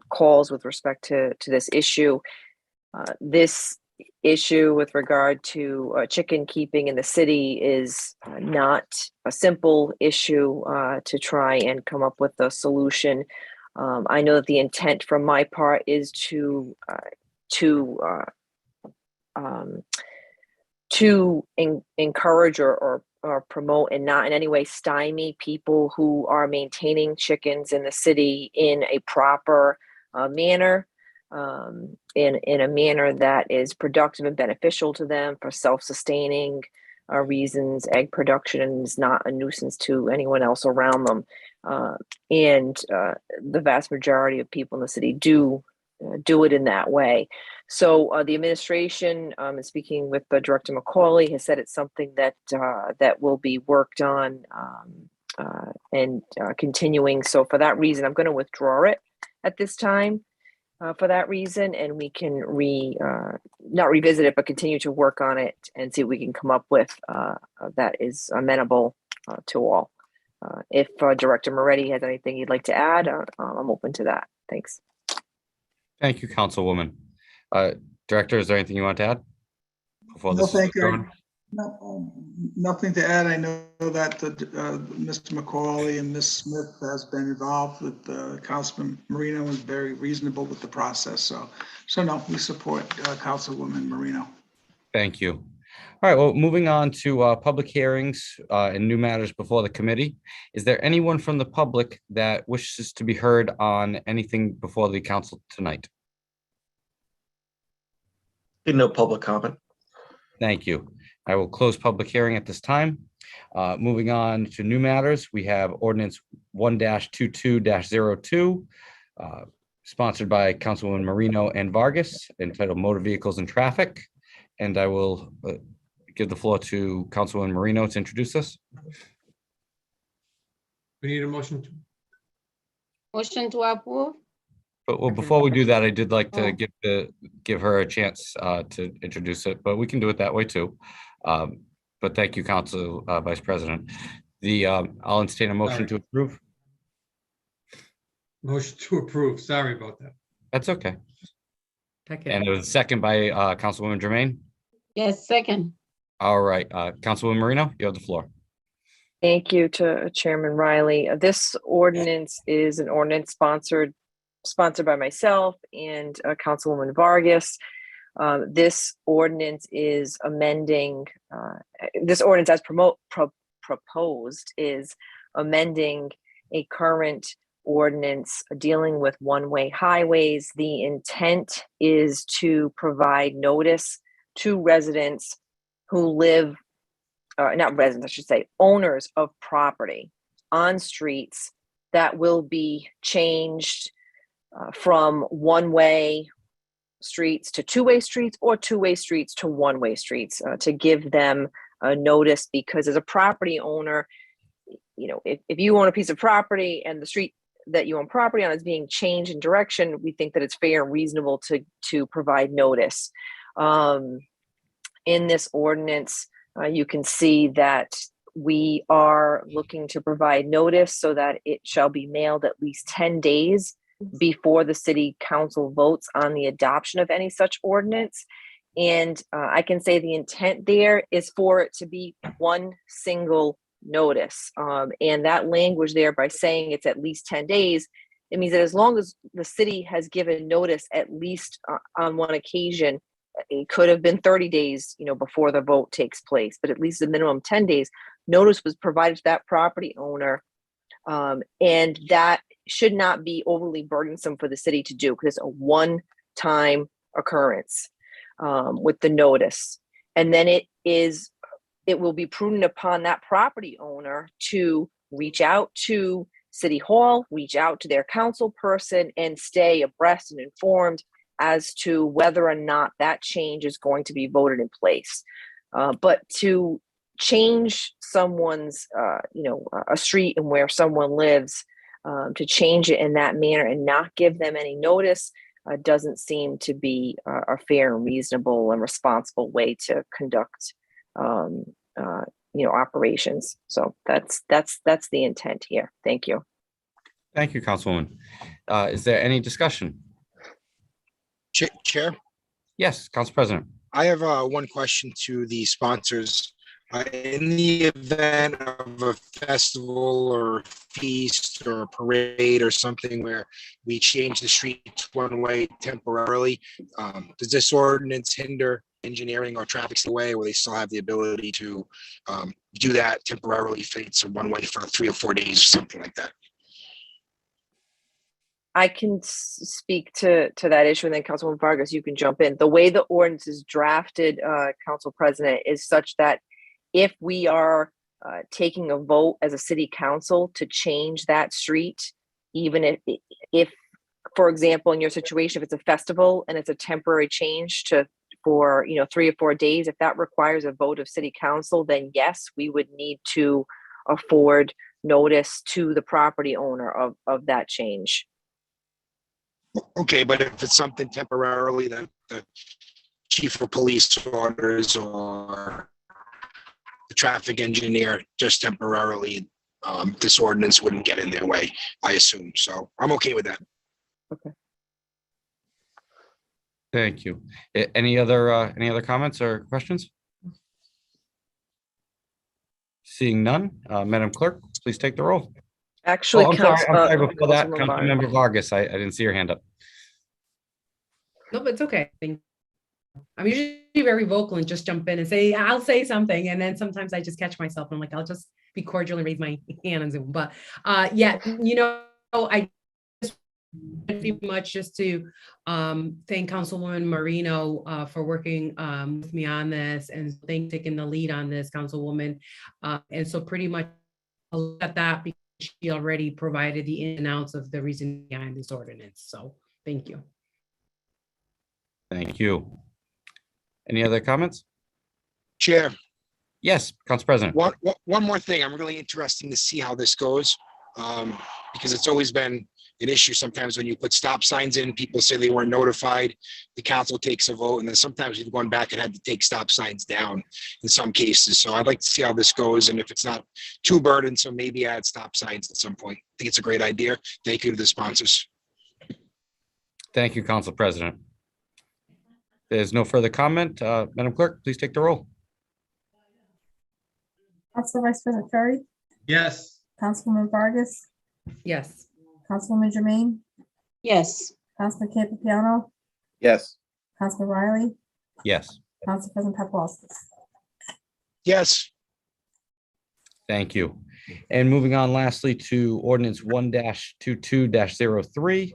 calls with respect to this issue. This issue with regard to chicken keeping in the city is not a simple issue to try and come up with a solution. I know that the intent from my part is to encourage or promote and not in any way stymie people who are maintaining chickens in the city in a proper manner. In a manner that is productive and beneficial to them for self-sustaining reasons. Egg production is not a nuisance to anyone else around them. And the vast majority of people in the city do it in that way. So the administration, and speaking with Director Macaulay, has said it's something that will be worked on continuing. So for that reason, I'm going to withdraw it at this time for that reason, and we can not revisit it, but continue to work on it and see what we can come up with that is amenable to all. If Director Moretti has anything he'd like to add, I'm open to that. Thanks. Thank you, Councilwoman. Director, is there anything you want to add? Before No, this is thank you. withdrawn? No, nothing to add. I know that Mr. McCauley and Ms. Smith has been involved with Councilman Moreno and is very reasonable with the process. So no, we support Councilwoman Moreno. Thank you. All right, well, moving on to public hearings and new matters before the committee. Is there anyone from the public that wishes to be heard on anything before the council tonight? No public comment. Thank you. I will close public hearing at this time. Moving on to new matters, we have ordinance 1-22-02, sponsored by Councilwoman Moreno and Vargas, entitled Motor Vehicles and Traffic. And I will give the floor to Councilwoman Moreno to introduce this. We need a motion. Motion to approve? But well, before we do that, I did like to give her a chance to introduce it, but we can do it that way too. But thank you, Council Vice President. I'll entertain a motion to approve. Motion to approve. Sorry about that. That's okay. And it was a second by Councilwoman Jermaine. Yes, second. All right, Councilwoman Moreno, you have the floor. Thank you to Chairman Riley. This ordinance is an ordinance sponsored by myself and Councilwoman Vargas. This ordinance is amending, this ordinance as proposed is amending a current ordinance dealing with one-way highways. The intent is to provide notice to residents who live, not residents, I should say, owners of property on streets that will be changed from one-way streets to two-way streets or two-way streets to one-way streets, to give them a notice, because as a property owner, you know, if you own a piece of property and the street that you own property on is being changed in direction, we think that it's fair and reasonable to provide notice. In this ordinance, you can see that we are looking to provide notice so that it shall be mailed at least 10 days before the city council votes on the adoption of any such ordinance. And I can say the intent there is for it to be one single notice. And that language there, by saying it's at least 10 days, it means that as long as the city has given notice at least on one occasion, it could have been 30 days, you know, before the vote takes place, but at least a minimum 10 days, notice was provided to that property owner. And that should not be overly burdensome for the city to do, because it's a one-time occurrence with the notice. And then it will be prudent upon that property owner to reach out to City Hall, reach out to their council person, and stay abreast and informed as to whether or not that change is going to be voted in place. But to change someone's, a street and where someone lives, to change it in that manner and not give them any notice doesn't seem to be a fair and reasonable and responsible way to conduct, operations. So that's the intent here. Thank you. Thank you, Councilwoman. Is there any discussion? Chair, Yes, Council President. I have one question to the sponsors. In the event of a festival or feast or a parade or something where we change the streets one way temporarily, does this ordinance hinder engineering or traffic away, where they still have the ability to do that temporarily if it's a one way for 3 or 4 days or something like that? I can speak to that issue, and then Councilwoman Vargas, you can jump in. The way the ordinance is drafted, Council President, is such that if we are taking a vote as a city council to change that street, even if, for example, in your situation, if it's a festival and it's a temporary change for 3 or 4 days, if that requires a vote of city council, then yes, we would need to afford notice to the property owner of that change. Okay, but if it's something temporarily that the chief of police orders or the traffic engineer just temporarily, this ordinance wouldn't get in their way, I assume. So I'm okay with that. Thank you. Any other comments or questions? Seeing none, Madam Clerk, please take the roll. Actually, Oh, I'm sorry, before that, Councilwoman Vargas. Councilmember Vargas, I didn't see your hand up. No, but it's okay. I'm usually very vocal and just jump in and say, I'll say something. And then sometimes I just catch myself and I'm like, I'll just be cordial and raise my hand on Zoom. But yeah, I just pretty much just to thank Councilwoman Moreno for working with me on this, and thank taking the lead on this, Councilwoman. And so pretty much I'll look at that because she already provided the ins and outs of the reason behind this ordinance. So thank you. Thank you. Any other comments? Chair, Yes, Council President. one more thing. I'm really interested to see how this goes, because it's always been an issue sometimes when you put stop signs in, people say they weren't notified, the council takes a vote, and then sometimes we've gone back and had to take stop signs down in some cases. So I'd like to see how this goes, and if it's not too burdensome, maybe add stop signs at some point. I think it's a great idea. Thank you to the sponsors. Thank you, Council President. There's no further comment. Madam Clerk, please take the roll. Council Vice President Ferry, Yes. Councilwoman Vargas, Yes. Councilwoman Jermaine, Yes. Councilman Campiano, Yes. Councilman Riley, Yes, Council President Paplaskas. Yes, thank you. And moving on lastly to ordinance 1-22-03,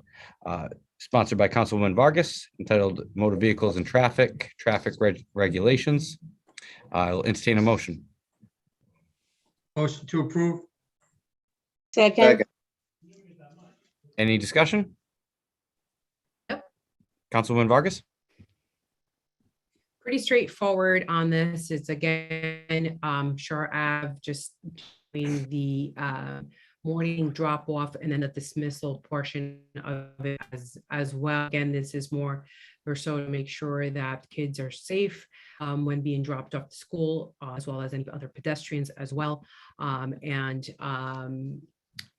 sponsored by Councilwoman Vargas, entitled Motor Vehicles and Traffic Regulations. I'll entertain a motion. Motion to approve. Second. Second. Any discussion? Yep. Councilwoman Vargas? Pretty straightforward on this. It's again, Shore Ave, just between the morning drop off and then the dismissal portion of it as well. Again, this is more or so to make sure that kids are safe when being dropped off to school, as well as any other pedestrians as well. And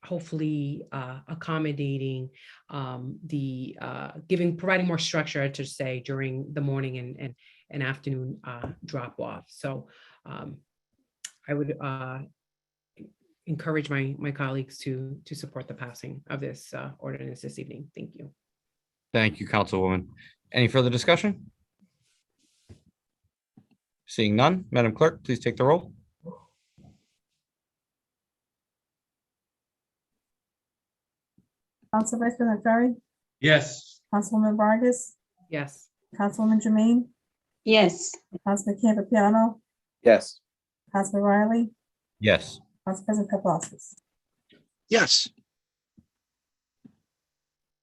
hopefully accommodating providing more structure, to say, during the morning and afternoon drop off. So I would encourage my colleagues to support the passing of this ordinance this evening. Thank you. Thank you, Councilwoman. Any further discussion? Seeing none, Madam Clerk, please take the roll. Council Vice President Ferry, Yes. Councilwoman Vargas, Yes. Councilwoman Jermaine, Yes. Councilman Campiano, Yes. Councilman Riley, Yes, Council President Paplaskas. yes.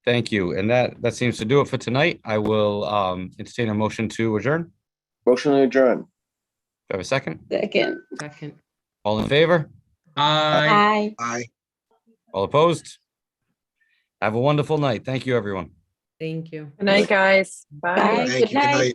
thank you. And that seems to do it for tonight. I will entertain a motion to adjourn. Motion to adjourn. Do I have a second? Second. Second. All in favor? Aye. Aye. Aye. All opposed? Have a wonderful night. Thank you, everyone. Thank you. Good night, guys. Bye. Bye. Thank Good you. Good night. night.